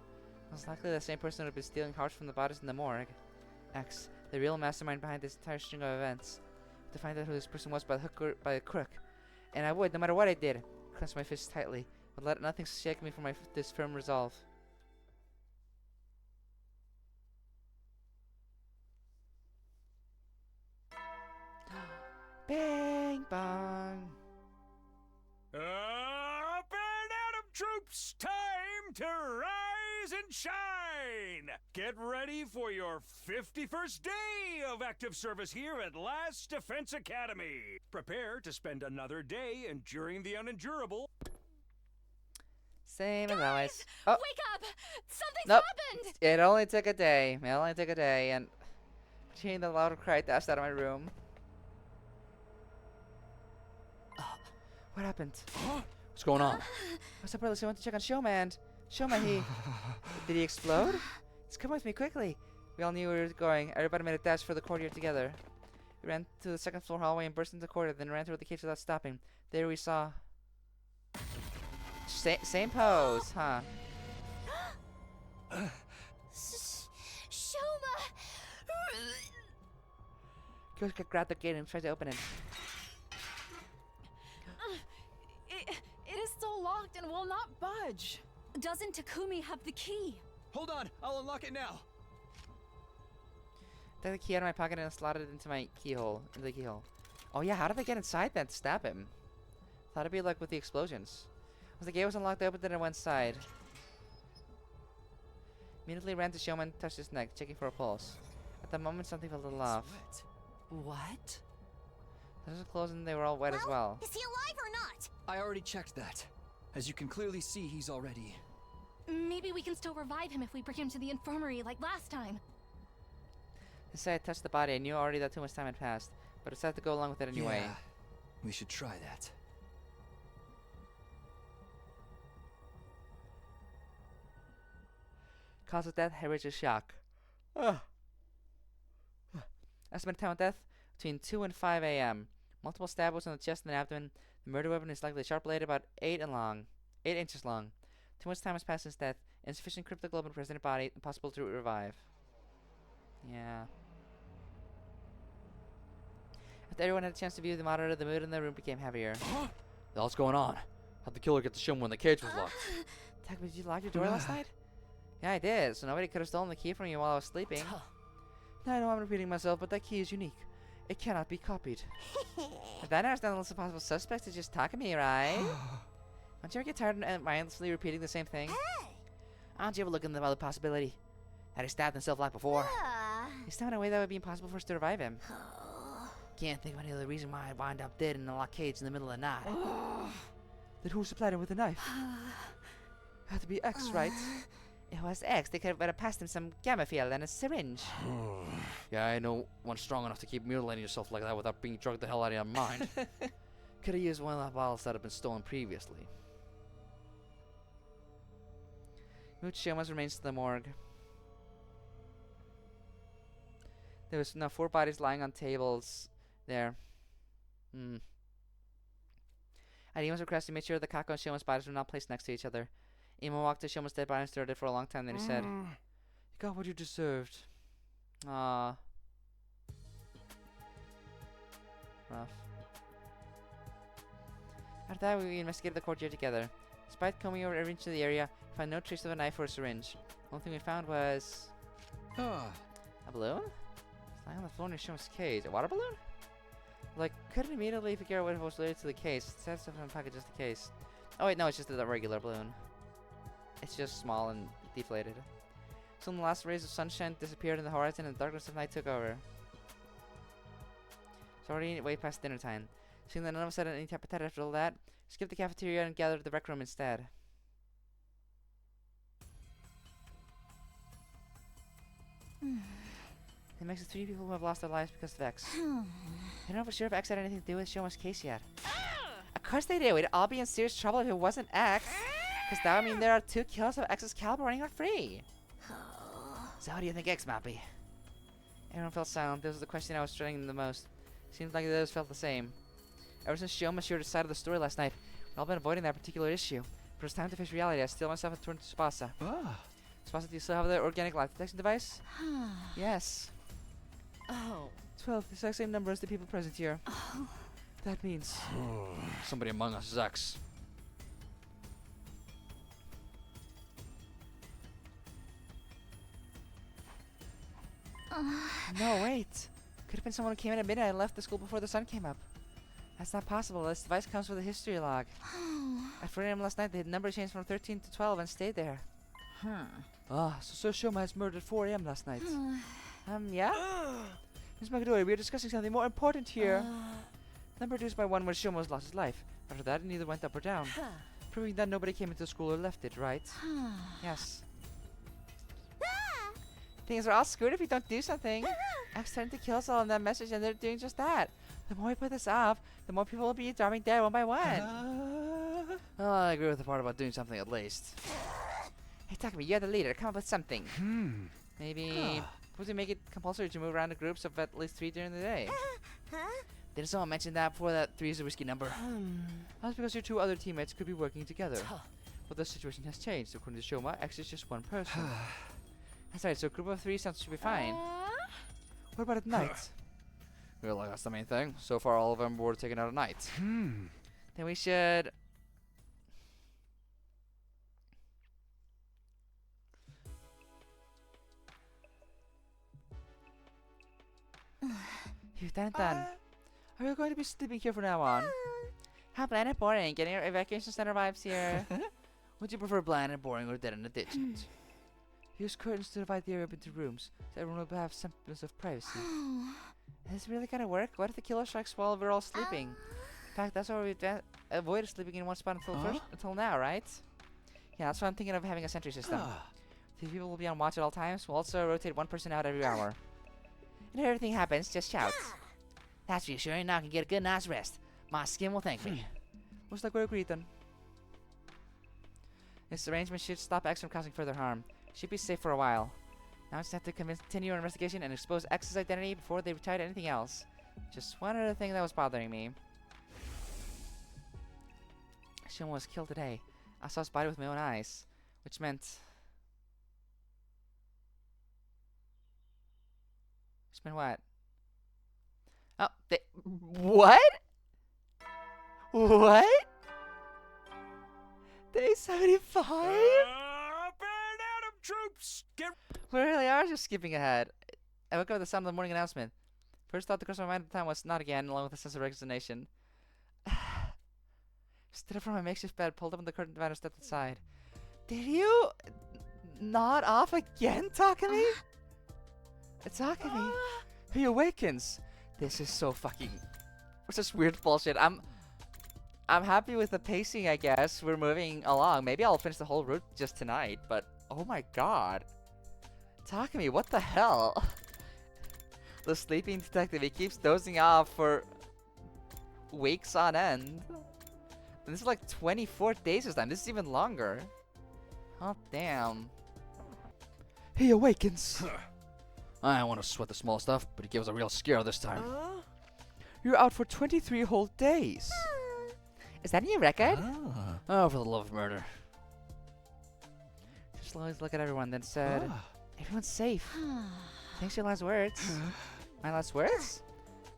Most likely the same person who had been stealing hearts from the bodies in the morgue. X, the real mastermind behind this entire string of events. To find out who this person was by the hook or by the crook. And I would, no matter what I did. Clenched my fists tightly. Would let nothing shake me from this firm resolve. Bang bang. Up and Atom troops, time to rise and shine! Get ready for your 51st day of active service here at Last Defense Academy. Prepare to spend another day enduring the unendurable. Same as always. Wake up! Something's Nope. happened! It only took a day. It only took a day, and hearing the louder cry dashed out of my room. What happened? What's going on? What's up, brother? So I went to check on Shouma and Shouma, did he explode? Just come with me quickly. We all knew where we were going. Everybody made a dash for the courtyard together. We ran to the second floor hallway and burst into the corridor, then ran toward the cage without stopping. There we saw... Same pose, huh? Shouma! Kyosuke grabbed the gate and tried to open it. It is still locked and will not budge. Doesn't Takumi have the key? Hold on, I'll unlock it now. Took the key out of my pocket and slotted it into my keyhole. Into the keyhole. Oh yeah, how did they get inside then to stab him? Thought it'd be like with the explosions. Once the gate was unlocked, I opened it and went inside. Immediately ran to Shouma and touched his neck, checking for a pulse. At the moment, something felt a little off. What? Those were closed and they were all wet as well. Is he alive or not? I already checked that. As you can clearly see, he's already... Maybe we can still revive him if we bring him to the infirmary like last time. Instead, I touched the body. I knew already that too much time had passed, but I decided to go along with it anyway. Yeah, we should try that. Cause of death, hemorrhage, shock. Ugh. Estimated time of death between 2 and 5 a.m. Multiple stab wounds on the chest and abdomen. The murder weapon is likely sharp blade, about 8 inches long. Too much time has passed since death. Insufficient cryptoglobin present in body. Impossible to revive. Yeah. After everyone had a chance to view the monitor, the mood in the room became heavier. What's going on? How'd the killer get to Shouma when the cage was locked? Takumi, did you lock your door last night? Yeah, I did, so nobody could have stolen the key from you while I was sleeping. Now I know I'm repeating myself, but that key is unique. It cannot be copied. If that narrows down the list of possible suspects, it's just Takumi, right? Don't you ever get tired of mindlessly repeating the same thing? Why don't you ever look into the other possibility? Had he stabbed himself like before? Is there a way that would be impossible for us to revive him? Can't think of any other reason why I'd wind up dead in a locked cage in the middle of the night. Then who supplied him with a knife? Had to be X, right? It was X. They could have passed him some gamma field and a syringe. Yeah, I know one strong enough to keep mutilating yourself like that without being drugged the hell out of your mind. Could have used one of the bottles that had been stolen previously. Moved Shouma's remains to the morgue. There was now 4 bodies lying on tables there. At Ima's request, he made sure the Kako and Shouma's bodies were not placed next to each other. Ima walked to Shouma's dead body and stared at it for a long time, then he said, "You got what you deserved." Ah. Rough. After that, we investigated the courtyard together. Despite combing over every inch of the area, we found no trace of a knife or a syringe. The only thing we found was... a balloon? It's lying on the floor near Shouma's cage. A water balloon? Like, couldn't immediately figure out what it was related to the case. It said stuff in the pocket, just the case. Oh wait, no, it's just a regular balloon. It's just small and deflated. Soon the last rays of sunshine disappeared in the horizon and the darkness of night took over. It's already way past dinner time. Seeing that none of us had any appetite after all that, skipped the cafeteria and gathered at the rec room instead. It makes it 3 people who have lost their lives because of X. I don't know for sure if X had anything to do with Shouma's case yet. Of course they do. We'd all be in serious trouble if it wasn't X. Because that would mean there are 2 kills of X's caliber running out free. So how do you think X might be? Everyone felt silent. This was the question I was dreading the most. Seems like the others felt the same. Ever since Shouma shared his side of the story last night, we've all been avoiding that particular issue. But it's time to face reality. I still myself have turned to Tsubasa. Tsubasa, do you still have the organic life detection device? Yes. Oh. 12, the exact same number as the people present here. That means... Somebody among us is X. No, wait. Could have been someone who came in at midnight and left the school before the sun came up. That's not possible. This device comes with a history log. At 4 a.m. last night, the number changed from 13 to 12 and stayed there. So Sir Shouma has murdered at 4 a.m. last night. Yeah? Ms. Magadori, we are discussing something more important here. Number reduced by 1 when Shouma lost his life. After that, it neither went up or down. Proving that nobody came into school or left it, right? Yes. Things are all screwed if you don't do something. X trying to kill us all in that message, and they're doing just that. The more we put this off, the more people will be dropping dead one by one. Well, I agree with the part about doing something at least. Hey, Takumi, you're the leader. Come up with something. Maybe would we make it compulsory to move around in groups of at least 3 during the day? Didn't someone mention that before that 3 is a risky number? That's because your 2 other teammates could be working together. But the situation has changed. According to Shouma, X is just 1 person. That's right, so a group of 3 sounds should be fine. What about at night? Well, like, that's the main thing. So far, all of them were taken out at night. Then we should... You've done it then. Are you going to be sleeping here from now on? How bland and boring. Getting your evacuation center vibes here. Would you prefer bland and boring or dead in the ditch? Use curtains to divide the area up into rooms, so everyone will have semblance of privacy. Is this really gonna work? What if the killer strikes while we're all sleeping? In fact, that's why we've avoided sleeping in one spot until now, right? Yeah, that's why I'm thinking of having a sentry system. 3 people will be on watch at all times. We'll also rotate 1 person out every hour. And if everything happens, just shout. That's reassuring. Now I can get a good night's rest. My skin will thank me. Looks like we're agreed then. This arrangement should stop X from causing further harm. Should be safe for a while. Now I just have to continue our investigation and expose X's identity before they retire to anything else. Just one other thing that was bothering me. Shouma was killed today. I saw his body with my own eyes, which meant... what? Oh, what? What? Day 75? Up and Adam troops! Get We really are just skipping ahead. I woke up with the sound of the morning announcement. First thought that crossed my mind at the time was not again, along with a sense of resignation. Stood up from my makeshift bed, pulled up the curtain divider, and stepped inside. Did you nod off again, Takumi? Takumi, he awakens. This is so fucking... It's just weird bullshit. I'm happy with the pacing, I guess. We're moving along. Maybe I'll finish the whole route just tonight, but oh my god. Takumi, what the hell? The sleeping detective, he keeps dozing off for weeks on end. And this is like 24 days this time. This is even longer. Oh, damn. He awakens. I don't want to sweat the small stuff, but he gave us a real scare this time. You're out for 23 whole days. Is that a new record? Oh, for the love of murder. She slowly looked at everyone, then said, everyone's safe. Thanks for your last words. My last words?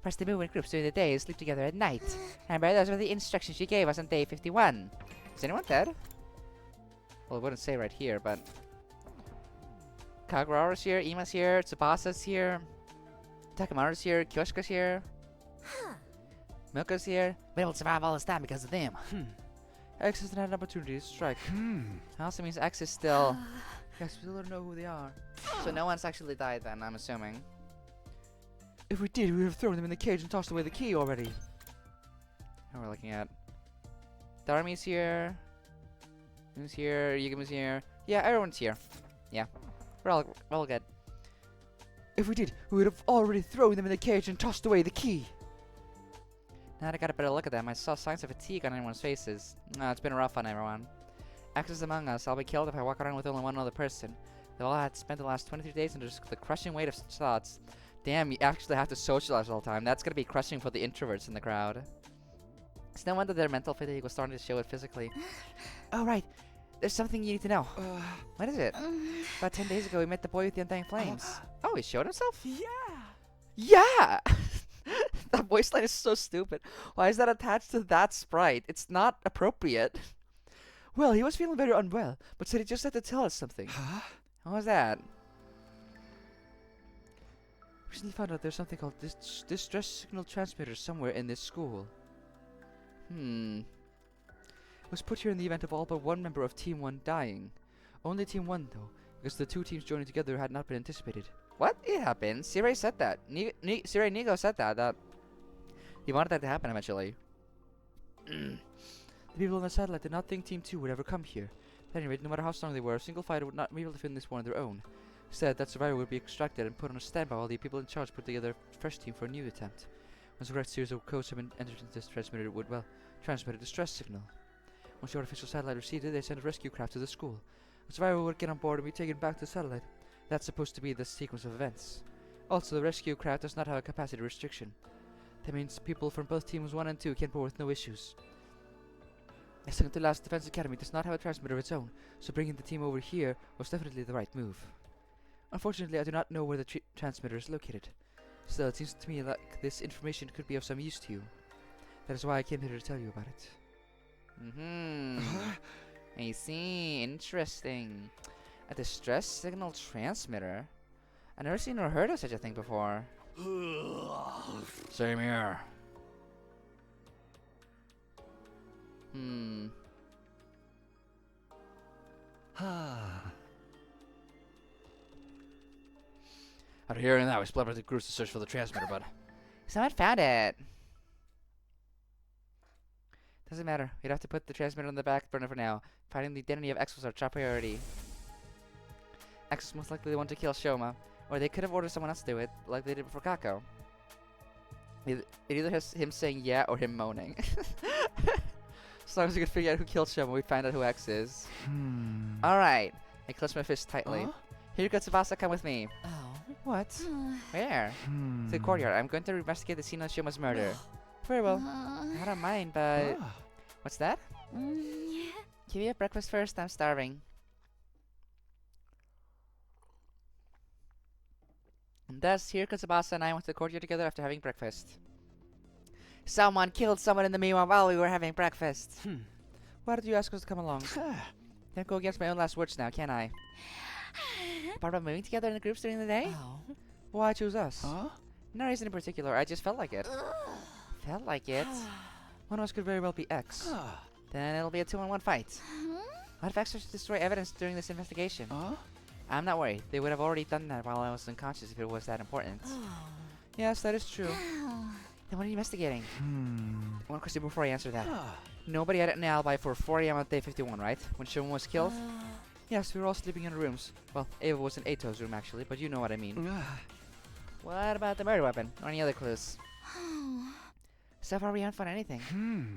Press the move in groups during the day and sleep together at night. Remember, those were the instructions she gave us on day 51. Is anyone dead? Well, it wouldn't say right here, but... Kagura's here, Ima's here, Tsubasa's here, Takamaru's here, Kyoshika's here, Milko's here. Been able to survive all this time because of them. X hasn't had an opportunity to strike. That also means X is still... Yes, we still don't know who they are. So no one's actually died then, I'm assuming. If we did, we would have thrown them in the cage and tossed away the key already. Now we're looking at... Darmi's here. Who's here? Yuguma's here. Yeah, everyone's here. Yeah. We're all good. If we did, we would have already thrown them in the cage and tossed away the key. Now that I got a better look at them, I saw signs of fatigue on everyone's faces. It's been rough on everyone. X is among us. I'll be killed if I walk around with only one other person. They've all had spent the last 23 days under the crushing weight of such thoughts. Damn, you actually have to socialize all the time. That's gonna be crushing for the introverts in the crowd. It's no wonder their mental fatigue was starting to show it physically. Oh, right. There's something you need to know. What is it? About 10 days ago, we met the boy with the undying flames. Oh, he showed himself? Yeah! Yeah! That voice line is so stupid. Why is that attached to that sprite? It's not appropriate. Well, he was feeling very unwell, but said he just had to tell us something. What was that? Recently found out there's something called distress signal transmitters somewhere in this school. It was put here in the event of all but one member of Team 1 dying. Only Team 1 though, because the 2 teams joining together had not been anticipated. What? It happened. Sirei said that. Sirei Nigo said that he wanted that to happen eventually. The people on the satellite did not think Team 2 would ever come here. At any rate, no matter how strong they were, a single fighter would not be able to defend this war on their own. Instead, that survivor would be extracted and put on a standby while the people in charge put together a fresh team for a new attempt. Once the correct series of codes have been entered into this transmitter, it would, well, transmit a distress signal. Once the artificial satellite received it, they sent a rescue craft to the school. A survivor would get on board and be taken back to the satellite. That's supposed to be the sequence of events. Also, the rescue craft does not have a capacity restriction. That means people from both teams 1 and 2 can board with no issues. The second to last Defense Academy does not have a transmitter of its own, so bringing the team over here was definitely the right move. Unfortunately, I do not know where the transmitter is located. Still, it seems to me like this information could be of some use to you. That is why I came here to tell you about it. I see. Interesting. A distress signal transmitter? I've never seen or heard of such a thing before. Same here. After hearing that, we split up the groups to search for the transmitter, but Someone found it. Doesn't matter. We'd have to put the transmitter on the back burner for now. Finding the identity of X was our top priority. X was most likely the one to kill Shouma, or they could have ordered someone else to do it, like they did before Kako. It either has him saying yeah or him moaning. As long as we can figure out who killed Shouma, we'd find out who X is. Alright. I clench my fist tightly. Here goes Tsubasa, come with me. Oh. What? Where? To the courtyard. I'm going to investigate the scene of Shuma's murder. Very well. I don't mind, but... What's that? Give me a breakfast first, I'm starving. And thus, here Tsubasa and I went to the courtyard together after having breakfast. Someone killed someone in the meanwhile while we were having breakfast. Why did you ask us to come along? Can't go against my own last words now, can I? Part of moving together in the groups during the day? Why choose us? No reason in particular, I just felt like it. Felt like it? One of us could very well be X. Then it'll be a 2-on-1 fight. What if X was to destroy evidence during this investigation? I'm not worried. They would have already done that while I was unconscious if it was that important. Yes, that is true. Then what are you investigating? One question before I answer that. Nobody had an alibi for 4 AM on day 51, right? When Shouma was killed? Yes, we were all sleeping in our rooms. Well, Eva was in Eito's room actually, but you know what I mean. What about the murder weapon? Or any other clues? So far we haven't found anything.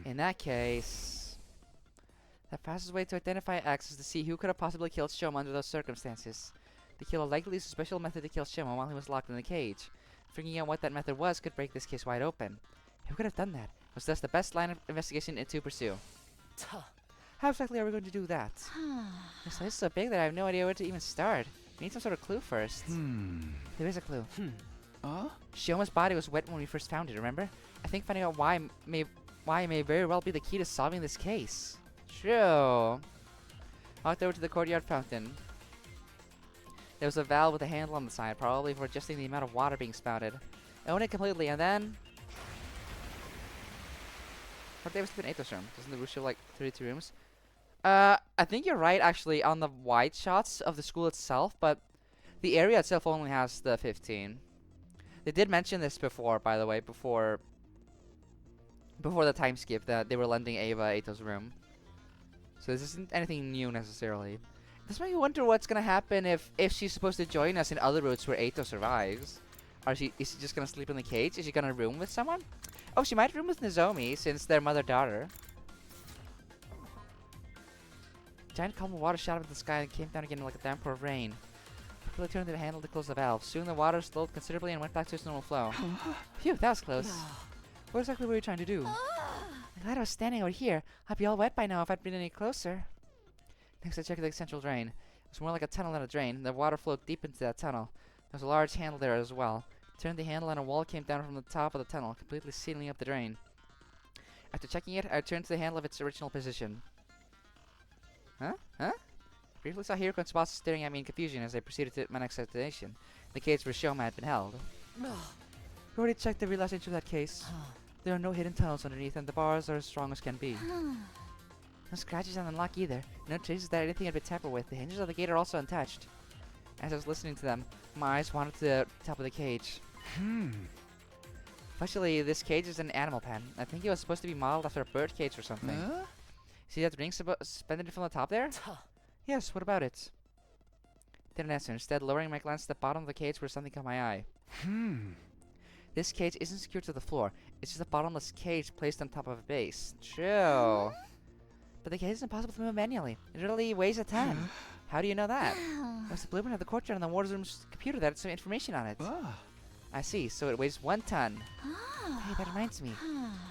In that case... The fastest way to identify X is to see who could have possibly killed Shouma under those circumstances. The killer likely used a special method to kill Shouma while he was locked in the cage. Figuring out what that method was could break this case wide open. Who could have done that? Was thus the best line of investigation to pursue. How exactly are we going to do that? This place is so big that I have no idea where to even start. We need some sort of clue first. There is a clue. Shouma's body was wet when we first found it, remember? I think finding out why may very well be the key to solving this case. True. Walked over to the courtyard fountain. There was a valve with a handle on the side, probably for adjusting the amount of water being spouted. I owned it completely, and then... What day was to be in Eito's room? Doesn't the roof show like 32 rooms? I think you're right, actually, on the wide shots of the school itself, but the area itself only has the 15. They did mention this before, by the way, before the time skip, that they were lending Eva Eito's room. So this isn't anything new necessarily. This makes me wonder what's gonna happen if she's supposed to join us in other routes where Eito survives. Is she just gonna sleep in the cage? Is she gonna room with someone? Oh, she might room with Nozomi since they're mother-daughter. Giant column of water shot up into the sky and came down again like a downpour of rain. Quickly turned the handle to close the valve. Soon the water slowed considerably and went back to its normal flow. Phew, that was close. What exactly were you trying to do? I'm glad I was standing over here. I'd be all wet by now if I'd been any closer. Next I checked the central drain. It was more like a tunnel than a drain. The water flowed deep into that tunnel. There was a large handle there as well. Turned the handle and a wall came down from the top of the tunnel, completely sealing up the drain. After checking it, I returned to the handle of its original position. Huh? Briefly saw Hiroko and Tsubasa staring at me in confusion as I proceeded to my next destination, the cage where Shouma had been held. We already checked every last inch of that case. There are no hidden tunnels underneath, and the bars are as strong as can be. No scratches on the lock either. No traces that anything had been tampered with. The hinges of the gate are also untouched. As I was listening to them, my eyes wandered to the top of the cage. Actually, this cage is an animal pen. I think it was supposed to be modeled after a bird cage or something. See that ring suspended from the top there? Yes, what about it? Didn't answer. Instead, lowering my glance to the bottom of the cage where something caught my eye. This cage isn't secured to the floor. It's just a bottomless cage placed on top of a base. True. But the cage is impossible to move manually. It really weighs a ton. How do you know that? There's the blueprint of the courtyard on the warden's computer that had some information on it. I see, so it weighs 1 ton. Hey, that reminds me.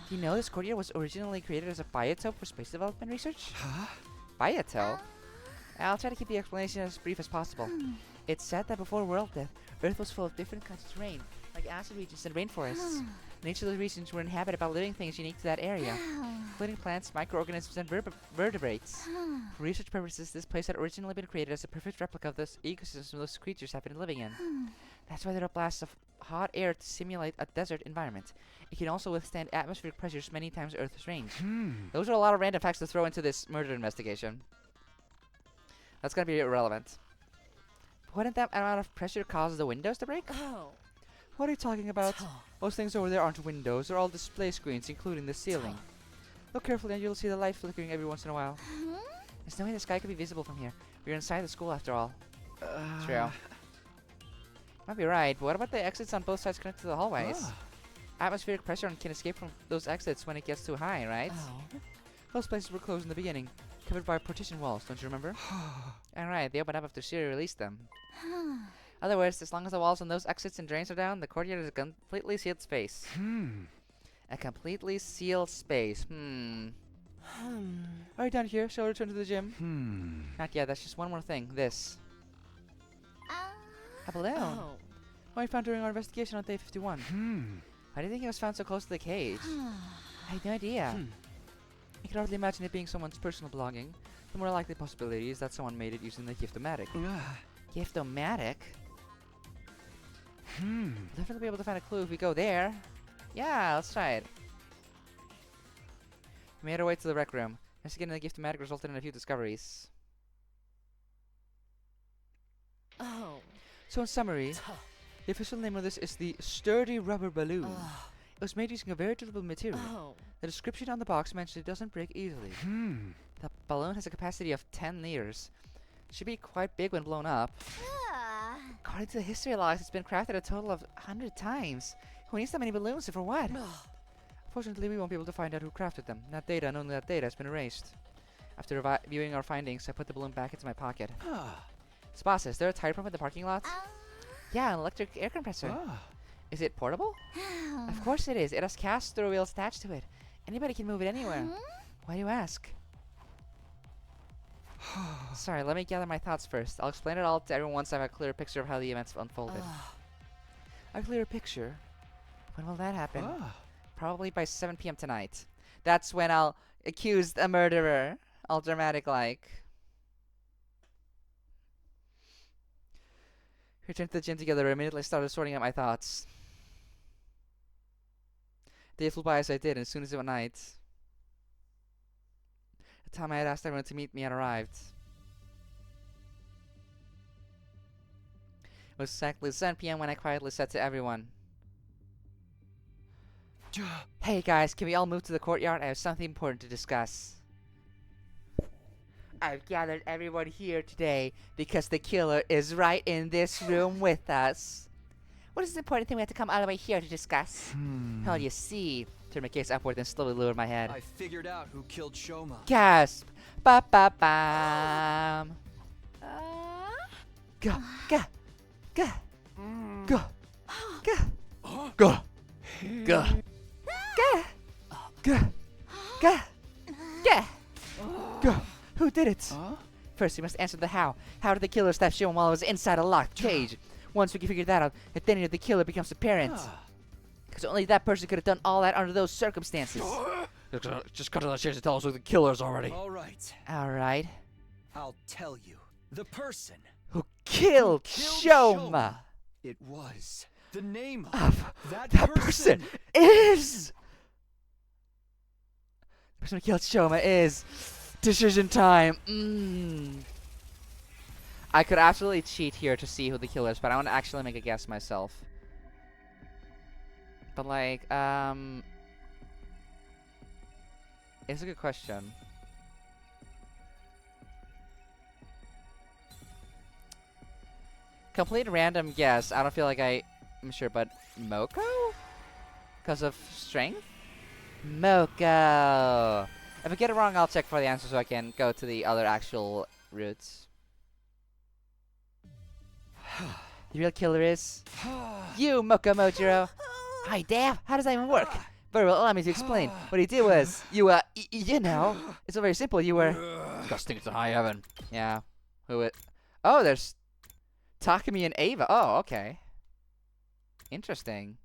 Do you know this courtyard was originally created as a biotope for space development research? Biotope? I'll try to keep the explanation as brief as possible. It's said that before world death, Earth was full of different kinds of terrain, like acid regions and rainforests. And each of those regions were inhabited by living things unique to that area, including plants, microorganisms, and vertebrates. For research purposes, this place had originally been created as a perfect replica of those ecosystems those creatures have been living in. That's why there are blasts of hot air to simulate a desert environment. It can also withstand atmospheric pressures many times Earth's range. Those are a lot of random facts to throw into this murder investigation. That's gonna be irrelevant. Wouldn't that amount of pressure cause the windows to break? Oh. What are you talking about? Those things over there aren't windows. They're all display screens, including the ceiling. Look carefully and you'll see the light flickering every once in a while. There's no way the sky could be visible from here. We're inside the school after all. True. Might be right, but what about the exits on both sides connected to the hallways? Atmospheric pressure can escape from those exits when it gets too high, right? Those places were closed in the beginning, covered by partition walls, don't you remember? Alright, they opened up after Siri released them. Other words, as long as the walls on those exits and drains are down, the courtyard is a completely sealed space. A completely sealed space. Are you done here? Shall we return to the gym? Not yet, that's just one more thing. This. A balloon. Oh. One we found during our investigation on day 51. Why do you think it was found so close to the cage? I had no idea. I could hardly imagine it being someone's personal belonging. The more likely possibility is that someone made it using the Gift-O-Matic. Gift-O-Matic? We'll definitely be able to find a clue if we go there. Yeah, let's try it. We made our way to the rec room. Investigating the Gift-O-Matic resulted in a few discoveries. Oh. So in summary, the official name of this is the Sturdy Rubber Balloon. It was made using a very durable material. The description on the box mentioned it doesn't break easily. The balloon has a capacity of 10 liters. Should be quite big when blown up. According to the history logs, it's been crafted a total of 100 times. Who needs that many balloons and for what? Fortunately, we won't be able to find out who crafted them. None of that data has been erased. After viewing our findings, I put the balloon back into my pocket. Sposs, is there a tire pump in the parking lot? Yeah, an electric air compressor. Is it portable? Of course it is. It has cast throw wheels attached to it. Anybody can move it anywhere. Why do you ask? Sorry, let me gather my thoughts first. I'll explain it all to everyone once I have a clearer picture of how the events unfolded. A clearer picture? When will that happen? Probably by 7 p.m. tonight. That's when I'll accuse a murderer. All dramatic like. We returned to the gym together. I immediately started sorting out my thoughts. The day flew by as I did, and as soon as it was night, the time I had asked everyone to meet me had arrived. It was exactly 7 p.m. when I quietly said to everyone, "Hey guys, can we all move to the courtyard? I have something important to discuss." I've gathered everyone here today because the killer is right in this room with us. What is the important thing we have to come all the way here to discuss? Well, you see, turn my gaze upward and slowly lower my head. I figured out who killed Shouma. Gasp! Ba ba bam! Go! Go! Go! Go! Go! Go! Go! Go! Go! Go! Go! Go! Who did it? First, we must answer the how. How did the killer stab Shouma while I was inside a locked cage? Once we can figure that out, then the killer becomes apparent. Because only that person could have done all that under those circumstances. Just cut to the chase and tell us who the killer is already. Alright. Alright. I'll tell you. The person who killed Shouma. It was. The name of that person is... The person who killed Shouma is... Decision time. I could absolutely cheat here to see who the killer is, but I want to actually make a guess myself. But like, it's a good question. Complete random guess. I don't feel like I'm sure, but Moko? Because of strength? Moko! If I get it wrong, I'll check for the answer so I can go to the other actual routes. The real killer is... you, Moko Mojiro! Hi, damn! How does that even work? Very well, allow me to explain. What he did was, you know, it's very simple, you were... Got stinks to high heaven. Yeah. Who it... Oh, there's... Takumi and Eva. Oh, okay. Interesting.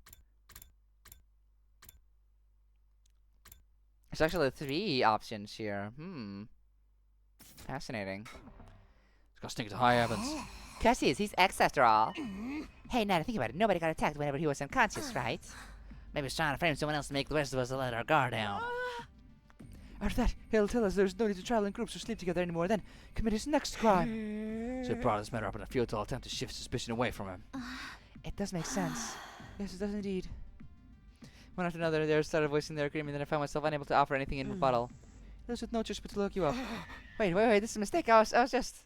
There's actually 3 options here. Fascinating. Got stinks to high heavens. Cassius, he's X after all. Hey, now to think about it, nobody got attacked whenever he was unconscious, right? Maybe he's trying to frame someone else to make the rest of us let our guard down. After that, he'll tell us there's no need to travel in groups or sleep together anymore, then commit his next crime. So he brought this matter up in a futile attempt to shift suspicion away from him. It does make sense. Yes, it does indeed. One after another, they started voicing their agreement, and I found myself unable to offer anything in rebuttal. It was with no choice but to look you up. Wait, this is a mistake. I was just...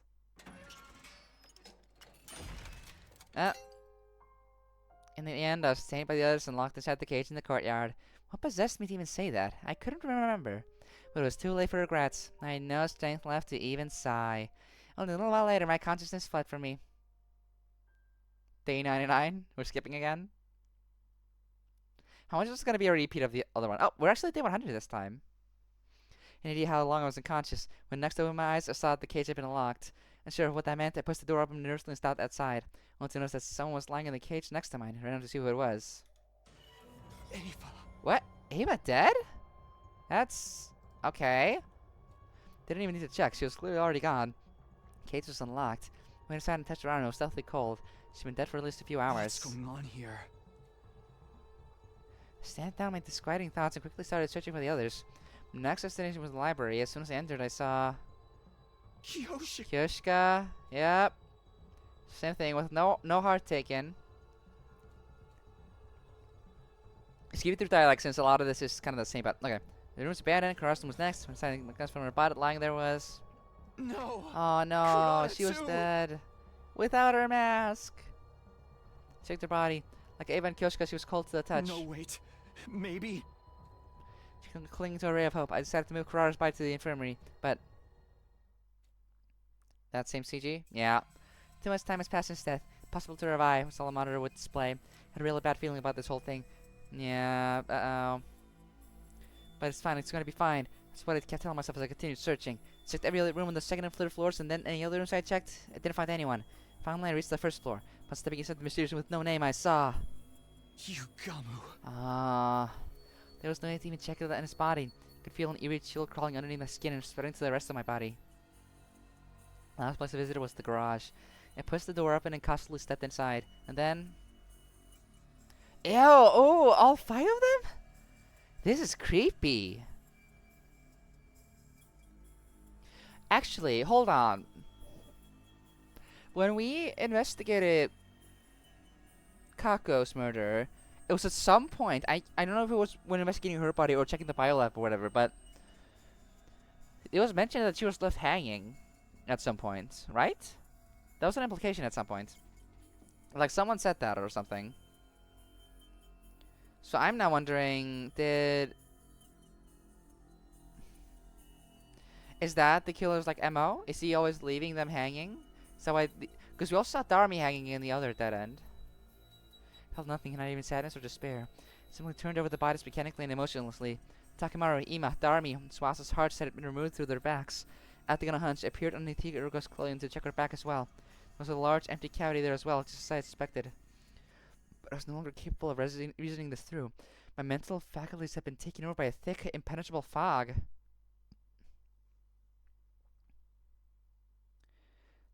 In the end, I was detained by the others and locked inside the cage in the courtyard. What possessed me to even say that? I couldn't remember. But it was too late for regrets. I had no strength left to even sigh. Only a little while later, my consciousness fled from me. Day 99? We're skipping again? How much is this going to be a repeat of the other one? Oh, we're actually at day 100 this time. An idea how long I was unconscious. When next opened my eyes, I saw that the cage had been locked. Unsure of what that meant, I pushed the door open nervously and stopped outside. Only to notice that someone was lying in the cage next to mine. I ran up to see who it was. Eva. What? Eva dead? That's... okay. Didn't even need to check. She was clearly already gone. The cage was unlocked. I went inside and touched her arm. It was stealthily cold. She'd been dead for at least a few hours. What's going on here? I stamped down my disquieting thoughts and quickly started searching for the others. My next destination was the library. As soon as I entered, I saw... Kyoshika. Yep. Same thing with no heart taken. Let's keep it through dialogue since a lot of this is kind of the same, but okay. The room's abandoned. Karaston was next. When deciding my guns from her body, lying there was... No. Oh no, Kurata she was too. dead. Without her mask. Checked her body. Like Eva and Kyoshika, she was cold to the touch. No, wait. Maybe. She couldn't cling to a ray of hope. I decided to move Kurata's body to the infirmary, but... That same CG? Yeah. Too much time has passed since death. Impossible to revive, was all the monitor would display. Had a really bad feeling about this whole thing. Yeah, uh-oh. But it's fine, it's gonna be fine. That's what I kept telling myself as I continued searching. Checked every other room on the second and third floors, and then any other rooms I checked, I didn't find anyone. Finally, I reached the first floor. Upon stepping inside the mysterious room with no name, I saw... Yugamu. There was no need to even check it in his body. I could feel an eerie chill crawling underneath my skin and spreading to the rest of my body. The last place I visited was the garage. I pushed the door open and cautiously stepped inside. And then... Ew! Oh, all 5 of them? This is creepy. Actually, hold on. When we investigated Kako's murder, it was at some point, I don't know if it was when investigating her body or checking the biolab or whatever, but it was mentioned that she was left hanging at some point, right? That was an implication at some point. Like someone said that or something. So I'm now wondering, is that the killer's like MO? Is he always leaving them hanging? So because we also saw Darmi hanging in the other dead end. Felt nothing, not even sadness or despair. Simply turned over the bodies mechanically and emotionlessly. Takemaru, Ima, Darmi, Suasa's hearts had been removed through their backs. Acting on a hunch, I peered underneath Higuruko's clothing to check her back as well. There was a large empty cavity there as well, just as I expected. But I was no longer capable of reasoning this through. My mental faculties had been taken over by a thick, impenetrable fog.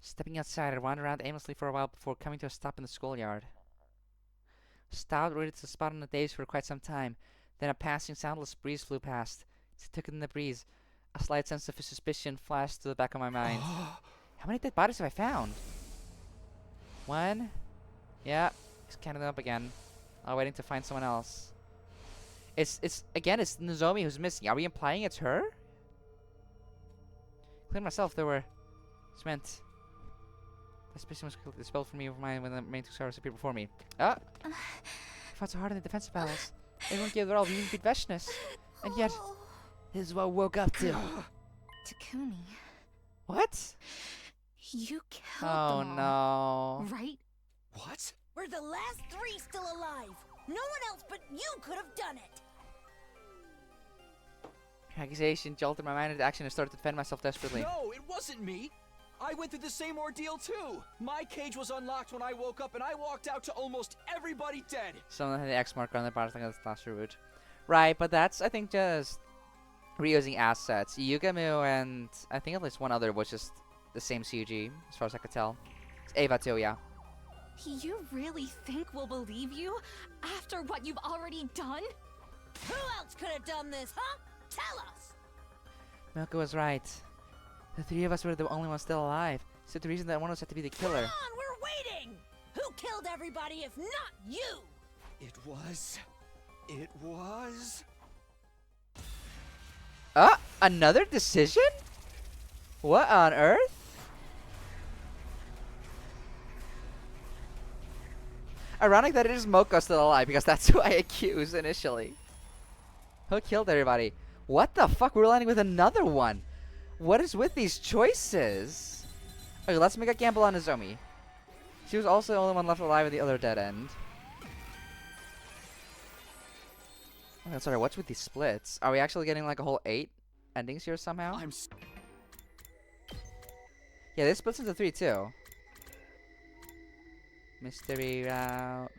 Stepping outside, I wandered around aimlessly for a while before coming to a stop in the schoolyard. Stopped, waited to spot on the days for quite some time. Then a passing, soundless breeze flew past. As I took in the breeze, a slight sense of suspicion flashed to the back of my mind. How many dead bodies have I found? 1. Yeah, he's counting them up again. I'm waiting to find someone else. It's Nozomi who's missing. Are we implying it's her? Cleared myself, there were cement. The suspicion was quickly dispelled from me over mine when the main 2 stars appeared before me. I fought so hard in the defensive battles. Everyone gave their all, we even beat Veshness. And yet, this is what I woke up to. Takumi. What? You killed Oh them all, no. right? What? We're the last 3 still alive. No one else but you could have done it. Accusation jolted my mind into action and started to defend myself desperately. No, it wasn't me. I went through the same ordeal too. My cage was unlocked when I woke up, and I walked out to almost everybody dead. Someone had the X marker on their body, like that's last route. Right, but that's, I think, just reusing assets. Yugamu and I think at least one other was just the same CG, as far as I could tell. It's Eva too, yeah. You really think we'll believe you after what you've already done? Who else could have done this, huh? Tell us! Milko was right. The three of us were the only ones still alive. So the reason that one of us had to be the killer. Come on, we're waiting! Who killed everybody if not you? It was... It was... Another decision? What on earth? Ironic that it is Moko still alive, because that's who I accused initially. Who killed everybody? What the fuck? We're landing with another one. What is with these choices? Okay, let's make a gamble on Nozomi. She was also the only one left alive at the other dead end. Oh, sorry, what's with these splits? Are we actually getting like a whole 8 endings here somehow? Yeah, this splits into 3 too. Mystery route.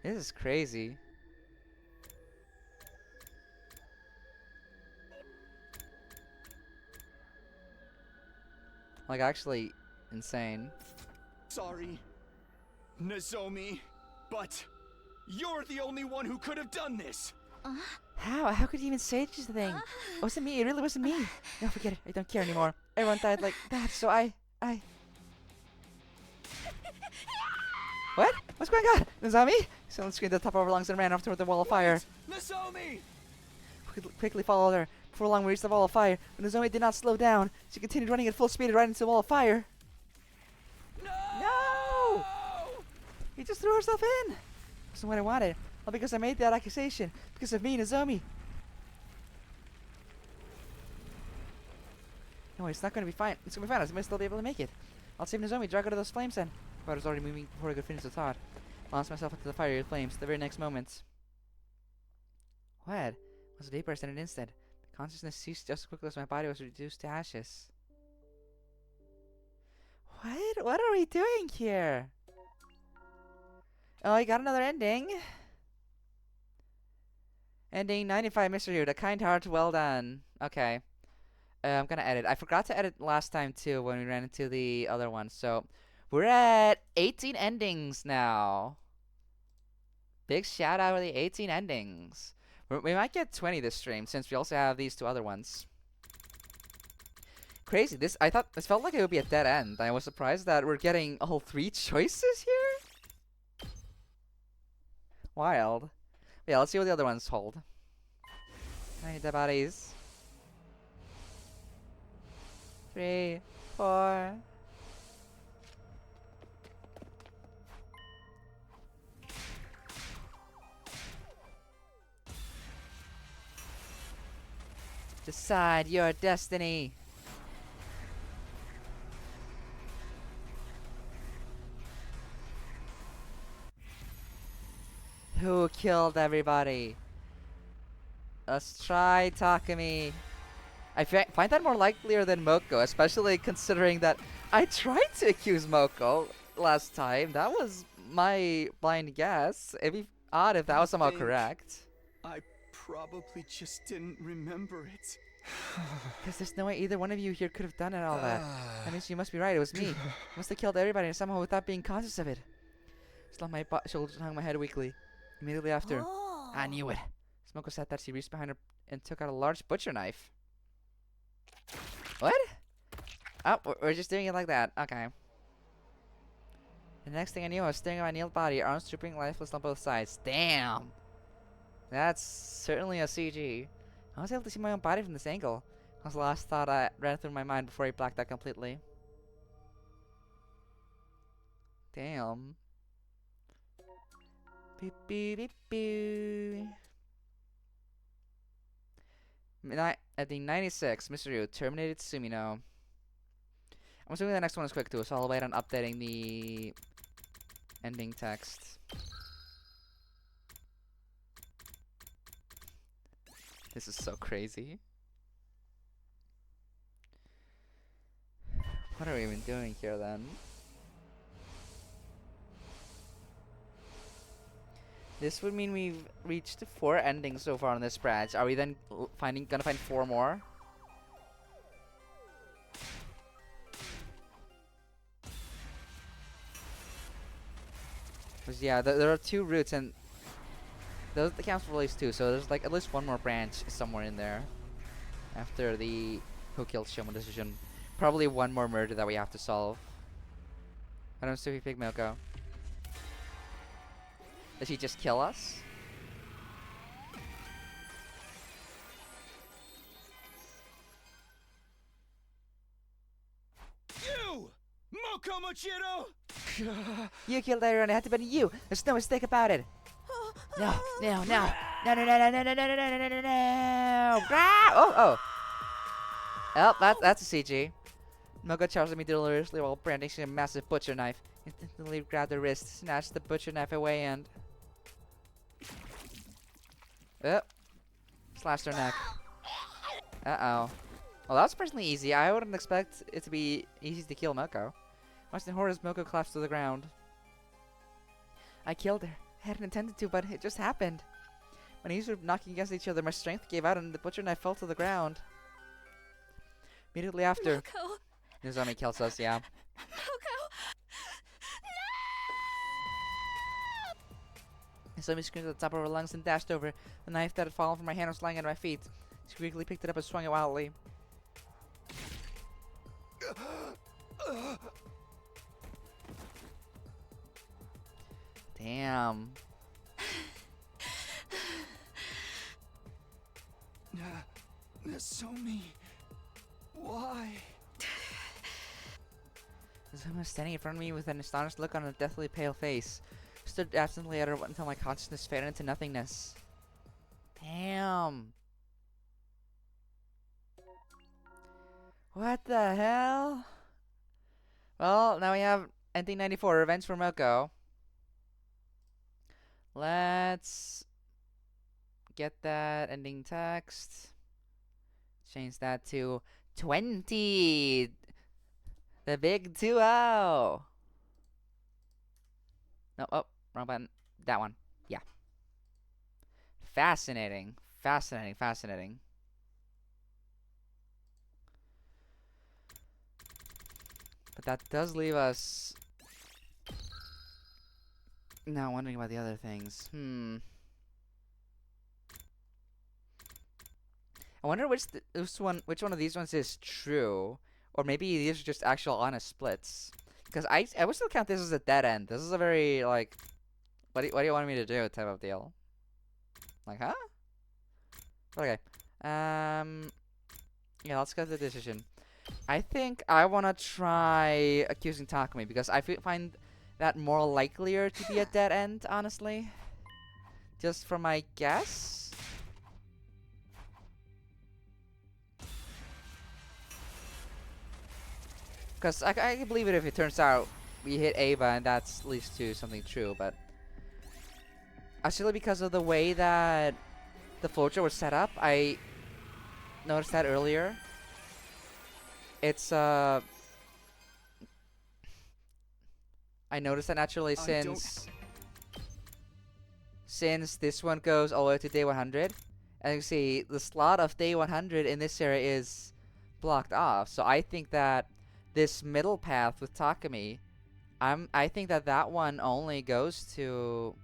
This is crazy. Like, actually insane. Sorry, Nozomi, but you're the only one who could have done this. How? How could you even say such a thing? It wasn't me. It really wasn't me. No, forget it. I don't care anymore. Everyone died like that, so I... What? What's going on? Nozomi? Someone screamed at the top of our lungs and ran off toward the wall of fire. Nozomi! Quickly followed her. Before long, we reached the wall of fire. But Nozomi did not slow down. She continued running at full speed right into the wall of fire. No! He just threw herself in. That's not what I wanted. All because I made that accusation. Because of me, Nozomi. No, it's not going to be fine. It's going to be fine. I might still be able to make it. I'll save Nozomi. Drag her to those flames then. But I was already moving before I could finish the thought. Launched myself into the fiery flames the very next moment. What? I was vaporized in an instant. Consciousness ceased just as quickly as my body was reduced to ashes. What? What are we doing here? Oh, I got another ending. Ending 95, Mr. Yu. The kind heart, well done. Okay. I'm gonna edit. I forgot to edit last time too when we ran into the other one. So we're at 18 endings now. Big shout out to the 18 endings. We might get 20 this stream since we also have these 2 other ones. Crazy. I thought this felt like it would be a dead end. I was surprised that we're getting all 3 choices here. Wild. Yeah, let's see what the other ones hold. I need the bodies. 3, 4. Decide your destiny. Who killed everybody? Let's try Takumi. I find that more likelier than Moko, especially considering that I tried to accuse Moko last time. That was my blind guess. It'd be odd if that was somehow correct. I probably just didn't remember it. Because there's no way either one of you here could have done it all that. That means you must be right. It was me. I must have killed everybody and somehow without being conscious of it. Slumped my shoulders and hung my head weakly. Immediately after, I knew it. Smoko said that she reached behind her and took out a large butcher knife. What? Oh, we're just doing it like that. Okay. The next thing I knew, I was staring at my nailed body, arms drooping, lifeless on both sides. Damn! That's certainly a CG. I was able to see my own body from this angle. That was the last thought I ran through my mind before I blacked out completely. Damn. Beep beep beep beep. At the 96, Mr. Yu terminated Sumino. I'm assuming the next one is quick too, so I'll wait on updating the ending text. This is so crazy. What are we even doing here then? This would mean we've reached 4 endings so far on this branch. Are we then gonna find 4 more? 'Cause yeah, there are 2 routes, and those counts for at least 2. So there's like at least one more branch somewhere in there. After the who killed Shouma decision, probably one more murder that we have to solve. I don't see if we pick Milko. Does he just kill us? You! Moko Mochiro! You killed everyone. It had to be you. There's no mistake about it. No, no, no, no, no, no, no, no, no, no, no, no, no, no, no. Oh, oh. Oh, that's a CG. Milko charged me deliriously while brandishing a massive butcher knife. Instantly grabbed the wrist, snatched the butcher knife away, and slashed her neck. Uh-oh. Well, that was personally easy. I wouldn't expect it to be easy to kill Milko. Watch the horror as Milko collapsed to the ground. I killed her. I hadn't intended to, but it just happened. When these were knocking against each other, my strength gave out and the butcher knife fell to the ground. Immediately after, Kako. Nizami kills us, yeah. Nizami screamed at the top of her lungs and dashed over. The knife that had fallen from my hand was lying at my feet. She quickly picked it up and swung it wildly. Damn. Nozomi, why? Someone was standing in front of me with an astonished look on a deathly pale face. Stood absently at her until my consciousness faded into nothingness. Damn. What the hell? Well, now we have ending 94, Revenge for Milko. Let's get that ending text. Change that to 20. The big 2-0. No, oh, wrong button. That one. Yeah. Fascinating. Fascinating, fascinating. But that does leave us now wondering about the other things. I wonder which one of these ones is true, or maybe these are just actual honest splits. Because I would still count this as a dead end. This is a very like, what do you want me to do type of deal. Like, huh? Okay. Yeah, let's go to the decision. I think I want to try accusing Takumi because I find that more likelier to be a dead end, honestly. Just from my guess. Because I can believe it if it turns out we hit Eva and that leads to something true, but actually because of the way that the flowchart was set up, I noticed that earlier. It's I noticed that naturally since this one goes all the way to day 100, and you see the slot of day 100 in this area is blocked off. So I think that this middle path with Takumi, I think that one only goes to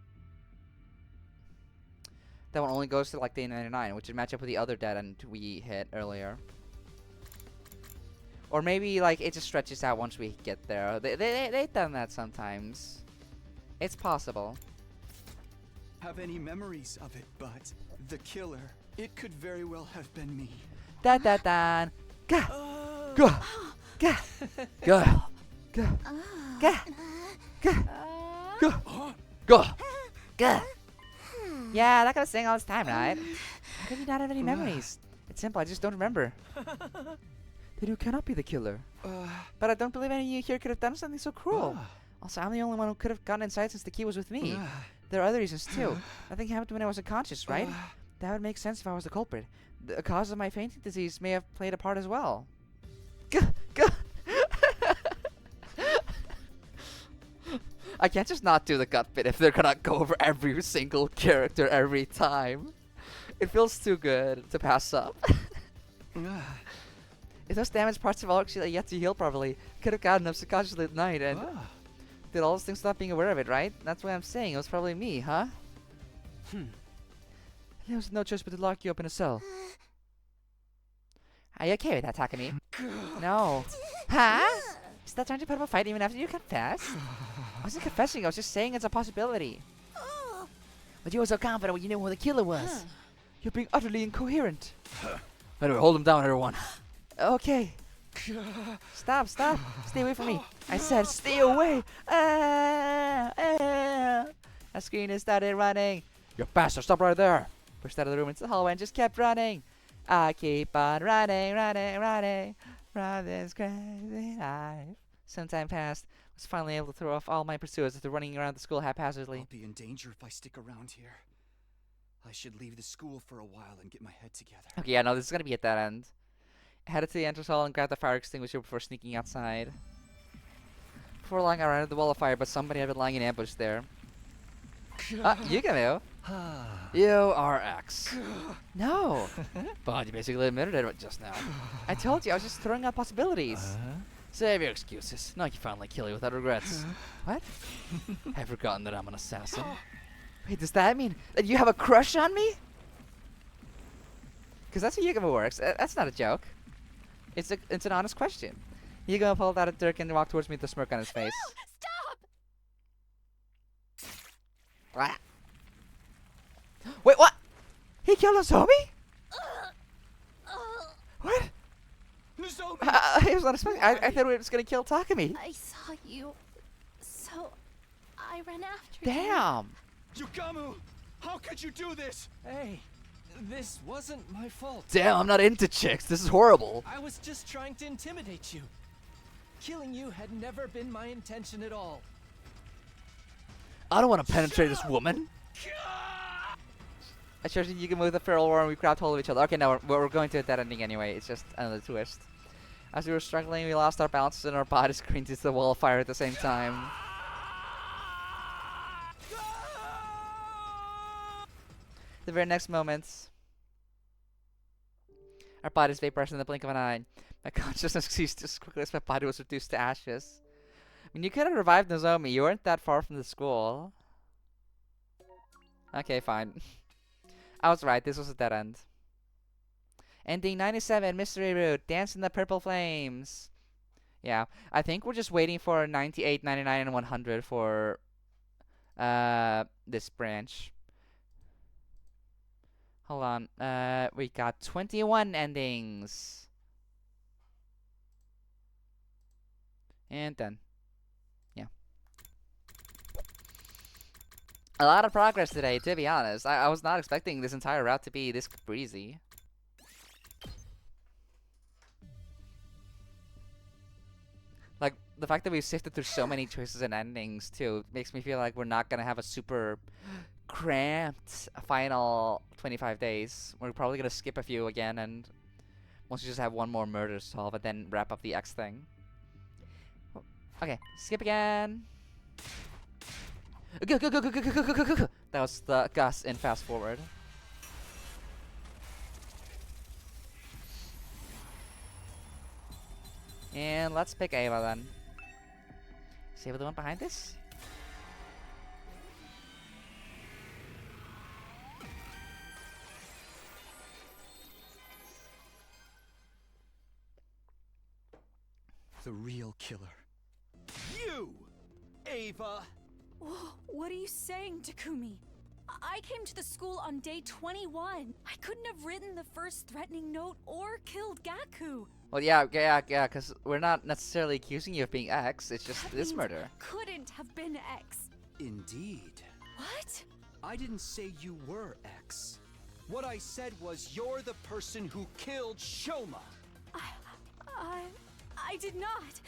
like day 99, which would match up with the other dead end we hit earlier. Or maybe like it just stretches out once we get there. They've done that sometimes. It's possible. Have any memories of it, but the killer, it could very well have been me. Da da da. Ga. Ga. Ga. Ga. Ga. Ga. Ga. Ga. Ga. Ga. Yeah, that kind of saying all this time, right? How could you not have any memories? It's simple, I just don't remember. Then you cannot be the killer. But I don't believe any of you here could have done something so cruel. Also, I'm the only one who could have gotten inside since the key was with me. There are other reasons too. Nothing happened when I was unconscious, right? That would make sense if I was the culprit. The cause of my fainting disease may have played a part as well. I can't just not do the gut bit if they're gonna go over every single character every time. It feels too good to pass up. If those damaged parts of our actually yet to heal properly, could have gotten them subconsciously at night, and did all those things without being aware of it, right? That's what I'm saying. It was probably me, huh? There was no choice but to lock you up in a cell. Are you okay with that, Takumi? No. Huh? Is that trying to put up a fight even after you confess? I wasn't confessing, I was just saying it's a possibility. But you were so confident when you knew who the killer was. You're being utterly incoherent. Anyway, hold him down, everyone. Okay. Stop. Stay away from me. I said stay away. The screen started running. You bastard, stop right there. Pushed out of the room into the hallway and just kept running. I keep on running. Run this crazy life. Some time passed. I was finally able to throw off all my pursuers after running around the school haphazardly. I'll be in danger if I stick around here. I should leave the school for a while and get my head together. Okay, yeah, no, this is gonna be at that end. Headed to the entrance hall and grabbed the fire extinguisher before sneaking outside. Before long, I ran into the wall of fire, but somebody had been lying in ambush there. You can move. You are X. No. But you basically admitted it just now. I told you, I was just throwing out possibilities. Save your excuses. Now you finally kill you without regrets. What? I've forgotten that I'm an assassin. Wait, does that mean that you have a crush on me? Because that's how Yugamo works. That's not a joke. It's an honest question. Yugamo pulled out a dirk and walked towards me with a smirk on his face. Stop! Wait, what? He killed Nozomi? What? Nozomi! I was not expecting. I thought he was gonna kill Takumi. I saw you, so I ran after you. Damn. Yugamu! How could you do this? Hey, this wasn't my fault. Damn, I'm not into chicks. This is horrible. I was just trying to intimidate you. Killing you had never been my intention at all. I don't want to penetrate this woman. I showed Yugamo with a feral war and we grabbed hold of each other. Okay, no, we're going to that ending anyway. It's just another twist. As we were struggling, we lost our balances and our bodies screamed into the wall of fire at the same time. The very next moments, our bodies vaporized in the blink of an eye. My consciousness ceased as quickly as my body was reduced to ashes. I mean, you could have revived Nozomi. You weren't that far from the school. Okay, fine. I was right. This was a dead end. Ending 97, Mystery Route. Dance in the Purple Flames. Yeah, I think we're just waiting for 98, 99, and 100 for this branch. Hold on. We got 21 endings. And done. Yeah. A lot of progress today, to be honest. I was not expecting this entire route to be this breezy. Like, the fact that we've sifted through so many choices and endings, too, makes me feel like we're not gonna have a super cramped final 25 days. We're probably gonna skip a few again, and once we just have one more murder to solve, and then wrap up the X thing. Okay, skip again. Go. That was the Gus in fast forward. And let's pick Eva then. Is Eva the one behind this? The real killer. You! Eva! What are you saying, Takumi? I came to the school on day 21. I couldn't have written the first threatening note or killed Gaku. Well, yeah, because we're not necessarily accusing you of being X, it's just That this means murder. Couldn't have been X. Indeed. What? I didn't say you were X. What I said was you're the person who killed Shouma. I did not.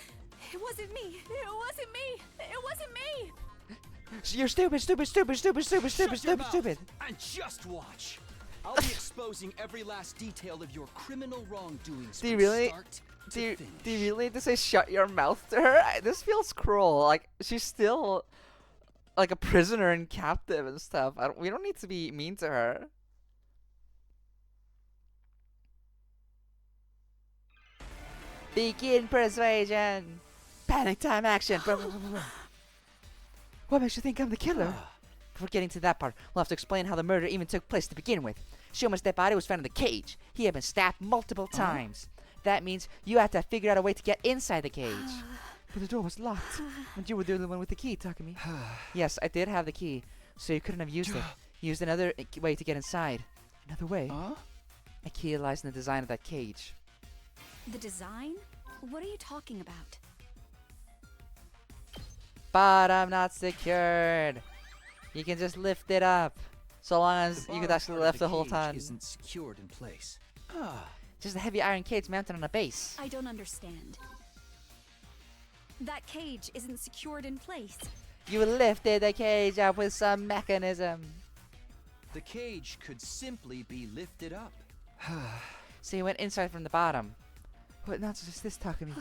It wasn't me. It wasn't me. It wasn't me. You're stupid. Shut your mouth and just watch. I'll be exposing every last detail of your criminal wrongdoings. Do you from really? start to Do you finish. really need to say shut your mouth to her? This feels cruel. Like, she's still like a prisoner and captive and stuff. We don't need to be mean to her. Begin persuasion. Panic time action. What makes you think I'm the killer? Before getting to that part, we'll have to explain how the murder even took place to begin with. Shouma's dead body was found in the cage. He had been stabbed multiple times. That means you had to figure out a way to get inside the cage. But the door was locked, and you were the only one with the key, Takumi. Yes, I did have the key, so you couldn't have used it. You used another way to get inside. Another way? A key lies in the design of that cage. The design? What are you talking about? Bottom not secured. You can just lift it up. So long as you could actually lift the whole time. Isn't secured in place. Just a heavy iron cage mounted on a base. I don't understand. That cage isn't secured in place. You lifted the cage up with some mechanism. The cage could simply be lifted up. So you went inside from the bottom. What nonsense is this, Takumi?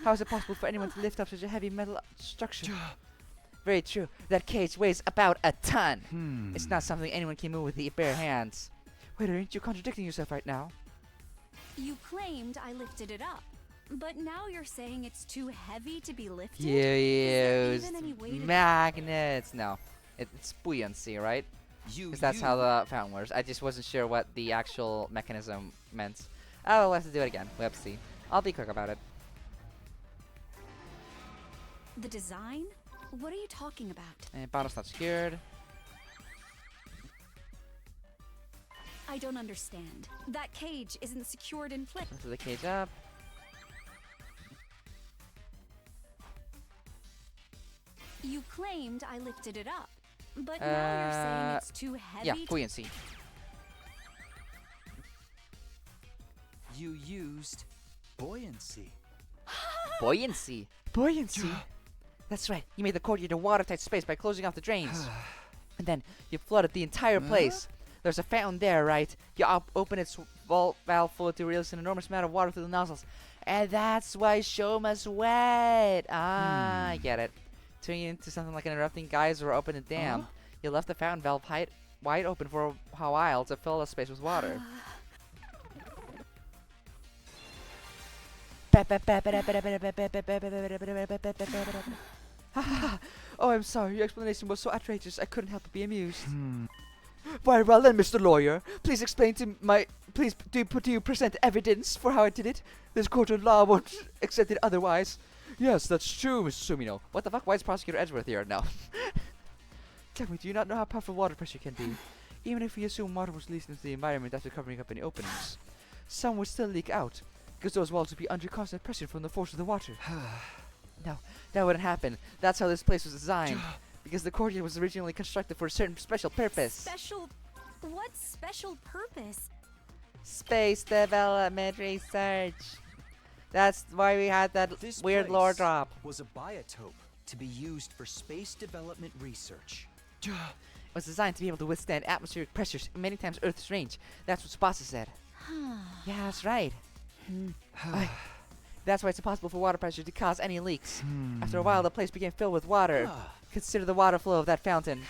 How is it possible for anyone to lift up such a heavy metal structure? Very true. That cage weighs about a ton. It's not something anyone can move with their bare hands. Wait, aren't you contradicting yourself right now? You claimed I lifted it up, but now you're saying it's too heavy to be lifted? You Is used there even any way to magnets. No, it's buoyancy, right? Because that's how the fountain works. I just wasn't sure what the actual mechanism meant. Oh, we'll have to do it again. We'll have to see. I'll be quick about it. The design? What are you talking about? And bottle's not secured. I don't understand. That cage isn't secured in place. Lift the cage up. You claimed I lifted it up, but now you're saying it's too heavy. Yeah, buoyancy. You used buoyancy. Buoyancy. Buoyancy. That's right. You made the courtyard a watertight space by closing off the drains. And then you flooded the entire place. There's a fountain there, right? You open its valve full to release an enormous amount of water through the nozzles. And that's why Shouma's wet. Ah, I get it. Turning it into something like an erupting geyser or open a dam. You left the fountain valve wide open for a while to fill the space with water. Oh, I'm sorry. Your explanation was so outrageous. I couldn't help but be amused. Very well then, Mr. Lawyer. Please explain to my... Please do you present evidence for how I did it? This court of law won't accept it otherwise. Yes, that's true, Mr. Sumino. What the fuck? Why is Prosecutor Edgeworth here? No. Tell me, do you not know how powerful water pressure can be? Even if we assume water was released into the environment after covering up any openings, some would still leak out, because those walls would be under constant pressure from the force of the water. No, that wouldn't happen. That's how this place was designed. Because the courtyard was originally constructed for a certain special purpose. Special? What special purpose? Space development research. That's why we had that weird lore drop. Was a biotope to be used for space development research. It was designed to be able to withstand atmospheric pressures many times Earth's range. That's what Spasa said. Yeah, that's right. That's why it's impossible for water pressure to cause any leaks. After a while, the place became filled with water. Consider the water flow of that fountain.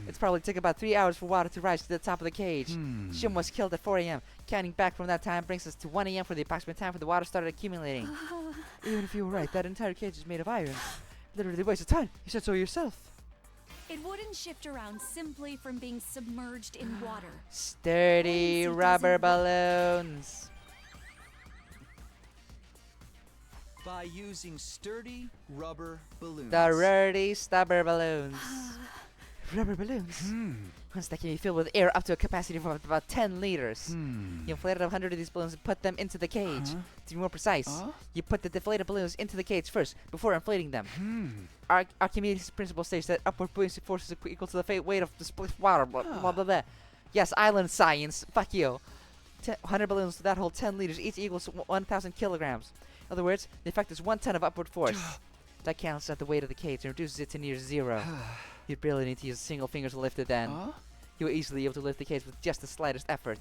It's probably took about 3 hours for water to rise to the top of the cage. Shouma was killed at 4 a.m. Counting back from that time brings us to 1 a.m. for the approximate time for the water started accumulating. Even if you were right, that entire cage is made of iron. Literally waste of time. You said so yourself. It wouldn't shift around simply from being submerged in water. Sturdy rubber balloons. By using sturdy rubber balloons. The rarity stubber balloons. Rubber balloons? Once that can be filled with air up to a capacity of about 10 liters. You inflated 100 of these balloons and put them into the cage. To be more precise, you put the deflated balloons into the cage first, before inflating them. Archimedes' principle states that upward buoyancy force is equal to the weight of displaced water. Blah, blah, blah, blah. Yes, island science. Fuck you. 100 balloons that hold 10 liters, each equals 1,000 kilograms. In other words, the effect is 1 ton of upward force. That cancels out the weight of the cage and reduces it to near zero. You'd barely need to use a single finger to lift it then. You were easily able to lift the cage with just the slightest effort.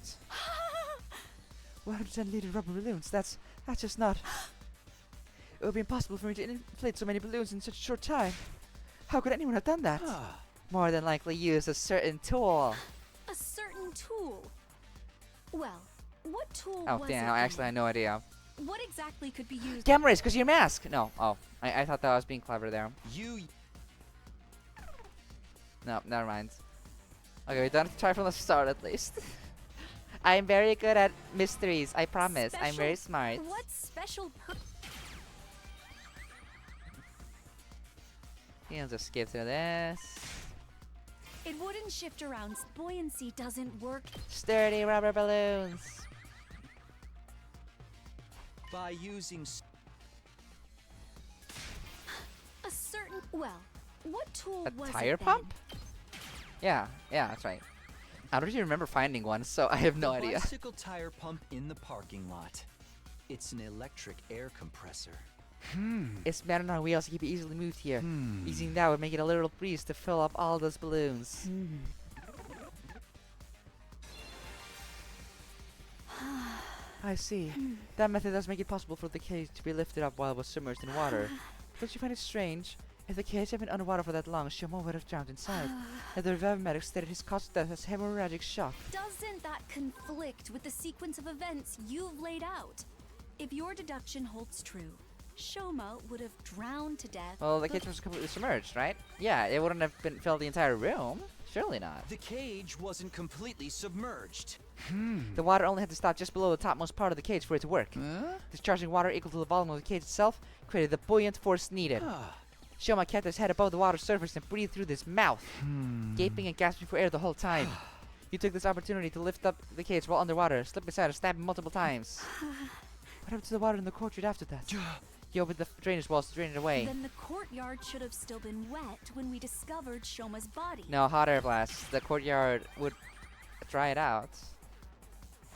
110-liter rubber balloons, that's just not... It would be impossible for me to inflate so many balloons in such a short time. How could anyone have done that? More than likely use a certain tool. A certain tool? Well, what tool Oh, was damn, it? actually I had no idea. What exactly could be used? Gamma rays, because your mask! No, I thought that I was being clever there. No, never mind. Okay, we don't have to try from the start at least. I'm very good at mysteries, I promise. I'm very smart. What special Yeah, just skip through this. It wouldn't shift around. Buoyancy doesn't work. Sturdy rubber balloons. By using A certain... Well, what tool A was tire it then? pump? Yeah, that's right. I don't even remember finding one, so I have no the idea. bicycle tire pump in the parking lot. It's an electric air compressor. It's mounted on wheels to keep it easily moved here. Using that would make it a little breeze to fill up all those balloons. I see. That method does make it possible for the cage to be lifted up while it was submerged in water. Don't you find it strange? If the cage had been underwater for that long, Shouma would have drowned inside. And the revival medic stated his cause of death as hemorrhagic shock. Doesn't that conflict with the sequence of events you've laid out? If your deduction holds true, Shouma would have drowned to death. Well, the cage was completely submerged, right? Yeah, it wouldn't have been filled the entire room. Surely not. The cage wasn't completely submerged. The water only had to stop just below the topmost part of the cage for it to work. Discharging water equal to the volume of the cage itself created the buoyant force needed. Shouma kept his head above the water surface and breathed through his mouth, gaping and gasping for air the whole time. You took this opportunity to lift up the cage while underwater, slip inside and stab him multiple times. What happened to the water in the courtyard after that? You opened the drainage walls to drain it away. Then the courtyard should have still been wet when we discovered Shouma's body. No, hot air blast. The courtyard would dry it out.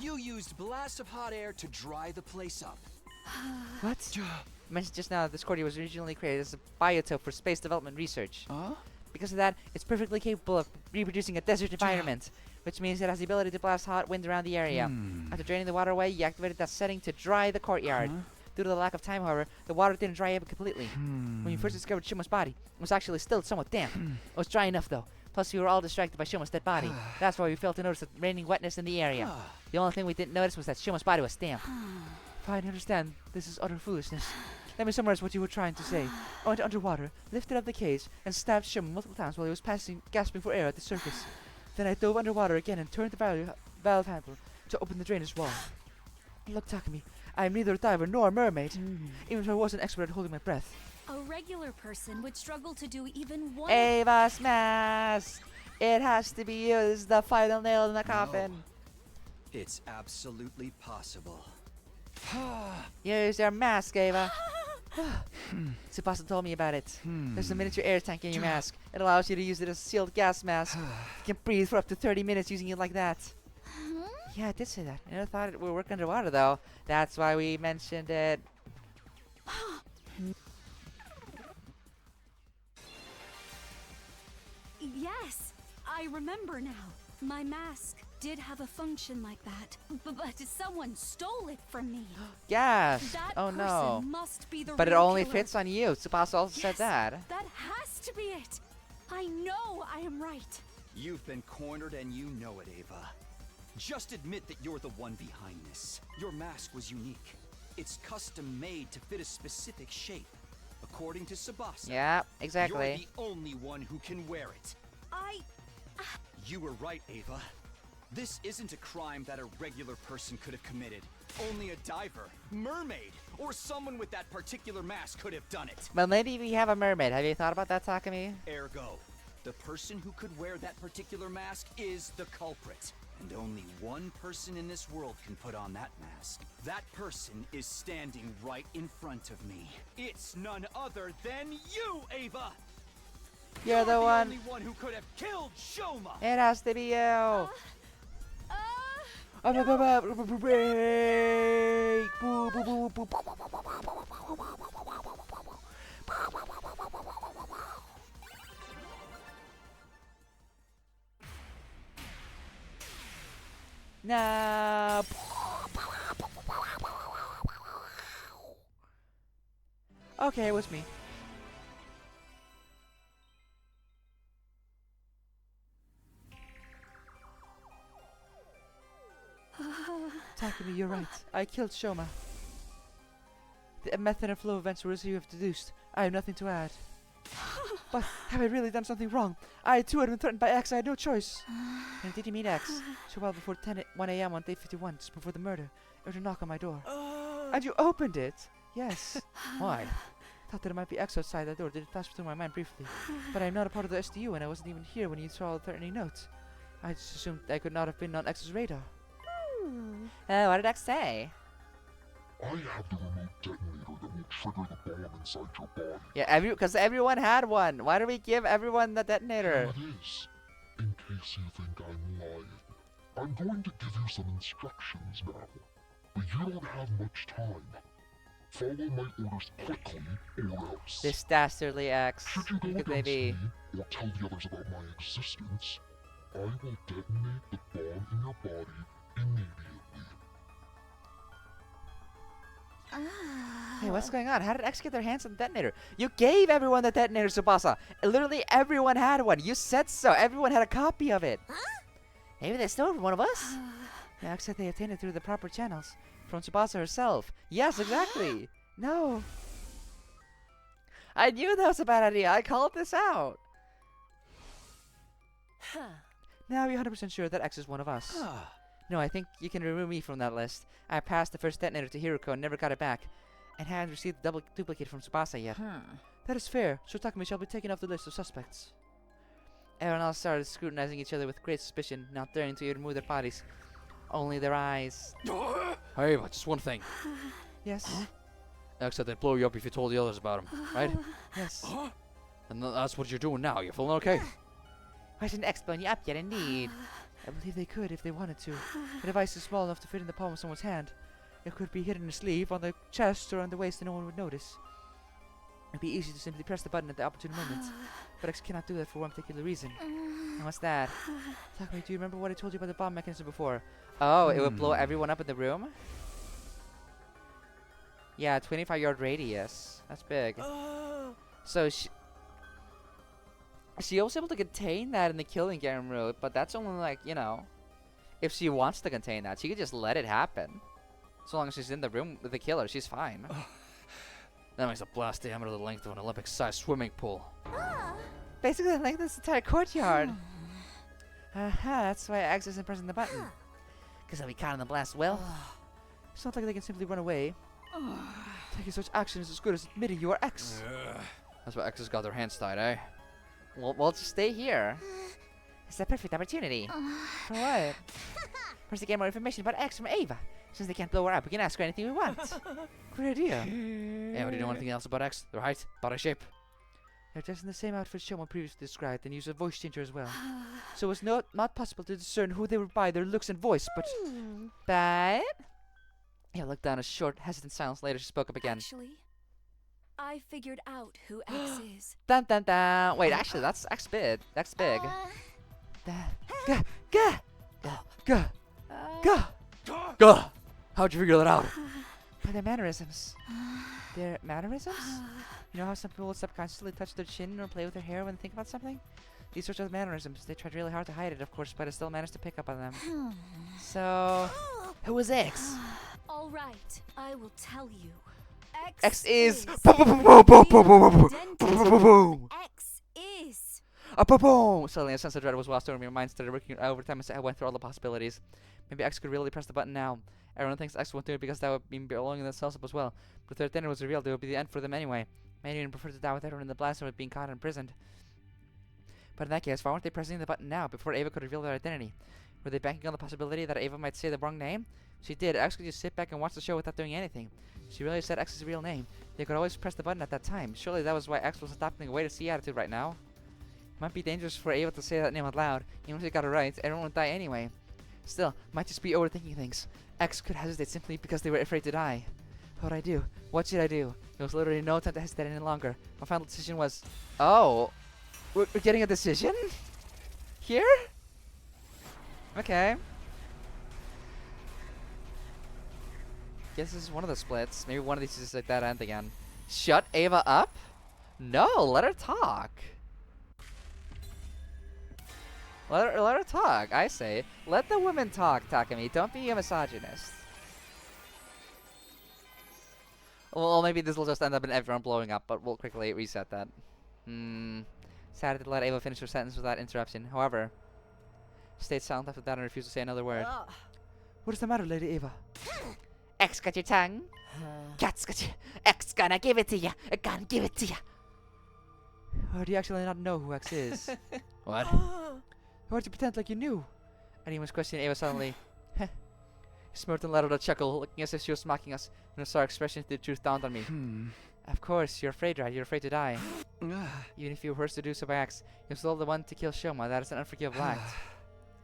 You used blasts of hot air to dry the place up. What? Mentioned just now that this courtyard was originally created as a biotope for space development research. Because of that, it's perfectly capable of reproducing a desert environment, which means it has the ability to blast hot wind around the area. After draining the water away, you activated that setting to dry the courtyard. Due to the lack of time, however, the water didn't dry up completely. When you first discovered Shuma's body, it was actually still somewhat damp. It was dry enough, though. Plus, we were all distracted by Shuma's dead body. That's why we failed to notice the raining wetness in the area. The only thing we didn't notice was that Shuma's body was damp. Fine, I understand. This is utter foolishness. Let me summarize what you were trying to say. I went underwater, lifted up the cage, and stabbed Shouma multiple times while he was gasping for air at the surface. Then I dove underwater again and turned the valve handle to open the drainage wall. Look, Takumi, I am neither a diver nor a mermaid, even if I was an expert at holding my breath. A regular person would struggle to do even one. Eva Smash! It has to be you. This is the final nail in the coffin. It's absolutely possible. Use your mask, Eva. Tsubasa told me about it. There's a miniature air tank in your mask. It allows you to use it as a sealed gas mask. You can breathe for up to 30 minutes using it like that. Yeah, I did say that. I never thought it would work underwater, though. That's why we mentioned it. Yes, I remember now. My mask did have a function like that, but someone stole it from me. Gas! That Oh no. person must be the But it real only killer. fits on you. Tsubasa also said Yes, that. That has to be it. I know I am right. You've been cornered and you know it, Eva. Just admit that you're the one behind this. Your mask was unique. It's custom made to fit a specific shape. According to Tsubasa, Yeah, exactly. you're the only one who can wear it. You were right, Eva. This isn't a crime that a regular person could have committed. Only a diver, mermaid, or someone with that particular mask could have done it. Well, maybe we have a mermaid. Have you thought about that, Takumi? Ergo, the person who could wear that particular mask is the culprit. And only one person in this world can put on that mask. That person is standing right in front of me. It's none other than you, Eva! You're the one. Only one who could have killed Shouma! It has to be you. Break. Boo, boo, boo, boo, boo. No. Okay, it was me. Takumi, you're right. I killed Shouma. The method and flow of events were as you have deduced. I have nothing to add. But have I really done something wrong? I too had been threatened by X. I had no choice. And did you meet X? So well before 1 a.m. on day 51, just before the murder, it was a knock on my door. And you opened it? Yes. Why? Thought that it might be X outside that door. Did it pass through my mind briefly? But I am not a part of the SDU, and I wasn't even here when you saw the threatening note. I just assumed I could not have been on X's radar. What did X say? I have the remote detonator that will trigger the bomb inside your body. Yeah, because everyone had one. Why do we give everyone the detonator? Here it is. In case you think I'm lying. I'm going to give you some instructions now. But you don't have much time. Follow my orders quickly, or else. This dastardly X. Should you go Could they against be? me, or tell the others about my existence, I will detonate the bomb in your body immediately. Hey, what's going on? How did X get their hands on the detonator? You gave everyone the detonator, Tsubasa. Literally everyone had one. You said so. Everyone had a copy of it. Maybe they stole it from one of us. Yeah, X said they obtained it through the proper channels. From Tsubasa herself. Yes, exactly. No. I knew that was a bad idea. I called this out. Now you're 100% sure that X is one of us. No, I think you can remove me from that list. I passed the first detonator to Hiruko and never got it back. And haven't received the double duplicate from Tsubasa yet. That is fair. So Takumi shall be taken off the list of suspects. Everyone else started scrutinizing each other with great suspicion, not daring to even move their bodies. Only their eyes. Hey, but just one thing. Yes? X said they'd blow you up if you told the others about him, right? Yes. And that's what you're doing now. You feeling okay? Why didn't X blow you up yet, indeed? I believe they could if they wanted to. The device is small enough to fit in the palm of someone's hand. It could be hidden in a sleeve, on the chest, or on the waist and no one would notice. It'd be easy to simply press the button at the opportune moment. But X cannot do that for one particular reason. And what's that? Takumi, do you remember what I told you about the bomb mechanism before? Oh, it would blow everyone up in the room? Yeah, 25-yard radius. That's big. So she was able to contain that in the killing game route, but that's only like, you know, if she wants to contain that, she could just let it happen. So long as she's in the room with the killer, she's fine. That makes a blast diameter the length of an Olympic-sized swimming pool. Basically the length of this entire courtyard. That's why X isn't pressing the button. Because they'll be caught in the blast. Well, it's not like they can simply run away. Taking such action is as good as admitting you are X. That's why X has got their hands tied, eh? We'll just stay here. It's a perfect opportunity. For what? First to get more information about X from Eva. Since they can't blow her up, we can ask her anything we want. Great idea. Yeah, but do you know anything else about X? Their height, body shape? They're dressed in the same outfit Shouma previously described and use a voice changer as well. So it's not possible to discern who they were by their looks and voice, but... But? Yeah, looked down a short, hesitant silence. Later, she spoke up again. Actually, I figured out who X is. Dun dun dun! Wait, actually, that's X big. That's big. Gah! How'd you figure that out? By their mannerisms. Their mannerisms? You know how some people will subconsciously touch their chin or play with their hair when they think about something? These sorts of mannerisms. They tried really hard to hide it, of course, but I still managed to pick up on them. So, who was X? All right, I will tell you. X is. X is. Boom! Suddenly, a sense of dread was lost over me. My mind started working overtime as I went through all the possibilities. Maybe X could really press the button now. Everyone thinks X won't do it because that would mean belonging themselves up as well. But if their dinner was revealed, it would be the end for them anyway. Many even prefer to die with everyone in the blast or being caught and imprisoned. But in that case, why weren't they pressing the button now, before Eva could reveal their identity? Were they banking on the possibility that Eva might say the wrong name? She did. X could just sit back and watch the show without doing anything. She really said X's real name. They could always press the button at that time. Surely that was why X was adopting a wait-to-see attitude right now. It might be dangerous for Eva to say that name out loud. Even if they got it right, everyone would die anyway. Still, might just be overthinking things. X could hesitate simply because they were afraid to die. What would I do? What should I do? There was literally no time to hesitate any longer. My final decision was... Oh! We're getting a decision? Here? Okay. Guess this is one of the splits. Maybe one of these is like that end again. Shut Eva up? No, let her talk. Let her talk, I say. Let the women talk, Takumi. Don't be a misogynist. Well, maybe this will just end up in everyone blowing up, but we'll quickly reset that. Decided to let Eva finish her sentence without interruption. However, stayed silent after that and refused to say another word. What is the matter, Lady Eva? X got your tongue. Cat's got you. X gonna give it to you. Gonna give it to you. Or do you actually not know who X is? What? Why did you pretend like you knew? Anyone was questioning Eva suddenly. He smirked and let out a chuckle, looking as if she was mocking us. In a sorry expression, the truth dawned on me. Of course, you're afraid, right? You're afraid to die. Even if you were forced to do so by X, you're still the one to kill Shouma. That is an unforgivable act.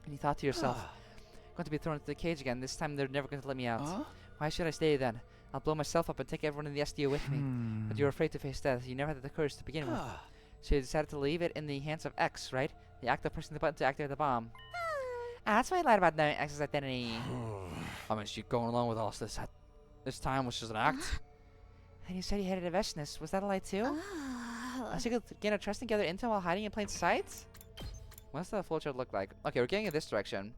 And you thought to yourself, I'm going to be thrown into the cage again. This time they're never going to let me out. Why should I stay then? I'll blow myself up and take everyone in the SDU with me. But you're afraid to face death. You never had the courage to begin with. So you decided to leave it in the hands of X, right? The act of pressing the button to activate the bomb. That's why I lied about knowing X's identity. I mean, she going along with all this time was just an act. And you said you hated Eveshness. Was that a lie too? So you could gain a trust and gather intel while hiding in plain sight? What's the flowchart look like? Okay, we're going in this direction.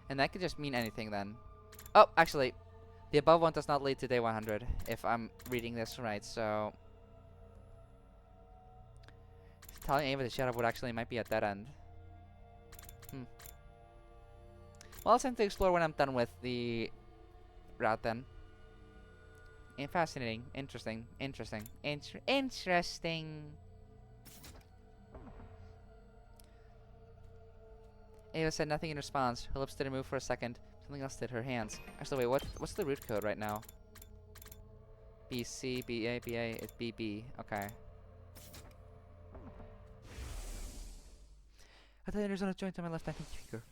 And that could just mean anything then. Oh, actually, the above one does not lead to day 100, if I'm reading this right, so... Telling Ava to shut up would actually might be a dead end. Well, I'll send to explore when I'm done with the route then. Fascinating. Interesting. Interesting. Ava said nothing in response. Her lips didn't move for a second. Something else did. Her hands. Actually, wait. What's the root code right now? BC, BA, BA. It's BB. Okay. I thought there's on a joint on my left finger.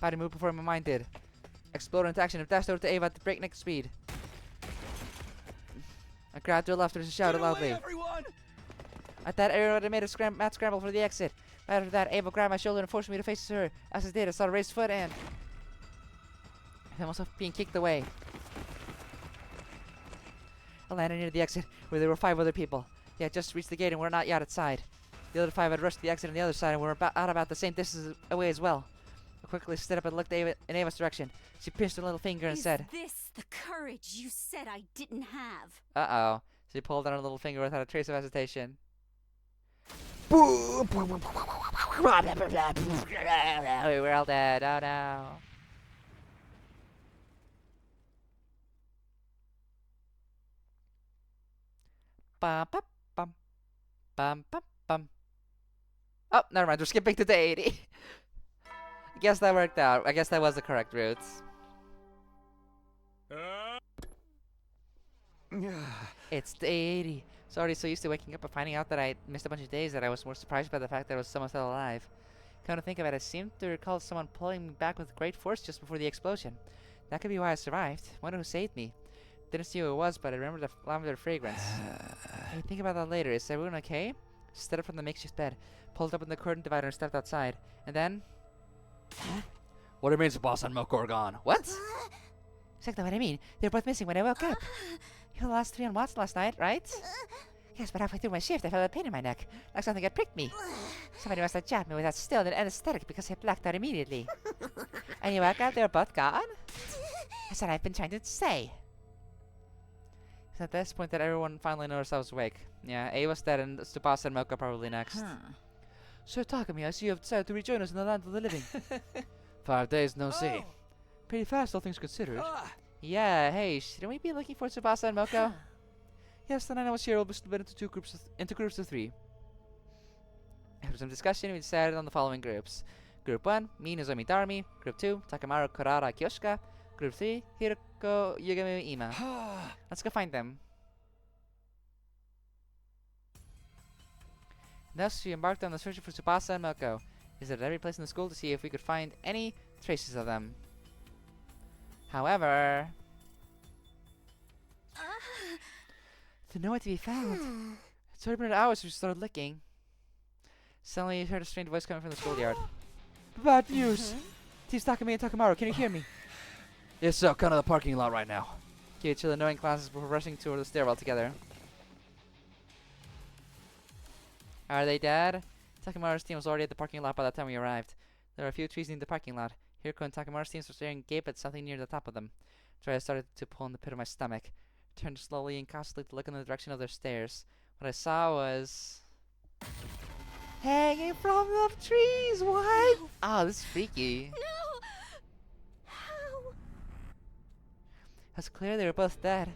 Body moved before my mind did. Exploded into action and dashed over to Ava at breakneck speed. I grabbed her left and shouted loudly. At that, everyone made a mad scramble for the exit. Right after that, Ava grabbed my shoulder and forced me to face her. As I did, I saw a raised foot and... I was being kicked away. I landed near the exit, where there were 5 other people. They had just reached the gate and were not yet outside. The other 5 had rushed to the exit on the other side and were out about the same distance away as well. I quickly stood up and looked in Ava's direction. She pinched her little finger and said, "Is this the courage you said I didn't have?" Uh-oh. She pulled on her little finger without a trace of hesitation. We're all dead. Oh no. Bum, bum, bum. Bum, bum, bum. Oh, never mind. We're skipping to day 80. I guess that worked out. I guess that was the correct route. It's day 80. So already so used to waking up and finding out that I missed a bunch of days that I was more surprised by the fact that I was someone still alive. Come to think of it, I seem to recall someone pulling me back with great force just before the explosion. That could be why I survived. Wonder who saved me. Didn't see who it was, but I remember the lavender fragrance. Can you think about that later? Is everyone okay? Stood up from the makeshift bed, pulled open the curtain divider and stepped outside. And then... What do you mean Tsubasa and Milko are gone? What? Exactly what I mean. They were both missing when I woke up. You were the last 3 on watch last night, right? Yes, but halfway through my shift, I felt a pain in my neck. Like something had pricked me. Somebody must have jabbed me with that still and anesthetic because I blacked out immediately. And you woke up, they were both gone? That's what I've been trying to say. It's at this point that everyone finally noticed I was awake. Yeah, Ava's dead and Tsubasa and Milko probably next. So Takumi, I see you have decided to rejoin us in the land of the living. 5 days no see. Pretty fast, all things considered. Yeah, hey, shouldn't we be looking for Tsubasa and Milko? Yes, the 9 of us here will be split into groups of 3. After some discussion, we decided on the following groups. Group 1, me, Nozomi, Darumi. Group 2, Takamaru, Kurara, Kyoshika. Group 3, Hiroko, Yugami, Ima. Let's go find them. Thus, we embarked on the search for Tsubasa and Milko. Visited every place in the school to see if we could find any traces of them. However... To know what to be found. It's already been hours since we started looking. Suddenly, you heard a strange voice coming from the schoolyard. Bad news! Teams Takumi and Takamaru, can you hear me? Yes, sir. Come to the parking lot right now. Each of the knowing classes before rushing toward the stairwell together. Are they dead? Takamaru's team was already at the parking lot by the time we arrived. There were a few trees in the parking lot. Hiroko and Takamaru's teams were staring gape at something near the top of them. Drea started to pull in the pit of my stomach. Turned slowly and cautiously to look in the direction of their stairs. What I saw was... hanging from the trees! What? Oh, this is freaky. No! How? It was clear they were both dead.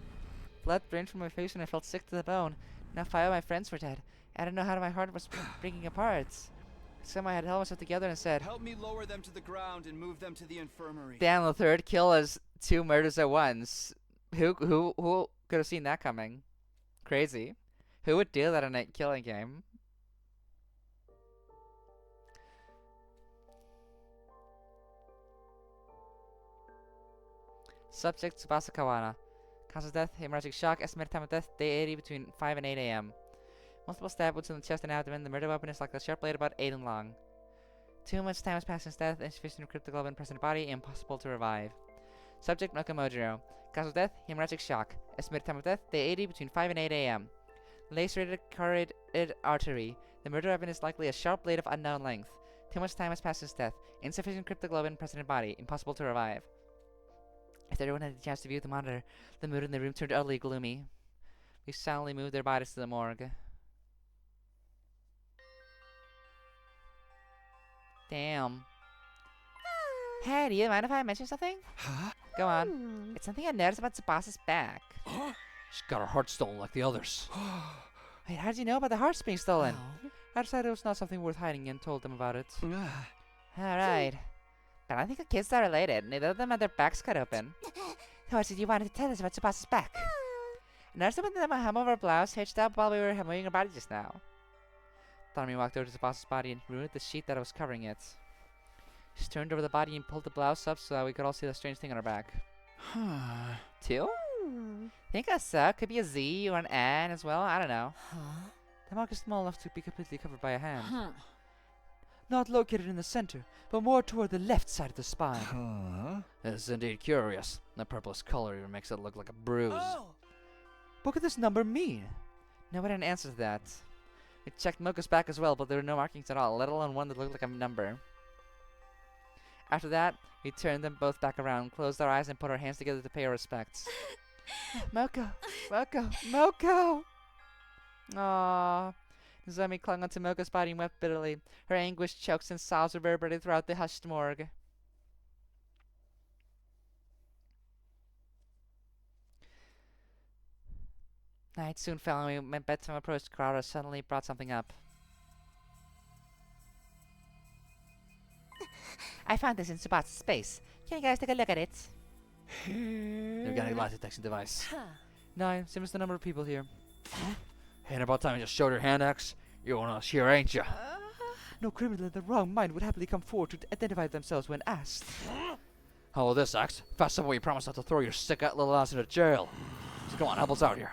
Blood drained from my face and I felt sick to the bone. Now 5 of my friends were dead. I didn't know how my heart was breaking apart. Somehow I had held myself together and said, Help me lower them to the ground and move them to the infirmary. damn, the third kill is 2 murders at once. Who could have seen that coming? Crazy. Who would do that in a killing game? Subject Tsubasa Kawana. Cause of death, hemorrhagic shock. Estimated time of death, day 80 between 5 and 8 a.m. Multiple stab wounds in the chest and abdomen. The murder weapon is like a sharp blade about 8 in long. Too much time has passed since death. Insufficient cryptic globin present body. Impossible to revive. Subject Nokomojiro. Cause of death, hemorrhagic shock. Estimated time of death, day 80 between 5 and 8 a.m. Lacerated carotid artery. The murder weapon is likely a sharp blade of unknown length. Too much time has passed since death. Insufficient cryptic globin present in body. Impossible to revive. If everyone had the chance to view the monitor, the mood in the room turned utterly gloomy. We silently moved their bodies to the morgue. Damn. Hey, do you mind if I mention something? Huh? Go on. It's something I noticed about Tsubasa's back. She's got her heart stolen like the others. Wait, how did you know about the hearts being stolen? I decided it was not something worth hiding and told them about it. Alright. But I don't think the kids are related. Neither of them had their backs cut open. So what did you want to tell us about Tsubasa's back? I noticed them a hem of her blouse hitched up while we were moving her body just now. Tommy walked over to Tsubasa's body and removed the sheet that was covering it. She turned over the body and pulled the blouse up so that we could all see the strange thing on her back. Huh. 2? Think so. Could be a Z or an N as well. I don't know. The mark is small enough to be completely covered by a hand. Not located in the center, but more toward the left side of the spine. Huh? It's indeed curious. The purplish color even makes it look like a bruise. What could this number mean? No one had an answer to that. We checked Mocha's back as well, but there were no markings at all, let alone one that looked like a number. After that, we turned them both back around, closed our eyes, and put our hands together to pay our respects. Moko! Moko! Moko! Aww. Nozomi clung onto Mocha's body and wept bitterly. Her anguished chokes and sobs reverberated throughout the hushed morgue. Night soon fell and my bedtime approached. Crowder suddenly brought something up. I found this in Tsubasa's space. Can you guys take a look at it? They've got a lie detection device. 9, same as the number of people here. Ain't about time you just showed your hand, X. You're one of us here, ain't ya? No criminal in the wrong mind would happily come forward to identify themselves when asked. How about this, X? Fast up, you promise not to throw your sick little ass into jail. So come on, help us out here.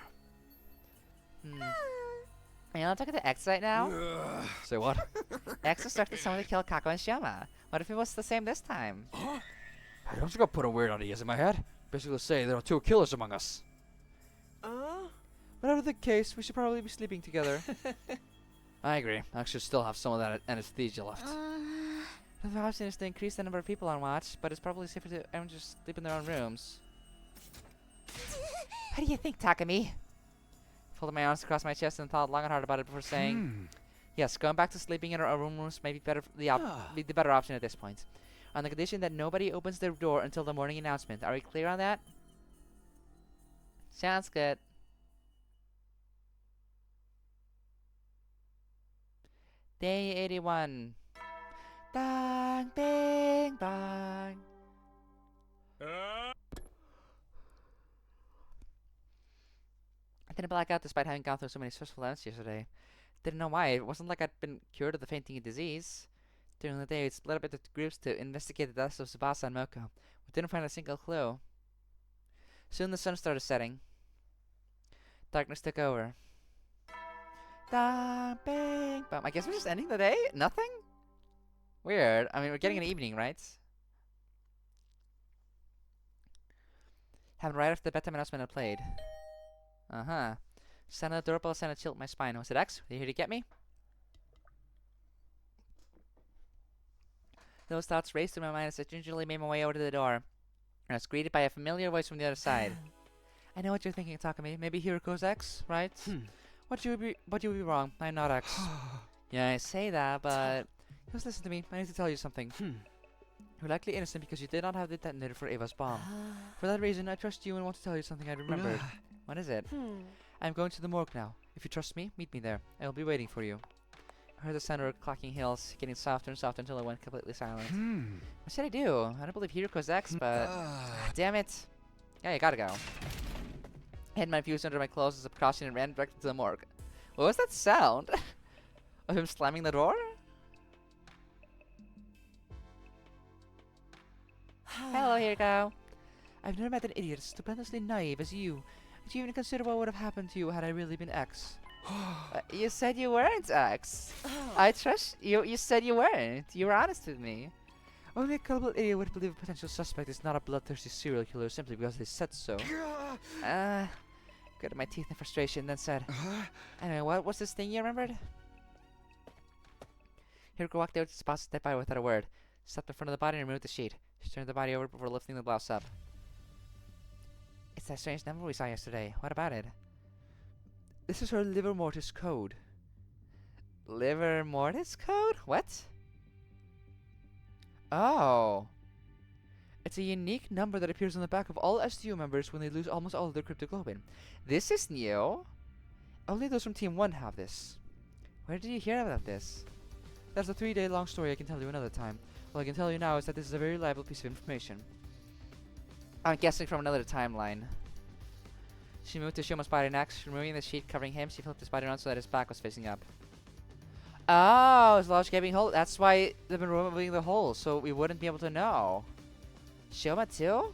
You want to talk to X right now? Say what? X instructed someone to kill Kako and Shouma. What if it was the same this time? Hey, don't you go put a weird ideas in my head. Basically say there are 2 killers among us. Whatever the case, we should probably be sleeping together. I agree. I should still have some of that anesthesia left. The option is to increase the number of people on watch, but it's probably safer to everyone just sleep in their own rooms. What do you think, Takumi? Folded my arms across my chest and thought long and hard about it before saying, yes, going back to sleeping in our own rooms may be be the better option at this point. On the condition that nobody opens their door until the morning announcement. Are we clear on that? Sounds good. Day 81. Bang, bang, bang. I didn't black out despite having gone through so many stressful events yesterday. Didn't know why. It wasn't like I'd been cured of the fainting disease. During the day, we split up into groups to investigate the deaths of Tsubasa and Moko. We didn't find a single clue. Soon the sun started setting. Darkness took over. Da, bang, bam. I guess we're just ending the day? Nothing? Weird. I mean, we're getting an evening, right? Happened right after the bedtime announcement had played. Uh-huh. Sound of the doorbell sent a chill up my spine. Was it X? Were you here to get me? Those thoughts raced through my mind as I gingerly made my way over to the door. I was greeted by a familiar voice from the other side. I know what you're thinking, Takumi. Maybe Hiroko's X, right? But you would be wrong. I'm not X. Yeah, I say that, but just listen to me. I need to tell you something. You're likely innocent because you did not have the detonator for Eva's bomb. For that reason, I trust you and want to tell you something I remembered. What is it? I'm going to the morgue now. If you trust me, meet me there. I will be waiting for you. I heard the sound of clacking heels, getting softer and softer until I went completely silent. What should I do? I don't believe Hiroko's X, but... damn it. Yeah, you gotta go. I hid my fuse under my clothes as a precaution and ran directly to the morgue. What was that sound? Of him slamming the door? Hello, Hiroko. I've never met an idiot as stupendously naive as you. Did you even consider what would have happened to you had I really been X? You said you weren't X. I trust you. You said you weren't. You were honest with me. Only a gullible idiot would believe a potential suspect is not a bloodthirsty serial killer simply because they said so. Gritted my teeth in frustration, then said, anyway, what was this thing you remembered? Hiroko walked over to the spot, stepped by without a word. Stepped in front of the body and removed the sheet. She turned the body over before lifting the blouse up. It's that strange number we saw yesterday. What about it? This is her liver mortis code. Liver mortis code? What? Oh. It's a unique number that appears on the back of all STU members when they lose almost all of their cryptoglobin. This is new. Only those from Team 1 have this. Where did you hear about this? That's a 3-day-long story I can tell you another time. All I can tell you now is that this is a very reliable piece of information. I'm guessing from another timeline. She moved to Shouma's body next, removing the sheet covering him. She flipped his body around so that his back was facing up. Oh, his large gaping hole. That's why they've been removing the hole, so we wouldn't be able to know. Shouma too?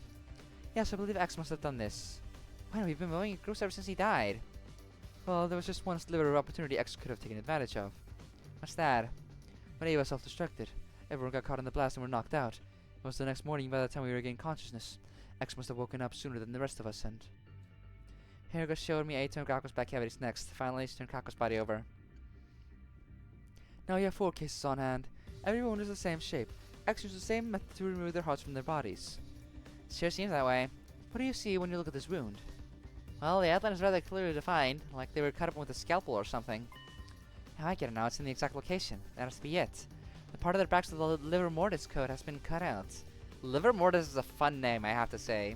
Yes, I believe X must have done this. When we've been moving in groups ever since he died. Well, there was just one sliver of opportunity X could have taken advantage of. What's that? When Eva self-destructed, everyone got caught in the blast and were knocked out. It was the next morning by the time we regained consciousness. X must have woken up sooner than the rest of us, and... Hiroko showed me 8 turned Kako's back cavities next. Finally, she turned Kako's body over. Now you have 4 cases on hand. Every wound is the same shape. X used the same method to remove their hearts from their bodies. It sure seems that way. What do you see when you look at this wound? Well, the outline is rather clearly defined, like they were cut open with a scalpel or something. Now I get it now, it's in the exact location. That has to be it. The part of their backs with the liver mortis code has been cut out. Liver mortis is a fun name, I have to say.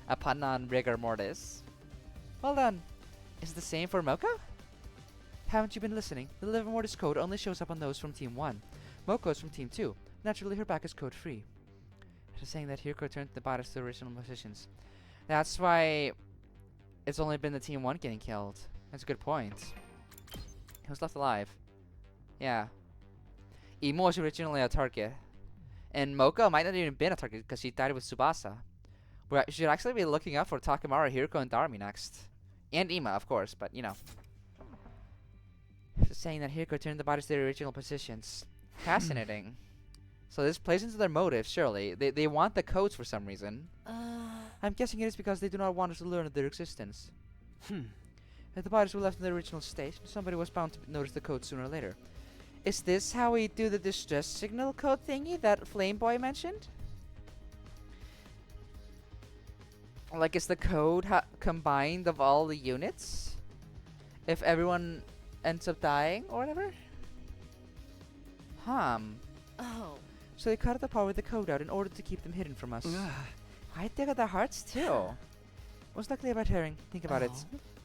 A pun on rigor mortis. Well done. Is it the same for Moko? Haven't you been listening? The liver mortis code only shows up on those from Team 1. Moko is from Team 2. Naturally, her back is code-free. Just saying that Hiroko turned the bodies to the original positions. That's why it's only been the Team 1 getting killed. That's a good point. He was left alive. Yeah. Imo was originally a target. And Moko might not even been a target because she died with Tsubasa. We should actually be looking out for Takemura, Hiroko, and Darumi next. And Ima, of course, but you know. Just saying that Hiroko turned the bodies to their original positions. Fascinating. So this plays into their motive, surely. They want the codes for some reason. I'm guessing it is because they do not want us to learn of their existence. If the bodies were left in their original state, somebody was bound to notice the code sooner or later. Is this how we do the distress signal code thingy that Flame Boy mentioned? Like, is the code combined of all the units? If everyone ends up dying or whatever? Oh. So they cut the part with the code out in order to keep them hidden from us. I dig at their hearts too. Most likely a red herring. Think about it.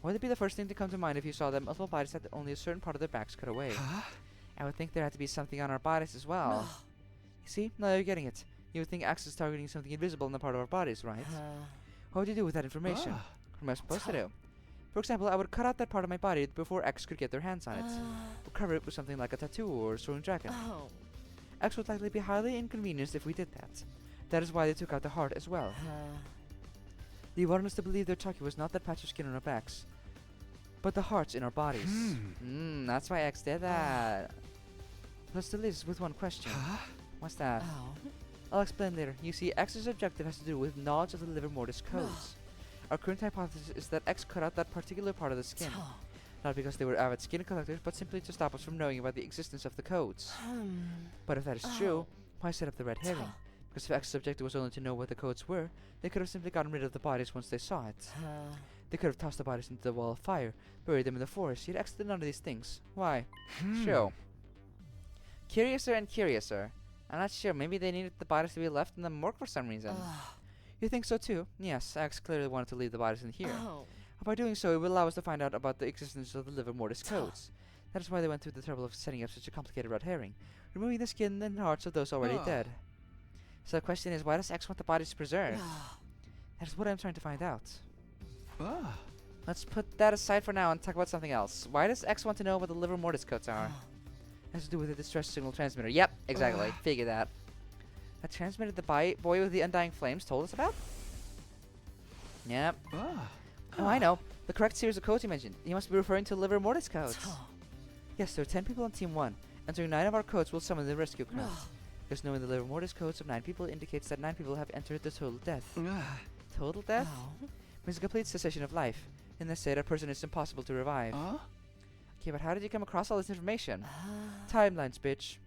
What would be the first thing to come to mind if you saw that multiple bodies had only a certain part of their backs cut away? I would think there had to be something on our bodies as well. You see? Now you're getting it. You would think Axe is targeting something invisible in the part of our bodies, right? What would you do with that information? What am I supposed to do? For example, I would cut out that part of my body before X could get their hands on it. Or cover it with something like a tattoo or a soaring dragon. X would likely be highly inconvenienced if we did that. That is why they took out the heart as well. They wanted us to believe their target was not that patch of skin on our backs, but the hearts in our bodies. That's why X did that. Let's do this with one question. What's that? I'll explain later. You see, X's objective has to do with knowledge of the liver mortis codes. Our current hypothesis is that X cut out that particular part of the skin. Not because they were avid skin collectors, but simply to stop us from knowing about the existence of the codes. But if that is true, why set up the red herring? Because if X's objective was only to know what the codes were, they could have simply gotten rid of the bodies once they saw it. They could have tossed the bodies into the wall of fire, buried them in the forest, yet X did none of these things. Why? Show. Curiouser and curiouser. I'm not sure, maybe they needed the bodies to be left in the morgue for some reason. You think so too? Yes, X clearly wanted to leave the bodies in here. By doing so, it would allow us to find out about the existence of the liver mortis codes. That is why they went through the trouble of setting up such a complicated red herring, removing the skin and hearts of those already dead. So the question is, why does X want the bodies preserved? That is what I'm trying to find out. Let's put that aside for now and talk about something else. Why does X want to know what the liver mortis codes are? It has to do with the distress signal transmitter. Yep, exactly. Figure that. That transmitter the boy with the undying flames told us about? Yep. Oh, I know. The correct series of codes you mentioned. You must be referring to liver mortis codes. Yes, there are 10 people on Team 1. Entering 9 of our codes will summon the rescue craft. Because knowing the liver mortis codes of 9 people indicates that 9 people have entered the total death. Total death? Means a complete cessation of life. In this state, a person is impossible to revive. Okay, but how did you come across all this information? Timelines, bitch.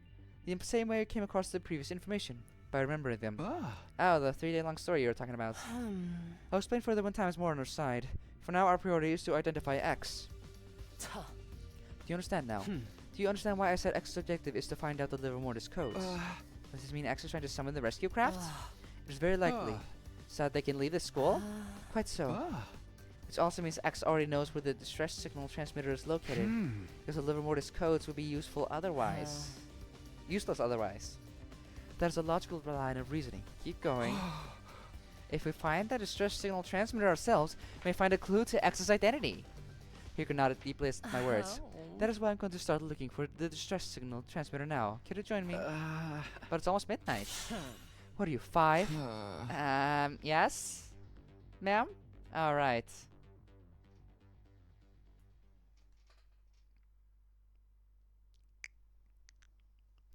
The same way you came across the previous information. By remembering them. Oh, the 3-day-long story you were talking about. I'll explain further when time is more on our side. For now, our priority is to identify X. Do you understand now? Do you understand why I said X's objective is to find out the liver mortis codes? Does this mean X is trying to summon the rescue craft? It is very likely. So that they can leave the school? Quite so. Which also means X already knows where the distress signal transmitter is located. Because the liver mortis codes would be useful otherwise. Useless otherwise. That is a logical line of reasoning. Keep going. If we find the distress signal transmitter ourselves, we may find a clue to X's identity. Here could not deeply my words. That is why I'm going to start looking for the distress signal transmitter now. Can you join me? But it's almost midnight. What are you, 5? Yes? Ma'am? Alright.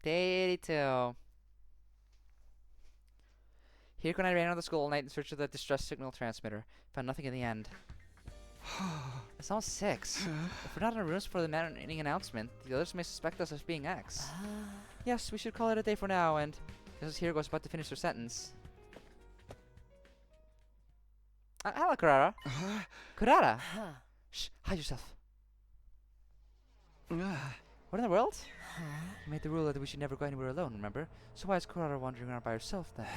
Day 82. Hirko and I ran out of the school all night in search of the distress signal transmitter. Found nothing in the end. It's almost 6. If we're not in our rooms for the morning announcement, the others may suspect us of being X. Yes, we should call it a day for now, and this is Hirko's about to finish her sentence. Hello, Kurara. Kurara! Shh, hide yourself. What in the world? You made the rule that we should never go anywhere alone, remember? So why is Kurara wandering around by herself then?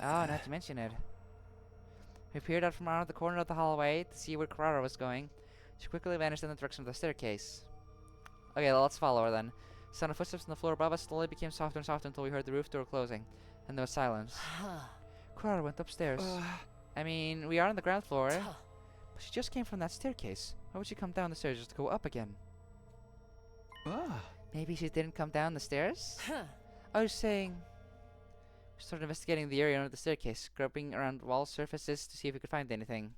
Oh, not to mention it. We peered out from around the corner of the hallway to see where Kurara was going. She quickly vanished in the direction of the staircase. Okay, well, let's follow her then. The sound of footsteps on the floor above us slowly became softer and softer until we heard the roof door closing. And there was silence. Kurara went upstairs. I mean, we are on the ground floor. But she just came from that staircase. Why would she come down the stairs just to go up again? Maybe she didn't come down the stairs? I was saying... We started investigating the area under the staircase, groping around wall surfaces to see if we could find anything.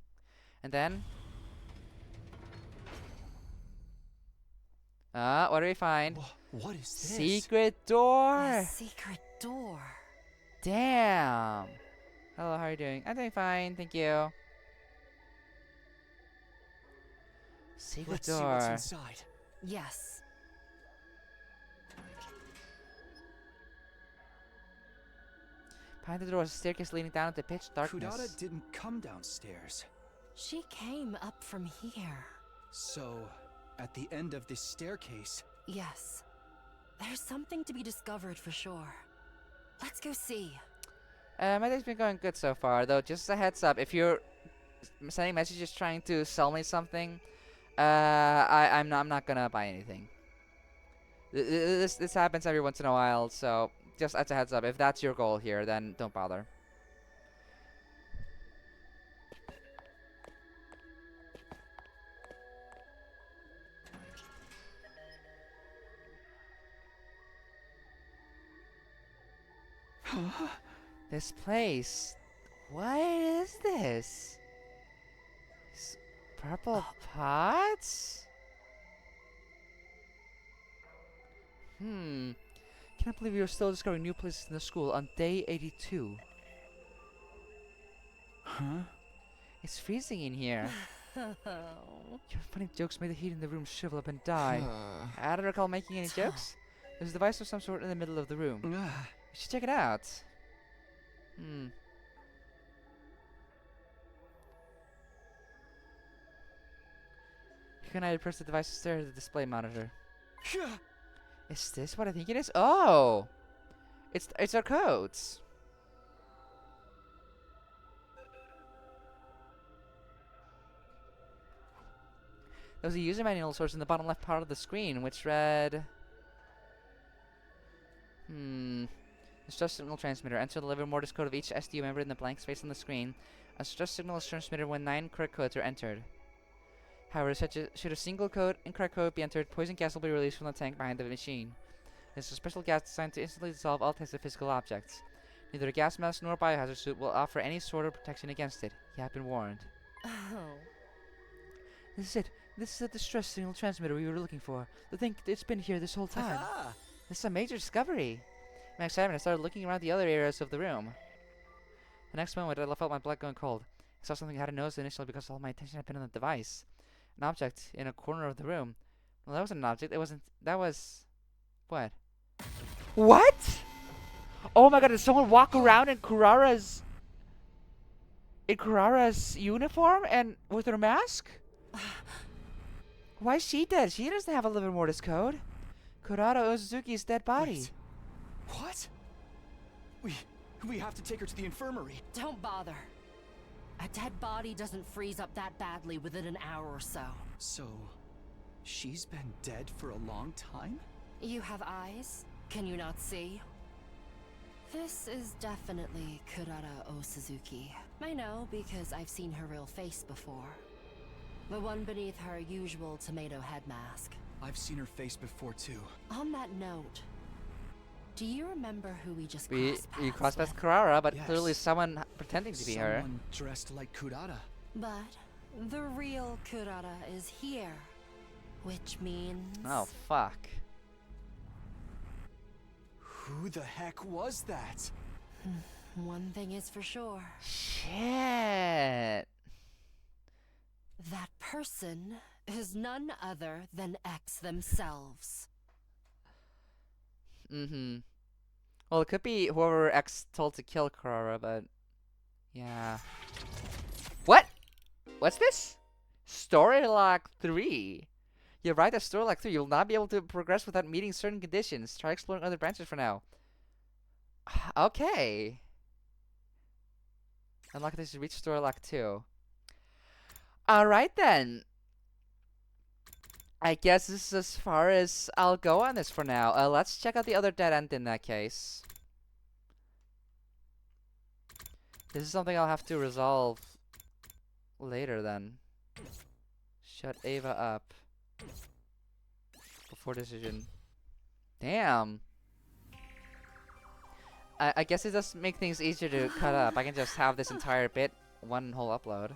And then... what do we find? What is this? Secret door! A secret door. Damn! Hello, how are you doing? I'm doing fine, thank you. Secret Let's door. see what's inside. Yes. Behind the door was a staircase leading down into pitch darkness. Kudata didn't come downstairs. She came up from here. So, at the end of this staircase... Yes. There's something to be discovered for sure. Let's go see. My day's been going good so far, though. Just a heads up, if you're sending messages trying to sell me something, I'm not gonna buy anything. This happens every once in a while, so just as a heads up, if that's your goal here, then don't bother. This place. What is this? Purple pots? Can't believe you're still discovering new places in the school on day 82. It's freezing in here. Your funny jokes made the heat in the room shrivel up and die. I don't recall making any jokes. There's a device of some sort in the middle of the room. You should check it out. You can press the device to stare at the display monitor. Is this what I think it is? Oh! It's our codes. There was a user manual source in the bottom left part of the screen, which read... Stress signal transmitter. Enter the deliver Morse code of each SDU member in the blank space on the screen. A stress signal is transmitted when 9 correct codes are entered. However, should a single incorrect code be entered, poison gas will be released from the tank behind the machine. This is a special gas designed to instantly dissolve all types of physical objects. Neither a gas mask nor a biohazard suit will offer any sort of protection against it. You have been warned. Oh. This is it. This is the distress signal transmitter we were looking for. To think it's been here this whole time. This is a major discovery. In my excitement, I started looking around the other areas of the room. The next moment, I felt my blood going cold. I saw something I hadn't noticed initially because all my attention had been on the device. An object in a corner of the room. Well, that wasn't an object. It wasn't. That was... What? What? Oh my god, did someone walk around in Kurara's uniform and with her mask? Why is she dead? She doesn't have a living Mortis code. Kurara Ozuzuki's dead body. Wait. What? We have to take her to the infirmary. Don't bother. A dead body doesn't freeze up that badly within an hour or so. So, she's been dead for a long time? You have eyes? Can you not see? This is definitely Kurara Osuzuki. I know because I've seen her real face before. The one beneath her usual tomato head mask. I've seen her face before too. On that note, do you remember who we just crossed past? We crossed past Kurara, but Yes. clearly someone pretending to be her. Someone dressed like Kurara. But the real Kurara is here, which means... Oh, fuck. Who the heck was that? One thing is for sure. Shit. That person is none other than X themselves. Well, it could be whoever X told to kill Kurara, but... Yeah. What? What's this? Story Lock 3. You're right, that's Story Lock 3. You'll not be able to progress without meeting certain conditions. Try exploring other branches for now. Okay. Unlock this to reach Story Lock 2. Alright then. I guess this is as far as I'll go on this for now. Let's check out the other dead end in that case. This is something I'll have to resolve later then. Shut Eva up. Before decision. Damn. I guess it does make things easier to cut up. I can just have this entire bit one whole upload.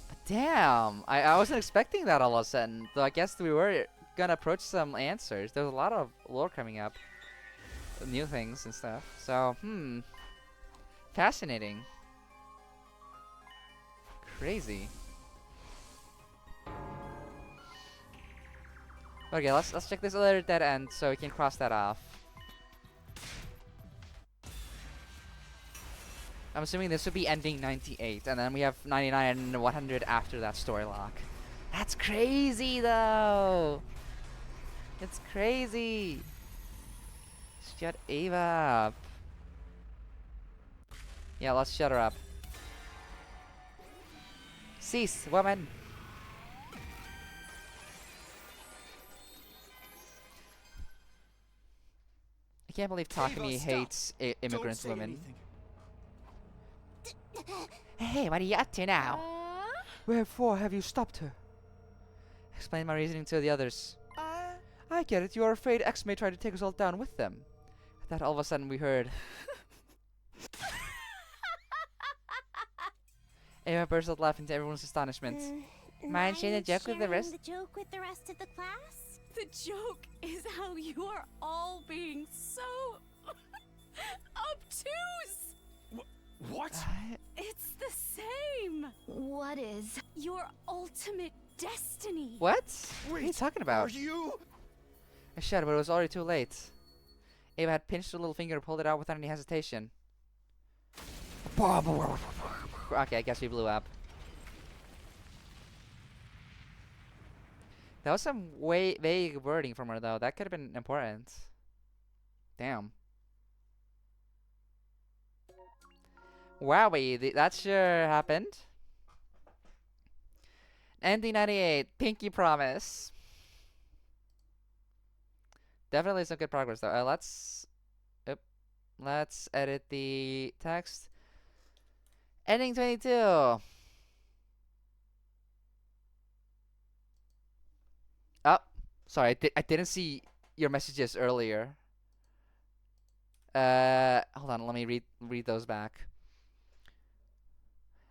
But damn, I wasn't expecting that all of a sudden. Though I guess we were gonna approach some answers. There's a lot of lore coming up. New things and stuff. So, fascinating. Crazy. Okay, let's check this other dead end so we can cross that off. I'm assuming this would be ending 98, and then we have 99 and 100 after that story lock. That's crazy, though! It's crazy! Shut Eva up. Yeah, let's shut her up. Cease, woman! I can't believe Takumi hates immigrant women. Hey, what are you up to now? Wherefore have you stopped her? Explain my reasoning to the others. I get it. You are afraid X may try to take us all down with them. That all of a sudden we heard. Eva burst out laughing to everyone's astonishment. Mind sharing the joke with the rest? The joke with the rest of the class? The joke is how you are all being so obtuse. What? It's the same. What is? Your ultimate destiny. What? What are you talking about? Are you? I shouted, but it was already too late. Eva had pinched her little finger and pulled it out without any hesitation. Okay, I guess we blew up. That was some vague wording from her, though. That could have been important. Damn. Wowie, that sure happened. ND98, Pinky Promise. Definitely some good progress, though. Let's edit the text. Ending 22. Oh, sorry, I didn't see your messages earlier. Hold on, let me read those back.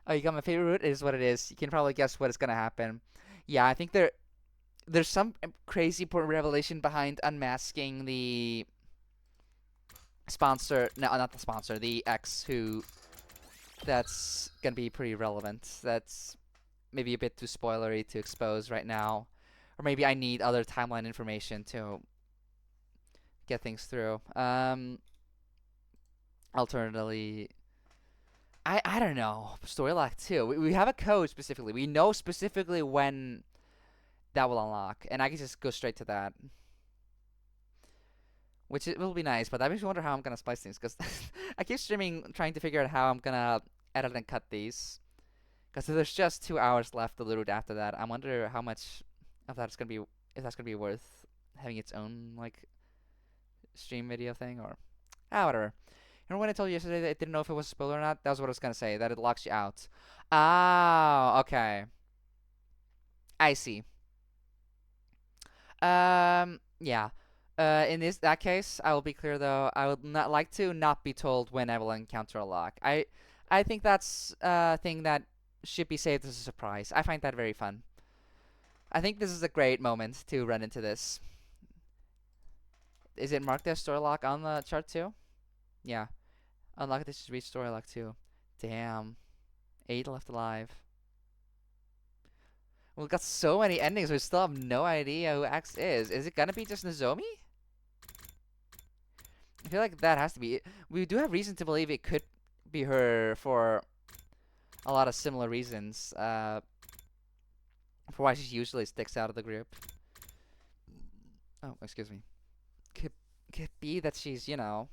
Oh, you got my favorite route? It is what it is. You can probably guess what is gonna happen. Yeah, I think there's some crazy important revelation behind unmasking the sponsor. No, not the sponsor. The ex who. That's gonna be pretty relevant. That's maybe a bit too spoilery to expose right now, or maybe I need other timeline information to get things through. Alternatively, I don't know. Storylock 2. We have a code specifically. We know specifically when that will unlock, and I can just go straight to that. Which it will be nice, but that makes me wonder how I'm gonna splice things, because I keep streaming trying to figure out how I'm gonna edit and cut these. Because there's just 2 hours left of the route after that. I wonder how much of that's gonna be, if that's gonna be worth having its own like stream video thing, or whatever. Remember when I told you yesterday that I didn't know if it was a spoiler or not? That was what I was gonna say, that it locks you out. Ah, okay. I see. Yeah. In that case, I will be clear though. I would not like to not be told when I will encounter a lock. I think that's a thing that should be saved as a surprise. I find that very fun. I think this is a great moment to run into this. Is it marked as story lock on the chart too? Yeah. Unlock this to reach story lock 2. Damn. 8 left alive. We've got so many endings, we still have no idea who X is. Is it gonna be just Nozomi? I feel like that has to be it. We do have reason to believe it could be her for a lot of similar reasons. For why she usually sticks out of the group. Oh, excuse me. Could be that she's, you know,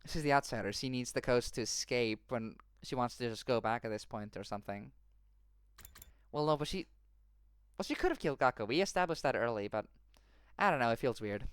she's the outsider. She needs the coast to escape when she wants to just go back at this point or something. Well, no, but she could have killed Kako. We established that early, but I don't know. It feels weird.